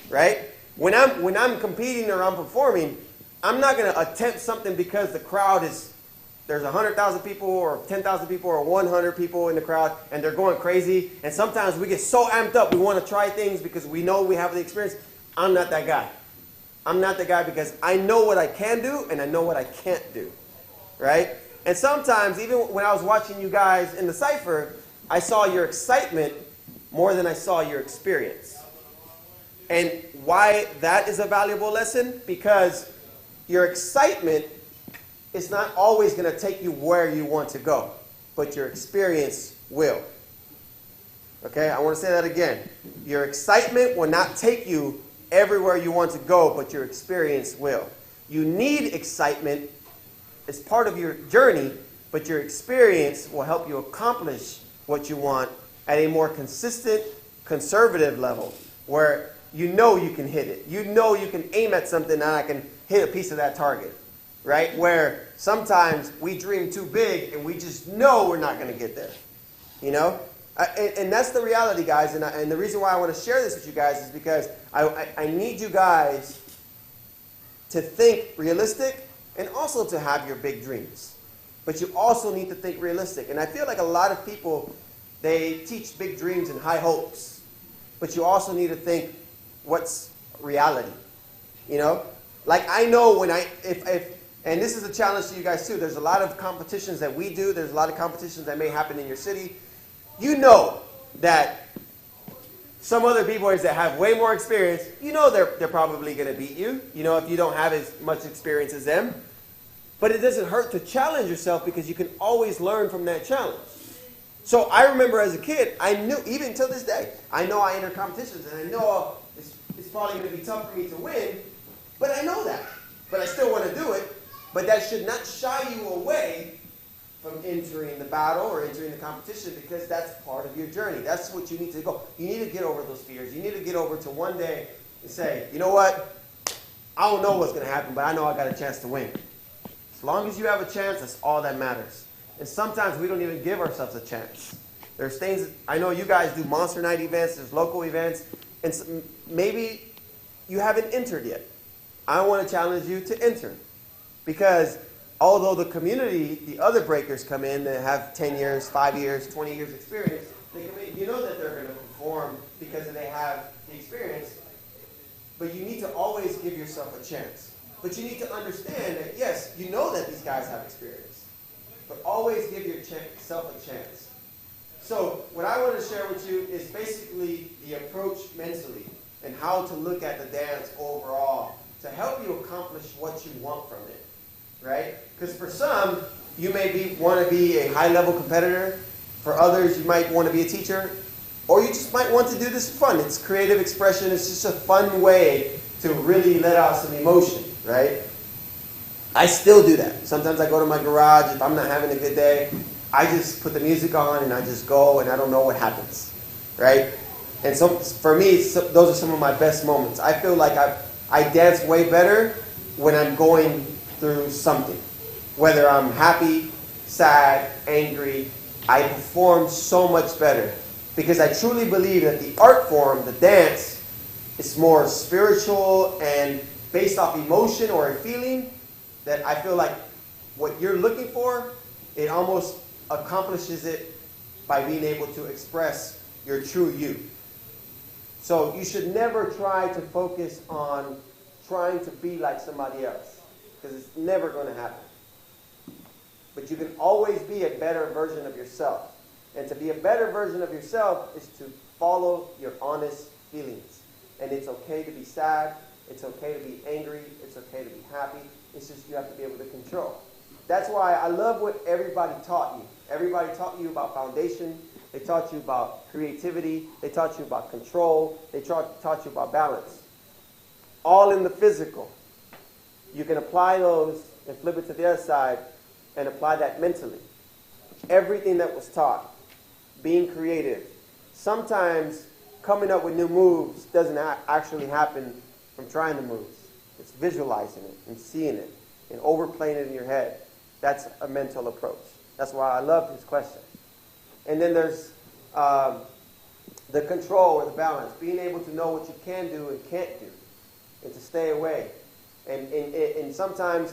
right? When I'm competing or I'm performing, I'm not going to attempt something because the crowd is, there's 100,000 people or 10,000 people or 100 people in the crowd, and they're going crazy. And sometimes we get so amped up, we want to try things because we know we have the experience. I'm not that guy. I'm not that guy because I know what I can do and I know what I can't do, right? And sometimes, even when I was watching you guys in the Cypher, I saw your excitement more than I saw your experience. And why that is a valuable lesson? Because your excitement is not always going to take you where you want to go, but your experience will. Okay, I want to say that again. Your excitement will not take you everywhere you want to go, but your experience will. You need excitement as part of your journey, but your experience will help you accomplish what you want at a more consistent, conservative level where you know you can hit it. You know you can aim at something and I can hit a piece of that target, right? Where sometimes we dream too big and we just know we're not going to get there, you know? And that's the reality, guys. And the reason why I want to share this with you guys is because I need you guys to think realistic and also to have your big dreams. But you also need to think realistic. And I feel like a lot of people, they teach big dreams and high hopes. But you also need to think what's reality, you know? Like I know when and this is a challenge to you guys too. There's a lot of competitions that we do. There's a lot of competitions that may happen in your city. You know that some other b-boys that have way more experience, you know they're probably going to beat you, you know, if you don't have as much experience as them. But it doesn't hurt to challenge yourself because you can always learn from that challenge. So I remember as a kid, I knew, even till this day, I know I enter competitions and I know it's probably going to be tough for me to win, but I know that. But I still want to do it. But that should not shy you away from entering the battle or entering the competition because that's part of your journey. That's what you need to go. You need to get over those fears. You need to get over to one day and say, you know what? I don't know what's going to happen, but I know I got a chance to win. As long as you have a chance, that's all that matters. And sometimes we don't even give ourselves a chance. There's things, I know you guys do monster night events, there's local events, and maybe you haven't entered yet. I want to challenge you to enter. Because although the community, the other breakers come in that have 10 years, 5 years, 20 years experience, they come in, you know that they're going to perform because they have the experience. But you need to always give yourself a chance. But you need to understand that, yes, you know that these guys have experience. But always give yourself a chance. So what I want to share with you is basically the approach mentally and how to look at the dance overall to help you accomplish what you want from it. Right? Because for some, you may want to be a high-level competitor. For others, you might want to be a teacher. Or you just might want to do this for fun. It's creative expression. It's just a fun way to really let out some emotion, right? I still do that. Sometimes I go to my garage. If I'm not having a good day, I just put the music on and I just go and I don't know what happens, right? And so for me, those are some of my best moments. I feel like I dance way better when I'm going through something. Whether I'm happy, sad, angry, I perform so much better. Because I truly believe that the art form, the dance, is more spiritual and based off emotion or a feeling that I feel like what you're looking for, it almost accomplishes it by being able to express your true you. So you should never try to focus on trying to be like somebody else. Because it's never going to happen. But you can always be a better version of yourself. And to be a better version of yourself is to follow your honest feelings. And it's okay to be sad. It's okay to be angry. It's okay to be happy. It's just you have to be able to control. That's why I love what everybody taught you. Everybody taught you about foundation. They taught you about creativity. They taught you about control. They taught you about balance. All in the physical. You can apply those and flip it to the other side and apply that mentally. Everything that was taught, being creative. Sometimes coming up with new moves doesn't actually happen from trying the moves. It's visualizing it and seeing it and overplaying it in your head. That's a mental approach. That's why I love this question. And then there's the control or the balance, being able to know what you can do and can't do and to stay away. And sometimes,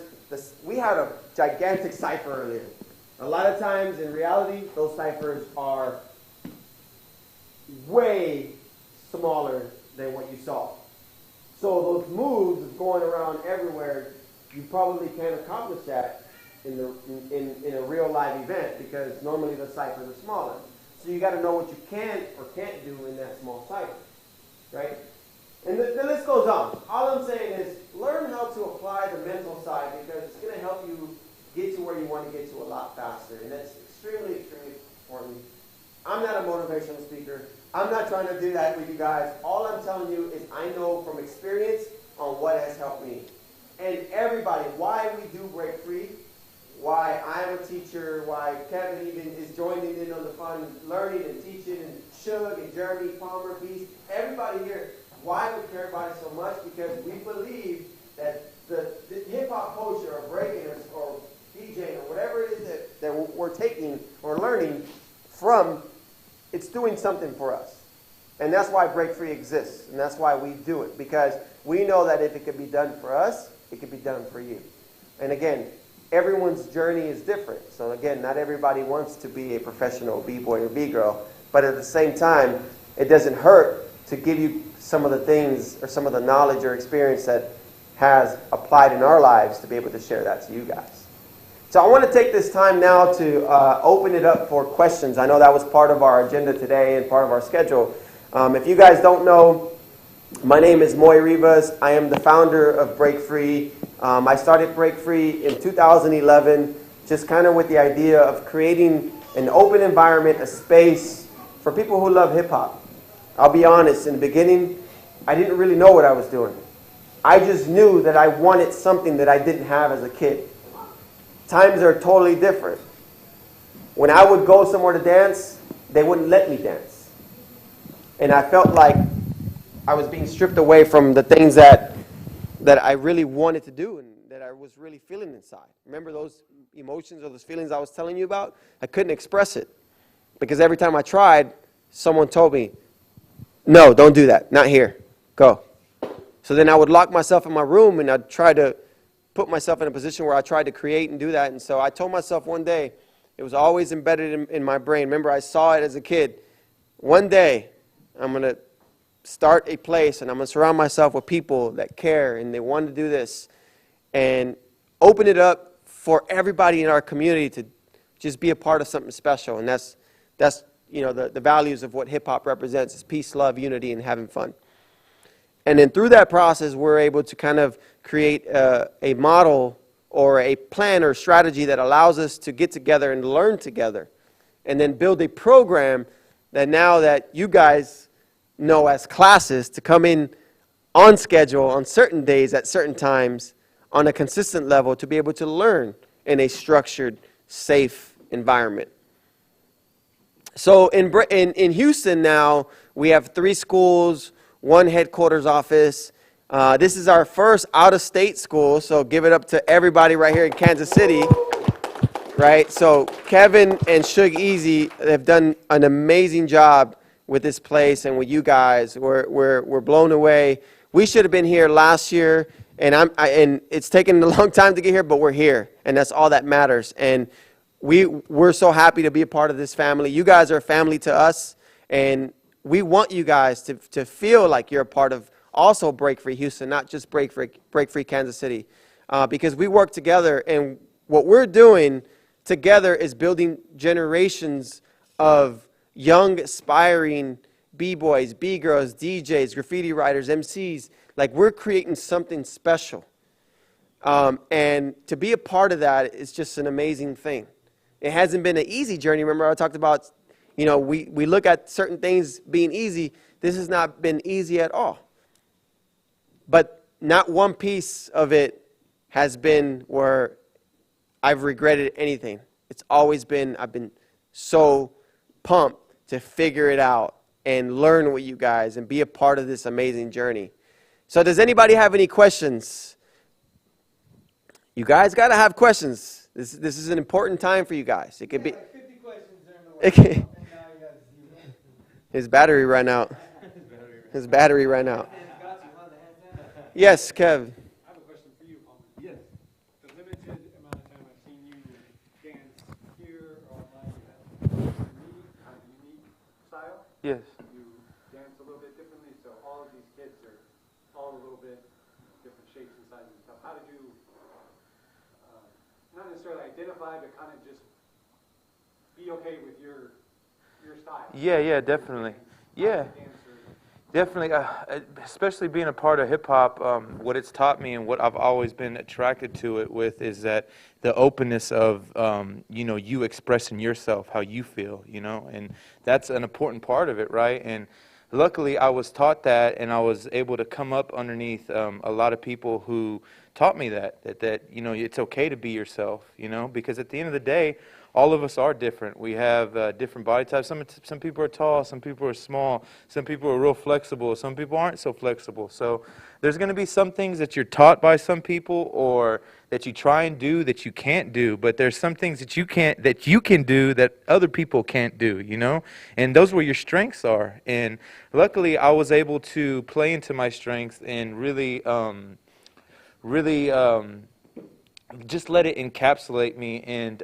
we had a gigantic cipher earlier. A lot of times, in reality, those ciphers are way smaller than what you saw. So those moves going around everywhere, you probably can't accomplish that in a real live event because normally the ciphers are smaller. So you got to know what you can or can't do in that small cipher, right? And the list goes on. All I'm saying is learn how to apply the mental side because it's going to help you get to where you want to get to a lot faster. And that's extremely, extremely important. I'm not a motivational speaker. I'm not trying to do that with you guys. All I'm telling you is I know from experience on what has helped me. And everybody, why we do break free why I'm a teacher, why Kevin even is joining in on the fun, learning and teaching, and Shug and Jeremy, Palmer, Beast, everybody here, why we care about it so much? Because we believe that the hip-hop culture or breaking or DJing or whatever it is that we're taking or learning from, it's doing something for us. And that's why Break Free exists, and that's why we do it, because we know that if it could be done for us, it could be done for you. And again, everyone's journey is different. So again, not everybody wants to be a professional B-boy or B-girl, but at the same time, it doesn't hurt to give you some of the things or some of the knowledge or experience that has applied in our lives to be able to share that to you guys. So I want to take this time now to open it up for questions. I know that was part of our agenda today and part of our schedule. If you guys don't know, my name is Moy Rivas. I am the founder of Break Free. I started Break Free in 2011, just kind of with the idea of creating an open environment, a space for people who love hip-hop. I'll be honest, in the beginning, I didn't really know what I was doing. I just knew that I wanted something that I didn't have as a kid. Times are totally different. When I would go somewhere to dance, they wouldn't let me dance. And I felt like I was being stripped away from the things that I really wanted to do and that I was really feeling inside. Remember those emotions or those feelings I was telling you about? I couldn't express it because every time I tried, someone told me, no, don't do that. Not here. Go. So then I would lock myself in my room and I'd try to put myself in a position where I tried to create and do that. And so I told myself one day, it was always embedded in my brain. Remember, I saw it as a kid. One day, I'm going to start a place and I'm going to surround myself with people that care and they want to do this and open it up for everybody in our community to just be a part of something special. And that's the values of what hip-hop represents is peace, love, unity, and having fun. And then through that process, we're able to kind of create a model or a plan or strategy that allows us to get together and learn together and then build a program that now that you guys know as classes to come in on schedule on certain days at certain times on a consistent level to be able to learn in a structured, safe environment. So in Houston now, we have 3 schools, 1 headquarters office. This is our first out-of-state school, so give it up to everybody right here in Kansas City. Right? So Kevin and Sugeasy have done an amazing job with this place and with you guys. We're blown away. We should have been here last year, and it's taken a long time to get here, but we're here, and that's all that matters. And we're so happy to be a part of this family. You guys are a family to us, and we want you guys to feel like you're a part of also Break Free Houston, not just Break Free Kansas City, because we work together, and what we're doing together is building generations of young, aspiring B-boys, B-girls, DJs, graffiti writers, MCs. Like, we're creating something special. And to be a part of that is just an amazing thing. It hasn't been an easy journey. Remember I talked about, we look at certain things being easy. This has not been easy at all. But not one piece of it has been where I've regretted anything. It's always been, I've been so pumped to figure it out and learn with you guys and be a part of this amazing journey. So does anybody have any questions? You guys got to have questions. This is an important time for you guys. It could be. 50 questions his battery ran out. His battery ran out. Yes, Kev. I have a question for you, Palmer. Yes. The limited amount of time I've seen you dance here or online, you have a unique style. Yes. You dance a little bit differently, so all of these kids are all a little bit different shapes and sizes and stuff. How did you, not necessarily identify, but kind of just be okay with your style? Yeah, definitely. Yeah. Definitely, especially being a part of hip-hop, what it's taught me and what I've always been attracted to it with is that the openness of, you expressing yourself, how you feel, and that's an important part of it, right? And luckily I was taught that, and I was able to come up underneath a lot of people who taught me that you know, it's okay to be yourself, you know, because at the end of the day, all of us are different. We have different body types. Some people are tall, some people are small, some people are real flexible, some people aren't so flexible. So there's going to be some things that you're taught by some people, or that you try and do that you can't do, but there's some things that you can do that other people can't do, you know? And those where your strengths are. And luckily I was able to play into my strengths and really just let it encapsulate me, and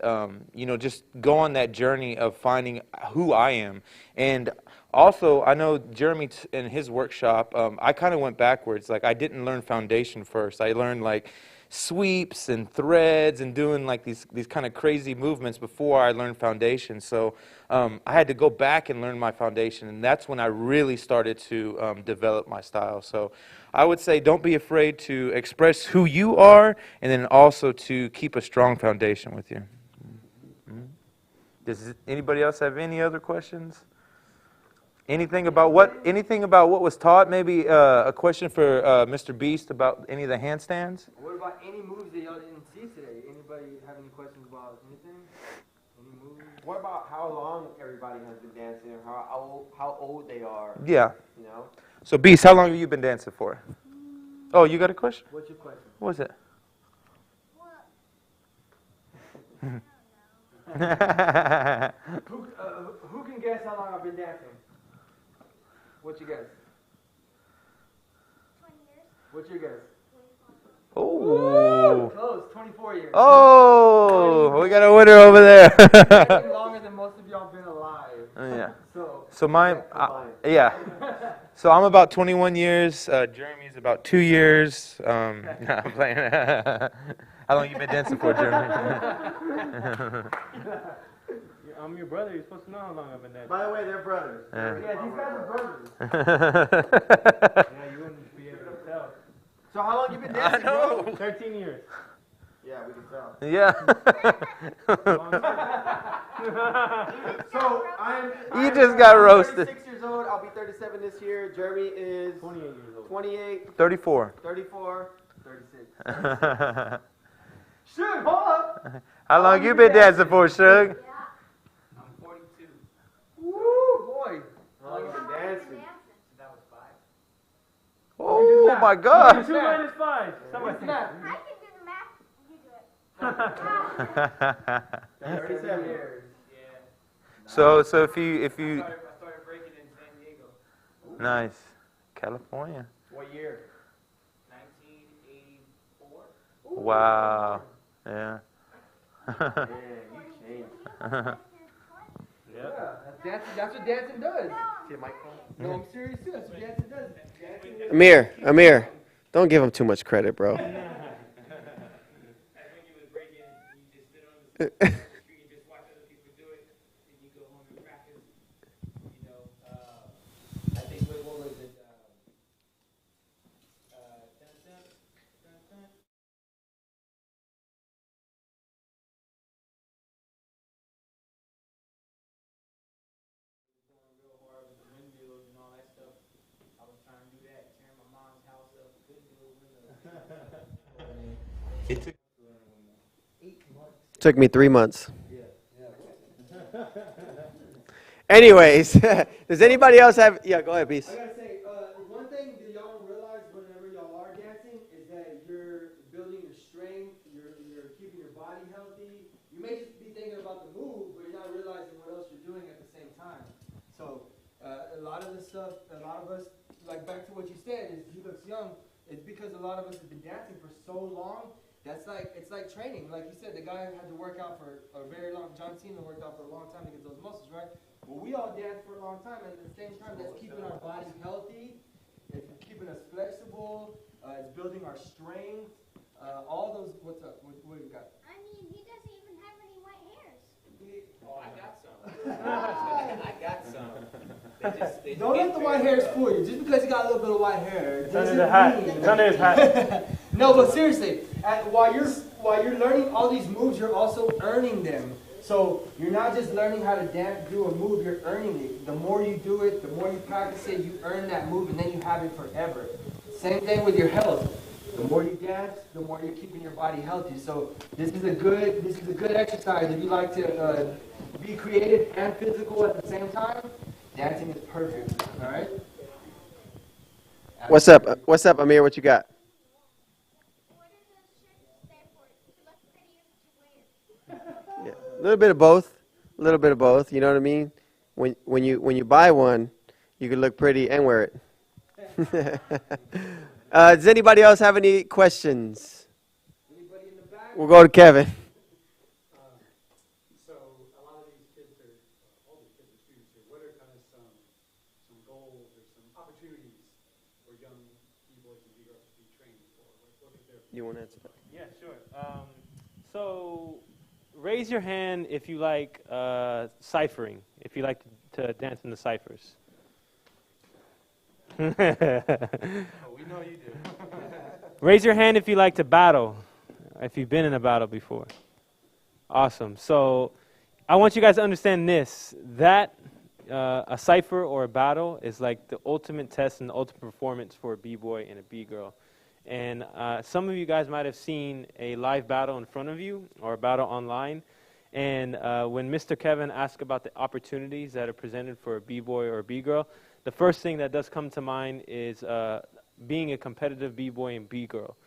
you know, just go on that journey of finding who I am. And also, I know Jeremy in his workshop, I kind of went backwards. Like, I didn't learn foundation first. I learned like sweeps and threads and doing like these kind of crazy movements before I learned foundation. So I had to go back and learn my foundation, and that's when I really started to develop my style. So I would say don't be afraid to express who you are, and then also to keep a strong foundation with you. Does anybody else have any other questions? Anything about what was taught? Maybe a question for Mr. Beast about any of the handstands? What about any moves that y'all didn't see today? Anybody have any questions about anything? Any moves? What about how long everybody has been dancing, or how old they are? Yeah. You know? So Beast, how long have you been dancing for? Oh, you got a question? What's your question? What was it? Who can guess how long I've been dancing? What's your guess? 20 years. What's your guess? Oh. Close, 24 years. Oh, we got a winner over there. Longer than most of y'all been alive. Yeah. So mine, yeah. So I'm about 21 years. Jeremy's about 2 years. I'm playing. How long you been dancing for, Jeremy? I'm your brother. You're supposed to know how long I've been dancing. By the way, they're brothers. yeah, these guys are brothers. Yeah, you wouldn't be able to tell. So how long you been dancing, bro? 13 years. Yeah, we can tell. Yeah. So You just got roasted. 36 years old. I'll be 37 this year. Jeremy is 28 years old. 28, 34. 34, 36. Shug, hold up. How long you been dancing for, Shug? I'm 42. Woo, boy. How long you been dancing? That was 5. Oh my God. 2 minus 5. Somebody What's that? I can do the math. You do it. 37 years. So if you I started breaking in San Diego. nice, California. What year? 1984. Wow. Yeah. Man, you changed. Yeah, that's what dancing does. No, I'm serious too. That's what dancing does. Dancing is Amir, don't give him too much credit, bro. When you was breaking, you just sit on the street and just watch other people do it, and you go home and practice. You know, I think what was it? Real hard with the windmills and all that stuff. I was trying to do that, tearing my mom's house up, good little windows. It took 8 months. Took me 3 months. Anyways, does anybody else have? Yeah, go ahead, Beast. I gotta say, one thing that y'all don't realize whenever y'all are dancing is that you're building your strength, you're keeping your body healthy. You may just be thinking about the move, but you're not realizing what else you're doing at the same time. So, a lot of this stuff, a lot of us, like back to what you said, is he looks young. It's because a lot of us have been dancing for so long. It's like training. Like you said, the guy had to work out for a very long. John Cena worked out for a long time to get those muscles, right? Well, we all dance for a long time, and at the same time, that's keeping our body healthy. It's keeping us flexible. It's building our strength. All those. What's up? What do you got? I mean, he doesn't even have any white hairs. Oh, I got some. I got some. Don't let the white hairs fool you. Just because you got a little bit of white hair, It's under the hat. It's under his hat. No, but seriously, while you're learning all these moves, you're also earning them. So you're not just learning how to dance, do a move, you're earning it. The more you do it, the more you practice it, you earn that move, and then you have it forever. Same thing with your health. The more you dance, the more you're keeping your body healthy. So this is a good exercise. If you like to be creative and physical at the same time, dancing is perfect. All right. What's up? What's up, Amir? What you got? Yeah, a little bit of both. A little bit of both. You know what I mean? When you buy one, you can look pretty and wear it. Does anybody else have any questions? We'll go to Kevin. So a lot of these kids are, all these kids are students here. What are kind of some goals or some opportunities for young B-boys and B-girls to be trained for? What is their... You want to answer that? Yeah, sure. So raise your hand if you like ciphering, if you like to dance in the ciphers. Oh, we know you do. Raise your hand if you like to battle, if you've been in a battle before. Awesome. So I want you guys to understand this, that a cipher or a battle is like the ultimate test and the ultimate performance for a B-boy and a B-girl. And some of you guys might have seen a live battle in front of you or a battle online. And when Mr. Kevin asked about the opportunities that are presented for a B-boy or a B-girl, the first thing that does come to mind is being a competitive B-boy and B-girl.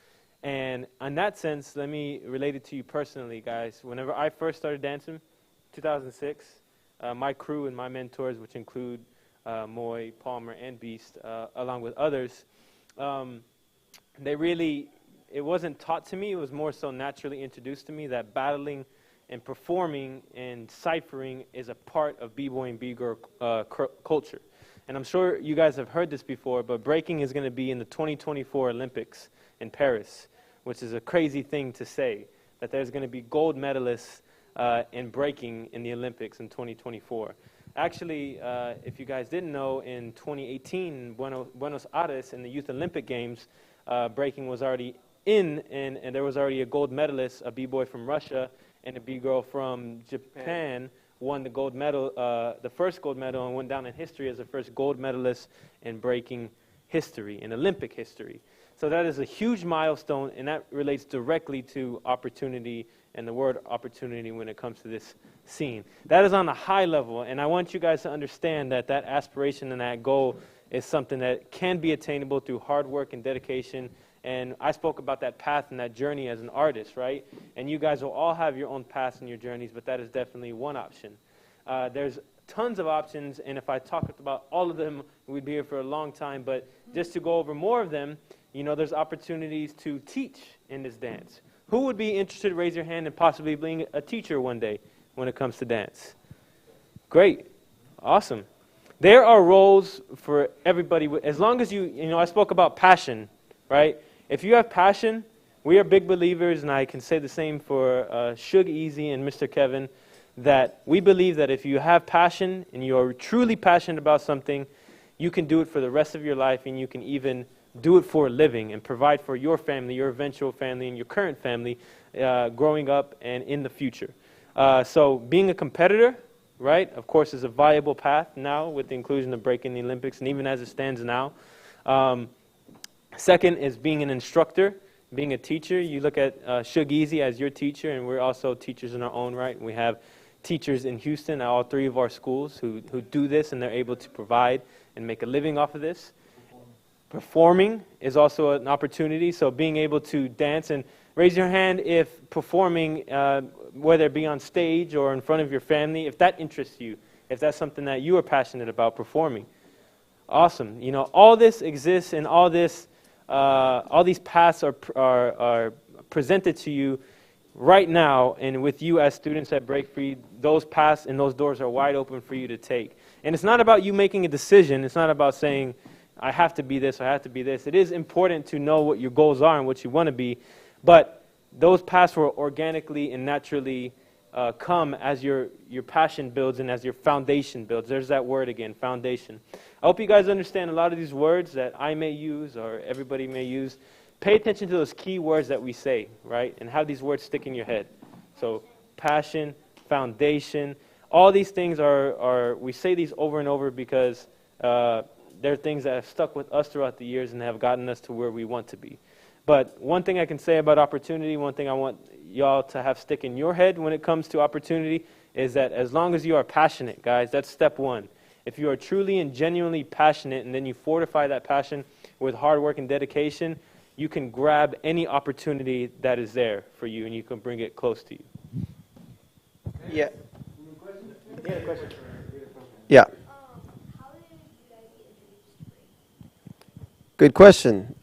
And in that sense, let me relate it to you personally, guys. Whenever I first started dancing, 2006, my crew and my mentors, which include Moy, Palmer, and Beast, along with others, it wasn't taught to me, it was more so naturally introduced to me that battling and performing and ciphering is a part of B-boy and B-girl culture. And I'm sure you guys have heard this before, but breaking is going to be in the 2024 Olympics in Paris, which is a crazy thing to say, that there's going to be gold medalists in breaking in the Olympics in 2024. Actually, if you guys didn't know, in 2018 in Buenos Aires in the Youth Olympic Games, breaking was already in, and there was already a gold medalist, a B-boy from Russia, and a B-girl from Japan won the gold medal, the first gold medal, and went down in history as the first gold medalist in breaking history, in Olympic history. So that is a huge milestone, and that relates directly to opportunity and the word opportunity when it comes to this scene. That is on a high level, and I want you guys to understand that that aspiration and that goal is something that can be attainable through hard work and dedication. And I spoke about that path and that journey as an artist, right? And you guys will all have your own paths and your journeys, but that is definitely one option. There's tons of options, and if I talked about all of them, we'd be here for a long time. But just to go over more of them, you know, there's opportunities to teach in this dance. Who would be interested to raise your hand and possibly being a teacher one day when it comes to dance? Great. Awesome. There are roles for everybody. As long as you know, I spoke about passion, right? If you have passion, we are big believers, and I can say the same for Sugeasy and Mr. Kevin, that we believe that if you have passion and you are truly passionate about something, you can do it for the rest of your life, and you can even do it for a living and provide for your family, your eventual family, and your current family growing up and in the future. So being a competitor, right, of course, is a viable path now with the inclusion of breaking the Olympics, and even as it stands now. Second is being an instructor, being a teacher. You look at Sugeasy as your teacher, and we're also teachers in our own right. We have teachers in Houston at all 3 of our schools who do this, and they're able to provide and make a living off of this. Performing is also an opportunity, so being able to dance, and raise your hand if performing, whether it be on stage or in front of your family, if that interests you, if that's something that you are passionate about, performing. Awesome. You know, all this exists, and all these paths are presented to you right now, and with you as students at Break Free, those paths and those doors are wide open for you to take. And it's not about you making a decision. It's not about saying, I have to be this, I have to be this. It is important to know what your goals are and what you want to be, but those paths will organically and naturally come as your passion builds and as your foundation builds. There's that word again, foundation. I hope you guys understand a lot of these words that I may use or everybody may use. Pay attention to those key words that we say, right? And have these words stick in your head. So passion, foundation. All these things we say these over and over because they're things that have stuck with us throughout the years and have gotten us to where we want to be. But one thing I can say about opportunity, one thing I want y'all to have stick in your head when it comes to opportunity is that as long as you are passionate, guys, that's step one. If you are truly and genuinely passionate and then you fortify that passion with hard work and dedication, you can grab any opportunity that is there for you and you can bring it close to you. Yeah. Yeah, question. Yeah. Good question.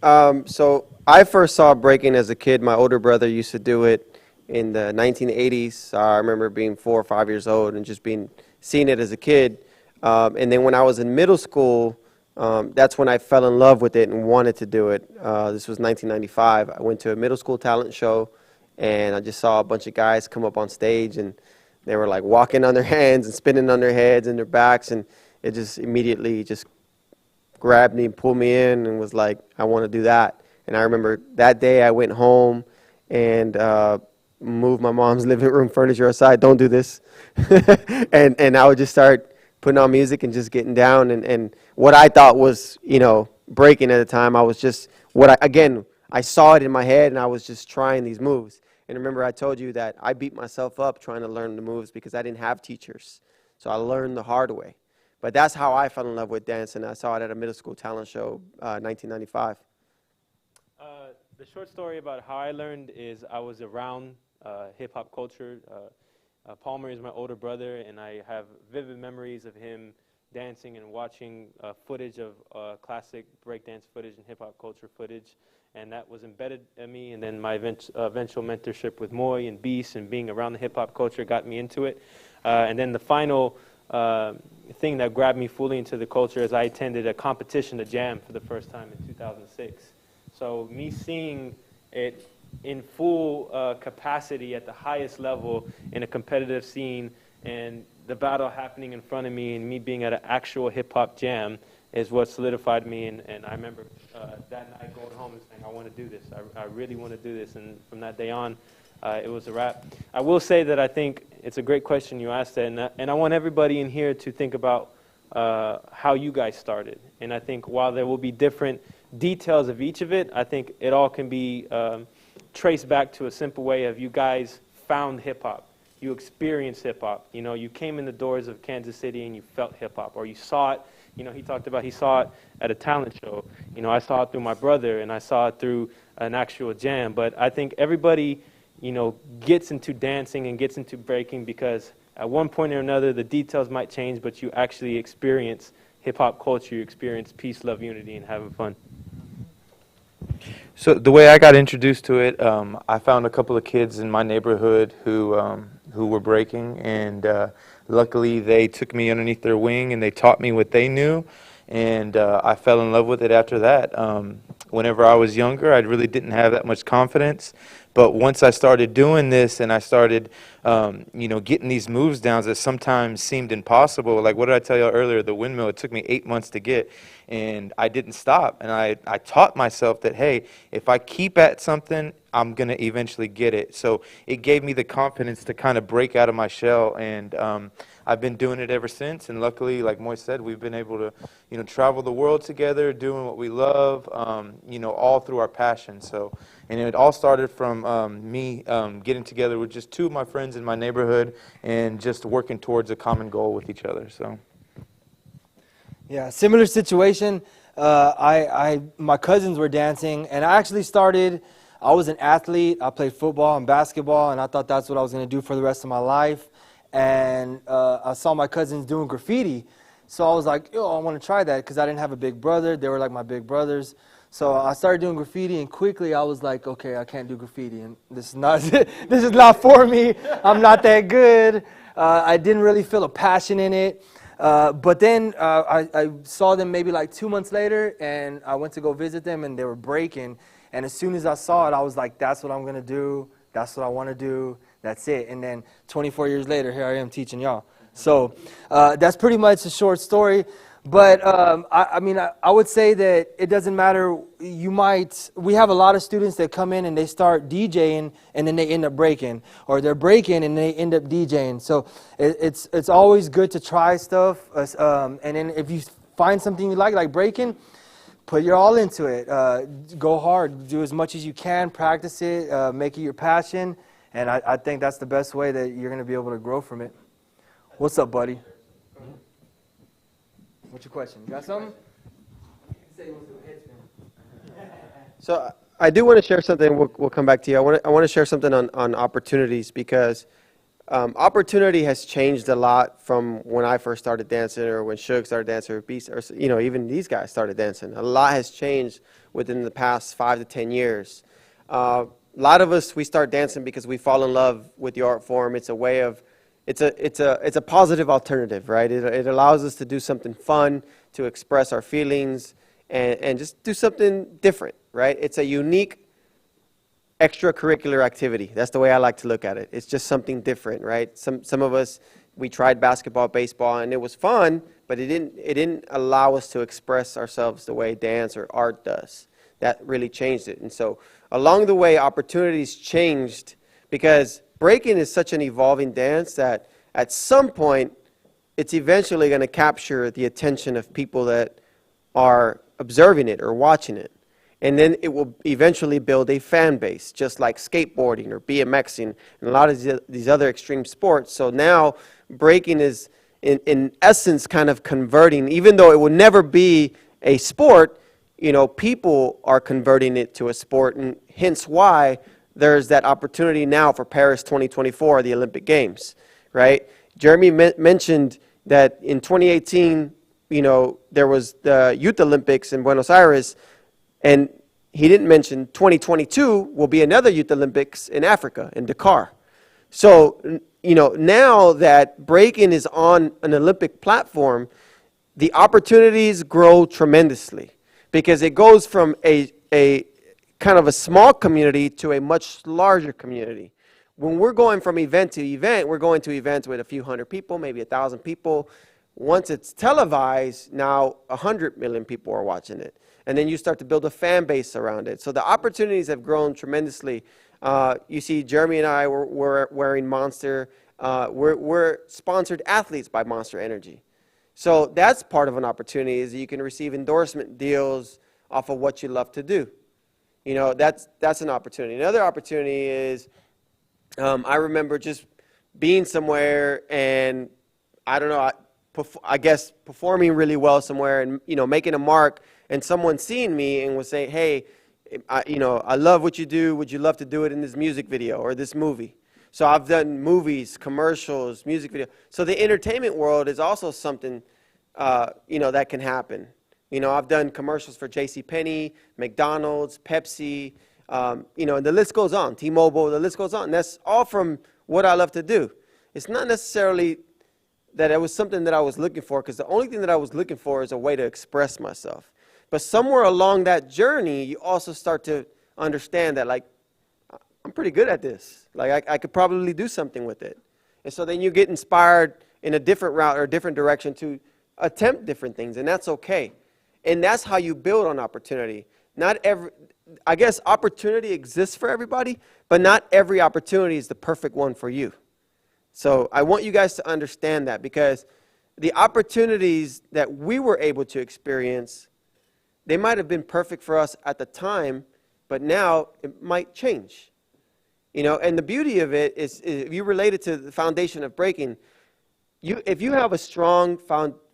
So I first saw breaking as a kid. My older brother used to do it in the 1980s. I remember being 4 or 5 years old and just seeing it as a kid. And then when I was in middle school, that's when I fell in love with it and wanted to do it. This was 1995. I went to a middle school talent show, and I just saw a bunch of guys come up on stage, and they were like walking on their hands and spinning on their heads and their backs, and it just immediately just grabbed me and pulled me in and was like, I want to do that. And I remember that day I went home and moved my mom's living room furniture aside. Don't do this. and I would just start putting on music and just getting down. And what I thought was, breaking at the time, I was just, I saw it in my head and I was just trying these moves. And remember I told you that I beat myself up trying to learn the moves because I didn't have teachers. So I learned the hard way. But that's how I fell in love with dance, and I saw it at a middle school talent show, 1995. The short story about how I learned is I was around hip-hop culture. Palmer is my older brother, and I have vivid memories of him dancing and watching footage of classic breakdance footage and hip-hop culture footage, and that was embedded in me. And then my eventual mentorship with Moy and Beast and being around the hip-hop culture got me into it. And then the final thing that grabbed me fully into the culture is I attended a competition, a jam, for the first time in 2006. So me seeing it in full capacity at the highest level in a competitive scene and the battle happening in front of me and me being at an actual hip-hop jam is what solidified me. And I remember that night going home and saying, I want to do this. I really want to do this. And from that day on, it was a wrap. I will say that I think it's a great question you asked that, and I want everybody in here to think about how you guys started. And I think while there will be different details of each of it, I think it all can be traced back to a simple way of you guys found hip-hop. You experienced hip-hop. You came in the doors of Kansas City and you felt hip-hop, or you saw it. He talked about he saw it at a talent show. I saw it through my brother, and I saw it through an actual jam. But I think everybody gets into dancing and gets into breaking because at one point or another the details might change, but you actually experience hip-hop culture, you experience peace, love, unity, and having fun. So the way I got introduced to it, I found a couple of kids in my neighborhood who were breaking, and luckily they took me underneath their wing and they taught me what they knew, and I fell in love with it after that. Whenever I was younger, I really didn't have that much confidence. But once I started doing this and I started, getting these moves down that sometimes seemed impossible, like what did I tell you earlier, the windmill, it took me 8 months to get, and I didn't stop. And I taught myself that, hey, if I keep at something, I'm going to eventually get it. So it gave me the confidence to kind of break out of my shell, and I've been doing it ever since. And luckily, like Moy said, we've been able to, travel the world together, doing what we love, all through our passion. So, and it all started from me getting together with just two of my friends in my neighborhood and just working towards a common goal with each other. So, yeah, similar situation. My cousins were dancing, and I actually started. I was an athlete. I played football and basketball, and I thought that's what I was going to do for the rest of my life. And I saw my cousins doing graffiti, so I was like, I want to try that because I didn't have a big brother. They were like my big brothers. So I started doing graffiti, and quickly I was like, okay, I can't do graffiti, and this is not for me. I'm not that good. I didn't really feel a passion in it. But then I saw them maybe like 2 months later, and I went to go visit them, and they were breaking. And as soon as I saw it, I was like, that's what I'm going to do. That's what I want to do. That's it. And then 24 years later, here I am teaching y'all. So that's pretty much a short story. But I mean, I would say that it doesn't matter. We have a lot of students that come in and they start DJing and then they end up breaking, or they're breaking and they end up DJing. So it's always good to try stuff. And then if you find something you like breaking, put your all into it. Go hard. Do as much as you can. Practice it. Make it your passion. And I think that's the best way that you're going to be able to grow from it. What's up, buddy? What's your question? You got something? So I do want to share something. We'll come back to you. I want to share something on opportunities, because opportunity has changed a lot from when I first started dancing, or when Suge started dancing, or Beast, or even these guys started dancing. A lot has changed within the past 5 to 10 years. A lot of us, we start dancing because we fall in love with the art form. It's a way of It's a positive alternative, right? It allows us to do something fun, to express our feelings, and just do something different, right? It's a unique extracurricular activity. That's the way I like to look at it. It's just something different, right? Some of us, we tried basketball, baseball, and it was fun, but it didn't allow us to express ourselves the way dance or art does. That really changed it. And so along the way, opportunities changed, because breaking is such an evolving dance that at some point, it's eventually going to capture the attention of people that are observing it or watching it. And then it will eventually build a fan base, just like skateboarding or BMXing and a lot of these other extreme sports. So now breaking is, in essence, kind of converting, even though it would never be a sport, people are converting it to a sport, and hence why there's that opportunity now for Paris 2024, the Olympic Games, right? Jeremy mentioned that in 2018, there was the Youth Olympics in Buenos Aires, and he didn't mention 2022 will be another Youth Olympics in Africa, in Dakar. So, now that breaking is on an Olympic platform, the opportunities grow tremendously, because it goes from a kind of a small community to a much larger community. When we're going from event to event, we're going to events with a few hundred people, maybe 1,000 people. Once it's televised, now 100 million people are watching it. And then you start to build a fan base around it. So the opportunities have grown tremendously. You see, Jeremy and I were wearing Monster. We're sponsored athletes by Monster Energy. So that's part of an opportunity, is that you can receive endorsement deals off of what you love to do. That's an opportunity. Another opportunity is, I remember just being somewhere and, I guess performing really well somewhere and, making a mark, and someone seeing me and was saying, hey, I love what you do. Would you love to do it in this music video or this movie? So I've done movies, commercials, music video. So the entertainment world is also something, that can happen. I've done commercials for JCPenney, McDonald's, Pepsi, and the list goes on, T-Mobile, the list goes on. And that's all from what I love to do. It's not necessarily that it was something that I was looking for, because the only thing that I was looking for is a way to express myself. But somewhere along that journey, you also start to understand that, like, I'm pretty good at this. Like, I could probably do something with it. And so then you get inspired in a different route or a different direction to attempt different things, and that's okay. And that's how you build on opportunity. I guess opportunity exists for everybody, but not every opportunity is the perfect one for you. So I want you guys to understand that, because the opportunities that we were able to experience, they might have been perfect for us at the time, but now it might change. And the beauty of it is if you relate it to the foundation of breaking, if you have a strong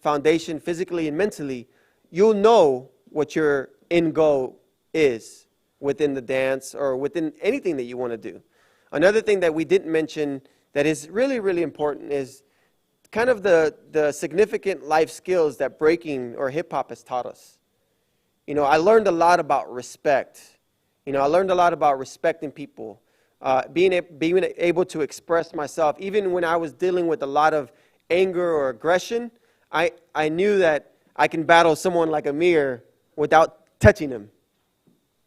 foundation physically and mentally, you'll know what your end goal is within the dance or within anything that you want to do. Another thing that we didn't mention that is really, really important is kind of the significant life skills that breaking or hip-hop has taught us. I learned a lot about respect. I learned a lot about respecting people, being able to express myself. Even when I was dealing with a lot of anger or aggression, I knew that I can battle someone like Amir without touching him.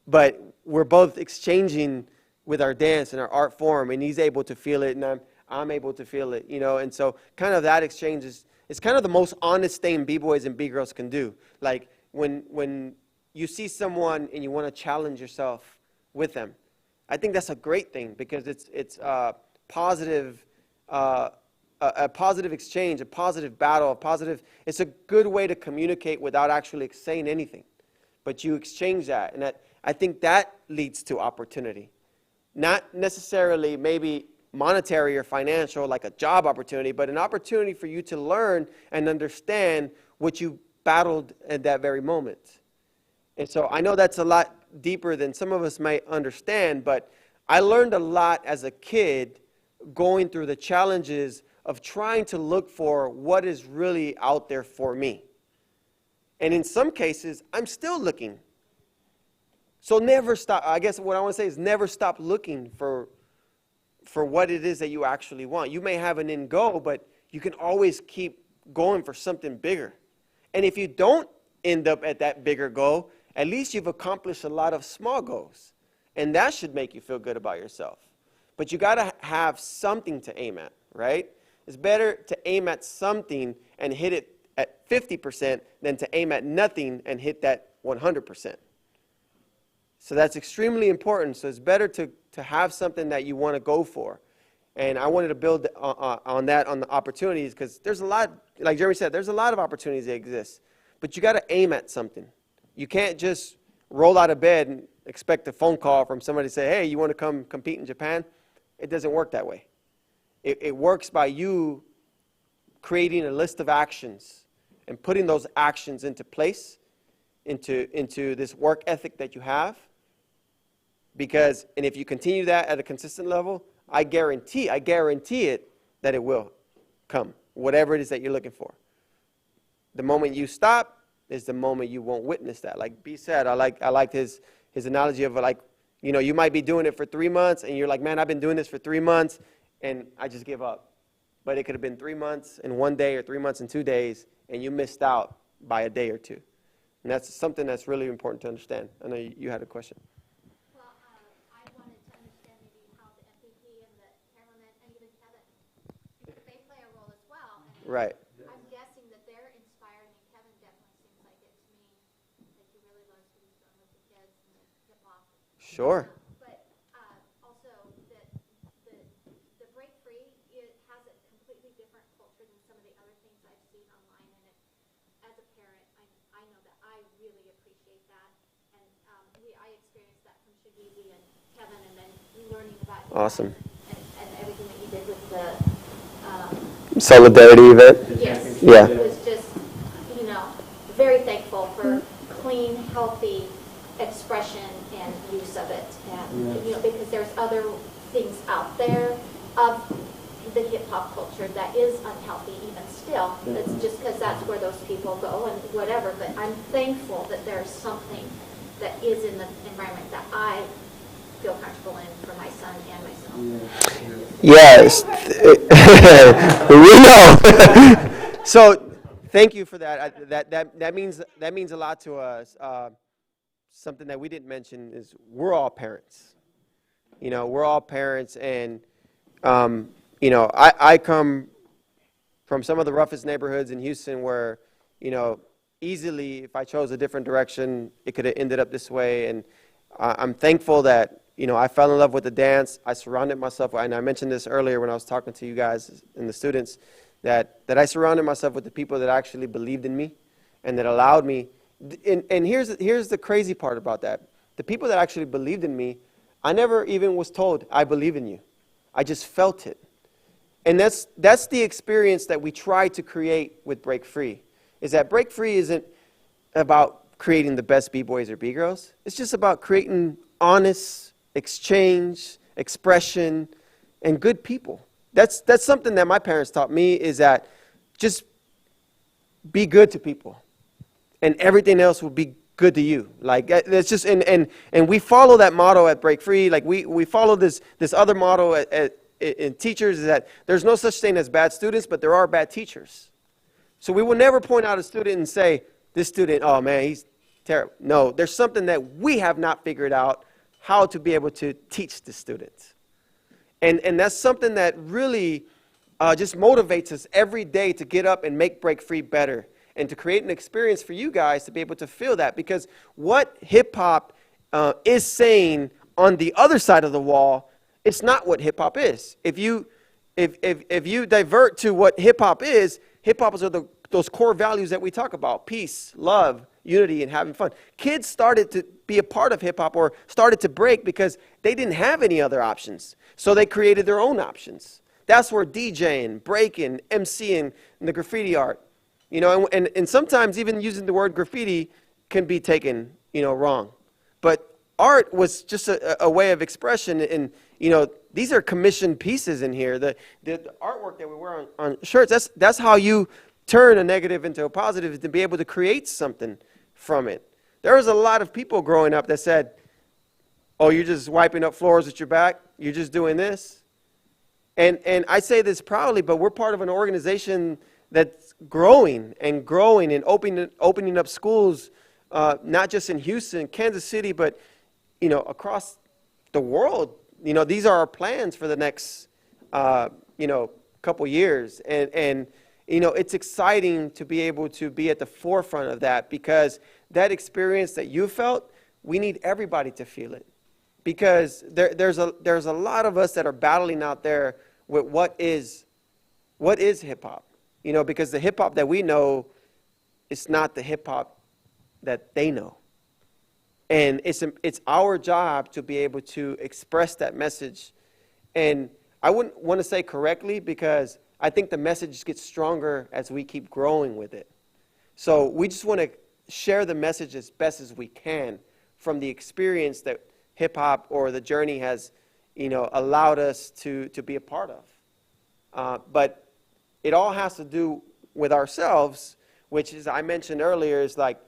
But we're both exchanging with our dance and our art form, and he's able to feel it, and I'm able to feel it, And so kind of that exchange It's kind of the most honest thing B-boys and B-girls can do. Like when you see someone and you want to challenge yourself with them, I think that's a great thing because it's positive, a positive exchange, a positive battle, it's a good way to communicate without actually saying anything. But you exchange that, and I think that leads to opportunity. Not necessarily maybe monetary or financial, like a job opportunity, but an opportunity for you to learn and understand what you battled at that very moment. And so I know that's a lot deeper than some of us might understand, but I learned a lot as a kid going through the challenges of trying to look for what is really out there for me. And in some cases, I'm still looking. So never stop. I guess what I want to say is never stop looking for what it is that you actually want. You may have an end goal, but you can always keep going for something bigger. And if you don't end up at that bigger goal, at least you've accomplished a lot of small goals. And that should make you feel good about yourself. But you got to have something to aim at, right? It's better to aim at something and hit it at 50% than to aim at nothing and hit that 100%. So that's extremely important. So it's better to have something that you want to go for. And I wanted to build on that, on the opportunities, because there's a lot, like Jeremy said, there's a lot of opportunities that exist. But you got to aim at something. You can't just roll out of bed and expect a phone call from somebody to say, hey, you want to come compete in Japan? It doesn't work that way. It works by you creating a list of actions and putting those actions into place, into this work ethic that you have. Because, and if you continue that at a consistent level, I guarantee it that it will come, whatever it is that you're looking for. The moment you stop is the moment you won't witness that. Like B said, I liked his analogy of like, you know, you might be doing it for 3 months and you're like, man, I've been doing this for 3 months and I just give up. But it could have been 3 months and 1 day or 3 months and 2 days and you missed out by a day or two. And that's something that's really important to understand. I know you had a question. I wanted to understand maybe how the MVP and the cameraman and even Kevin, because they play a role as well. And Right. I'm guessing that they're inspiring, and Kevin definitely seems like it to me, that he really loves what he's done with the kids and the hip hop. Sure. But also that the Break Free, it has a completely different culture than some of the other things I've seen online. And as a parent, I know that I really appreciate that. And I experienced that from Sugeasy and Kevin, and then learning about you Awesome. and everything that you did with the Solidarity event? yes, Yeah. it was just, you know, very thankful for clean, healthy expression and use of it, and you know, because there's other things out there of the hip hop culture that is unhealthy even still. It's just because that's where those people go and whatever. But I'm thankful that there's something that is in the environment that I feel comfortable in for my son and myself. Yes. We know. So thank you for that. That means a lot to us. Something that we didn't mention is we're all parents. You know, we're all parents, and you know, I come from some of the roughest neighborhoods in Houston where, you know, easily if I chose a different direction, it could have ended up this way. And I'm thankful that, you know, I fell in love with the dance. I surrounded myself, and I mentioned this earlier when I was talking to you guys and the students, that I surrounded myself with the people that actually believed in me and that allowed me. And here's the crazy part about that. The people that actually believed in me, I never even was told, I believe in you. I just felt it. And that's the experience that we try to create with Break Free, is that Break Free isn't about creating the best B-boys or B-girls. It's just about creating honest exchange, expression, and good people. That's something that my parents taught me, is that just be good to people, and everything else will be good to you. Like that's just and we follow that motto at Break Free. Like we follow this other motto in teachers, is that there's no such thing as bad students, but there are bad teachers. So we will never point out a student and say, this student, oh man, he's terrible. No, there's something that we have not figured out how to be able to teach the students. And that's something that really just motivates us every day to get up and make Break Free better and to create an experience for you guys to be able to feel that. Because what hip-hop is saying on the other side of the wall, it's not what hip-hop is. If you divert to what hip-hop is are those core values that we talk about: peace, love, unity, and having fun. Kids started to be a part of hip-hop or started to break because they didn't have any other options. So they created their own options. That's where DJing, breaking, MCing, and the graffiti art, and sometimes even using the word graffiti can be taken, wrong. But art was just a way of expression, and, these are commissioned pieces in here. The artwork that we wear on shirts, that's how you turn a negative into a positive, is to be able to create something from it. There was a lot of people growing up that said, oh, you're just wiping up floors with your back? You're just doing this? And I say this proudly, but we're part of an organization that's growing and opening up schools, not just in Houston, Kansas City, but, across the world. These are our plans for the next, couple years. And it's exciting to be able to be at the forefront of that, because that experience that you felt, we need everybody to feel it. Because there's a lot of us that are battling out there with what is hip-hop. Because the hip-hop that we know is not the hip-hop that they know. And it's our job to be able to express that message. And I wouldn't want to say correctly, because I think the message gets stronger as we keep growing with it. So we just want to share the message as best as we can from the experience that hip-hop or the journey has, allowed us to be a part of. But it all has to do with ourselves, which, as I mentioned earlier, is like,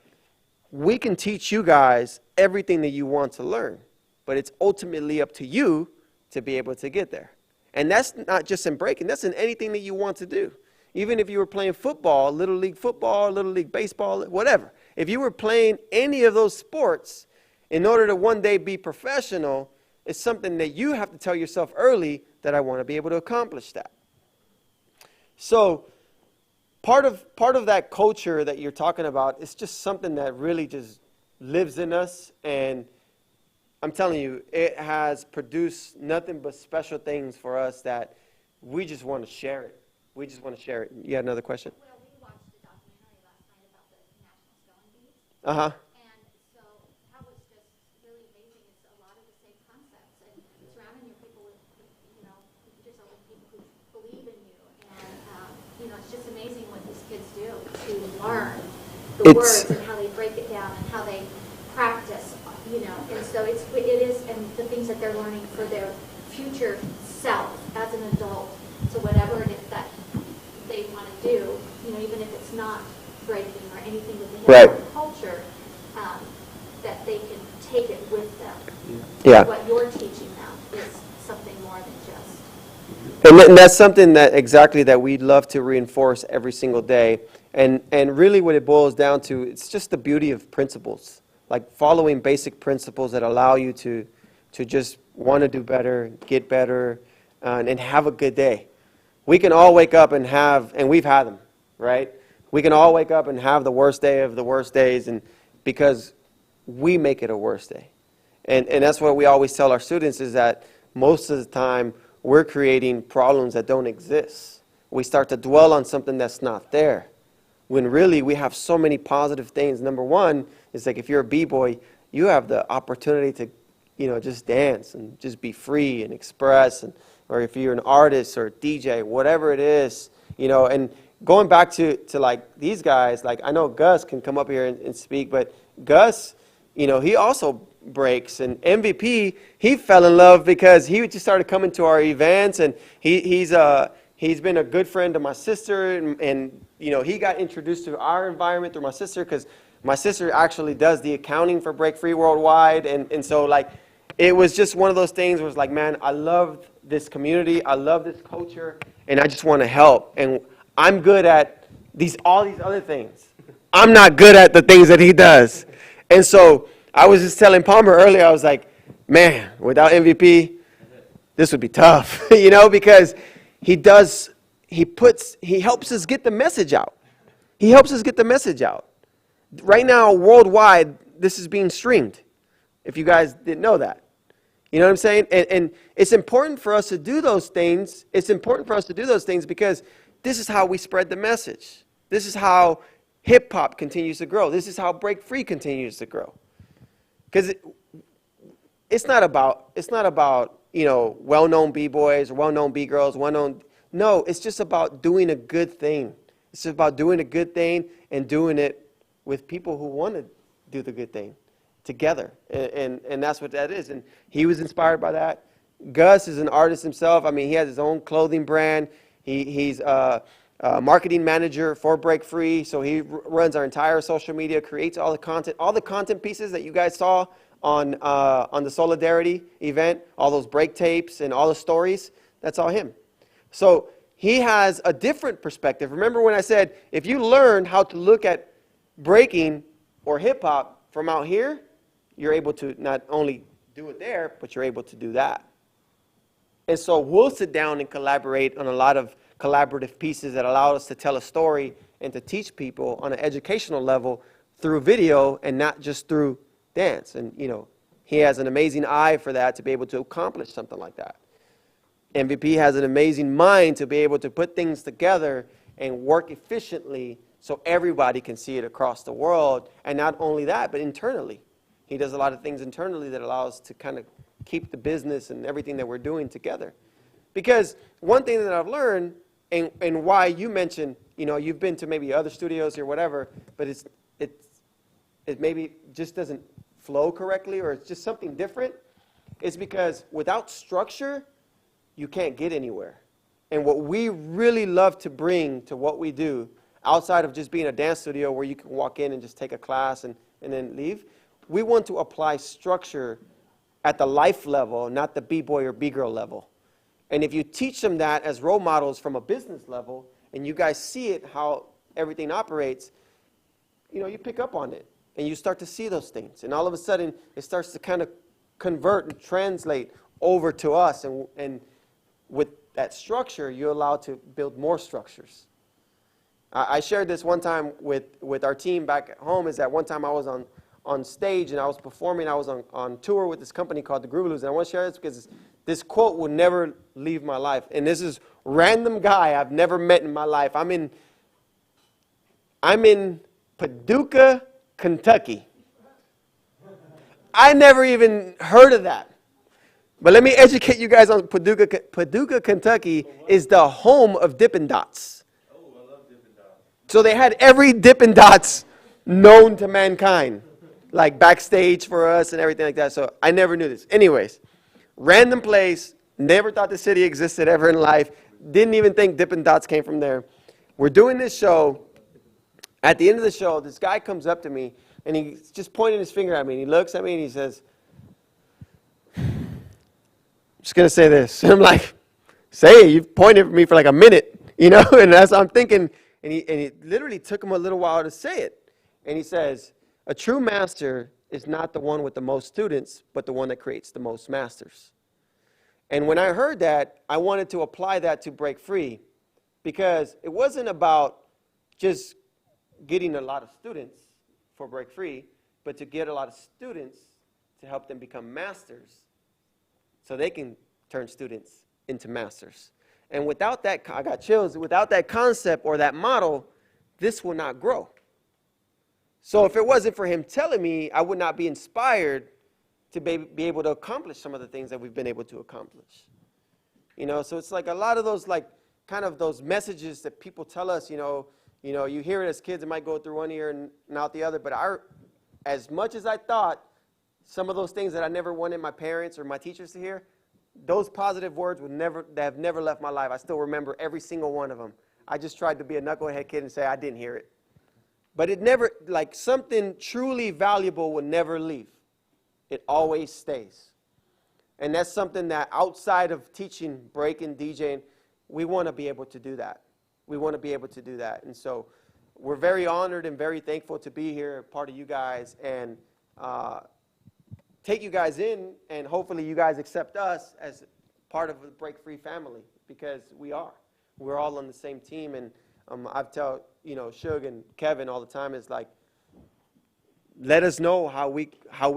we can teach you guys everything that you want to learn, but it's ultimately up to you to be able to get there. And that's not just in breaking, that's in anything that you want to do. Even if you were playing football, little league baseball, whatever. If you were playing any of those sports, in order to one day be professional, it's something that you have to tell yourself early that I want to be able to accomplish that. So part of that culture that you're talking about is just something that really just lives in us. And I'm telling you, it has produced nothing but special things for us that we just want to share it. We just want to share it. You had another question? Well, we watched a documentary last night about the National Spelling Bees. Uh-huh. And so that was just really amazing. It's a lot of the same concepts. And surrounding your people with, just all the people who believe in you. And, it's just amazing what these kids do to learn the words and how they break it down and how they practice, And so it is, and the things that they're learning for their future self as an adult. So whatever it is that they want to do, even if it's not breaking or anything with the hip hop culture, that they can take it with them. Yeah. What you're teaching them is something more than just. And that's something that we'd love to reinforce every single day. And really what it boils down to, it's just the beauty of principles. Like following basic principles that allow you to just want to do better, get better, and have a good day. We can all wake up and we've had them, right? We can all wake up and have the worst day of the worst days, and because we make it a worse day. And that's what we always tell our students, is that most of the time we're creating problems that don't exist. We start to dwell on something that's not there, when really we have so many positive things. Number one is, like, if you're a b-boy, you have the opportunity to, just dance and just be free and express. Or if you're an artist or a DJ, whatever it is, and going back to like these guys, like I know Gus can come up here and speak, but Gus, he also breaks. And MVP, he fell in love because he just started coming to our events, and he's been a good friend to my sister, and he got introduced to our environment through my sister, because my sister actually does the accounting for Break Free Worldwide, and so like it was just one of those things where it's like, man, I love this community, I love this culture, and I just want to help. And I'm good at all these other things. I'm not good at the things that he does. And so I was just telling Palmer earlier, I was like, man, without MVP, this would be tough, because he does he helps us get the message out. He helps us get the message out. Right now, worldwide, this is being streamed, if you guys didn't know that. You know what I'm saying? And it's important for us to do those things. It's important for us to do those things because this is how we spread the message. This is how hip-hop continues to grow. This is how Break Free continues to grow. Because it's not about, well-known B-boys or well-known B-girls, well-known. No, it's just about doing a good thing. It's about doing a good thing and doing it with people who want to do the good thing together. And that's what that is. And he was inspired by that. Gus is an artist himself. I mean, he has his own clothing brand. He's a marketing manager for Break Free. So he runs our entire social media, creates all the content pieces that you guys saw on the Solidarity event, all those break tapes and all the stories. That's all him. So he has a different perspective. Remember when I said, if you learn how to look at breaking or hip-hop from out here, you're able to not only do it there, but you're able to do that. And so we'll sit down and collaborate on a lot of collaborative pieces that allow us to tell a story and to teach people on an educational level through video and not just through dance. And, he has an amazing eye for that to be able to accomplish something like that. MVP has an amazing mind to be able to put things together and work efficiently so everybody can see it across the world. And not only that, but internally. He does a lot of things internally that allows us to kind of keep the business and everything that we're doing together. Because one thing that I've learned, and why you mentioned, you've been to maybe other studios or whatever, but it maybe just doesn't flow correctly or it's just something different, is because without structure, you can't get anywhere. And what we really love to bring to what we do, outside of just being a dance studio where you can walk in and just take a class and then leave, we want to apply structure at the life level, not the B-boy or B-girl level. And if you teach them that as role models from a business level, and you guys see it, how everything operates, you pick up on it. And you start to see those things. And all of a sudden, it starts to kind of convert and translate over to us. And with that structure, you're allowed to build more structures. I shared this one time with our team back at home, is that one time I was on stage and I was performing. I was on tour with this company called the Groovaloo. And I want to share this because this quote will never leave my life. And this is random guy I've never met in my life. I'm in Paducah, Kentucky. I never even heard of that. But let me educate you guys on Paducah. Paducah, Kentucky is the home of Dippin' Dots. Oh, I love Dippin' Dots. So they had every Dippin' Dots known to mankind, like backstage for us and everything like that. So I never knew this. Anyways, random place, never thought the city existed ever in life, didn't even think Dippin' Dots came from there. We're doing this show. At the end of the show, this guy comes up to me, and he's just pointing his finger at me, and he looks at me, and he says, I'm just going to say this. And I'm like, say it. You've pointed at me for like a minute, and that's what I'm thinking. And he literally took him a little while to say it. And he says, a true master is not the one with the most students, but the one that creates the most masters. And when I heard that, I wanted to apply that to Break Free, because it wasn't about just getting a lot of students for Break Free, but to get a lot of students to help them become masters so they can turn students into masters. And without that, I got chills, without that concept or that model, this will not grow. So if it wasn't for him telling me, I would not be inspired to be able to accomplish some of the things that we've been able to accomplish. So it's like a lot of those, like, kind of those messages that people tell us, you hear it as kids, it might go through one ear and out the other, but as much as I thought some of those things that I never wanted my parents or my teachers to hear, those positive words have never left my life. I still remember every single one of them. I just tried to be a knucklehead kid and say I didn't hear it. But it never, like, something truly valuable will never leave. It always stays. And that's something that outside of teaching, breaking, DJing, we want to be able to do that. We want to be able to do that. And so we're very honored and very thankful to be here, part of you guys, and take you guys in, and hopefully you guys accept us as part of the Break Free family, because we are. we're all on the same team. And I've tell Suge and Kevin all the time is like, let us know how we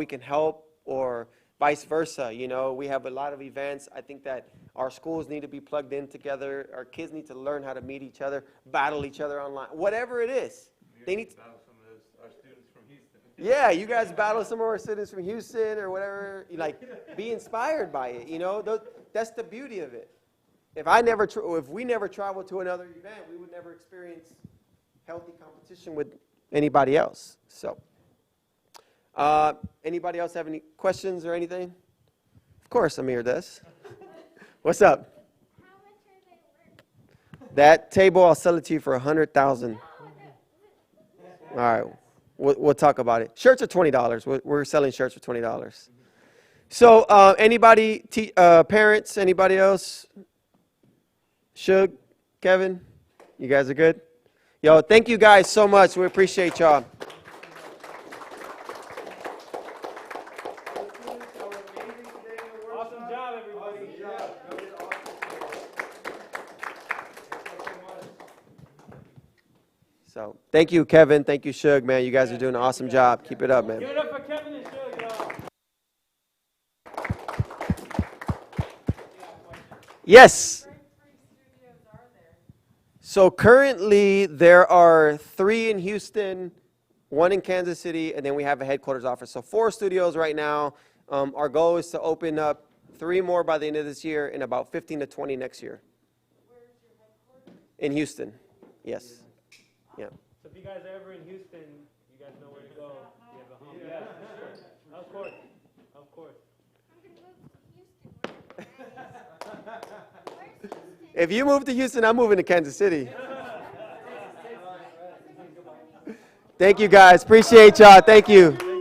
can help, or vice versa. We have a lot of events. I think that our schools need to be plugged in together. Our kids need to learn how to meet each other, battle each other online, whatever it is. They need to battle some of our students from Houston. Yeah, you guys battle some of our students from Houston or whatever. Be inspired by it. That's the beauty of it. If we never traveled to another event, we would never experience healthy competition with anybody else. So, anybody else have any questions or anything? Of course, Amir does. What's up? How much are they worth? That table, I'll sell it to you for $100,000. All right, we'll talk about it. Shirts are $20. We're selling shirts for $20. So, anybody, parents, anybody else? Suge, Kevin, you guys are good? Yo, thank you guys so much. We appreciate y'all. Awesome job, everybody. So, thank you, Kevin. Thank you, Suge, man. You guys are doing an awesome job. Keep it up, man. Give it up for Kevin and Suge, y'all. Yes. So currently there are 3 in Houston, 1 in Kansas City, and then we have a headquarters office. So 4 studios right now. Our goal is to open up 3 more by the end of this year and about 15 to 20 next year. Where's your headquarters? In Houston, yes. Yeah. So if you guys are ever in Houston, you guys know where to go. You have a home. Yeah, sure. Of course. Of course. I'm going to move to Houston. Where's Houston? If you move to Houston, I'm moving to Kansas City. Thank you, guys. Appreciate y'all. Thank you.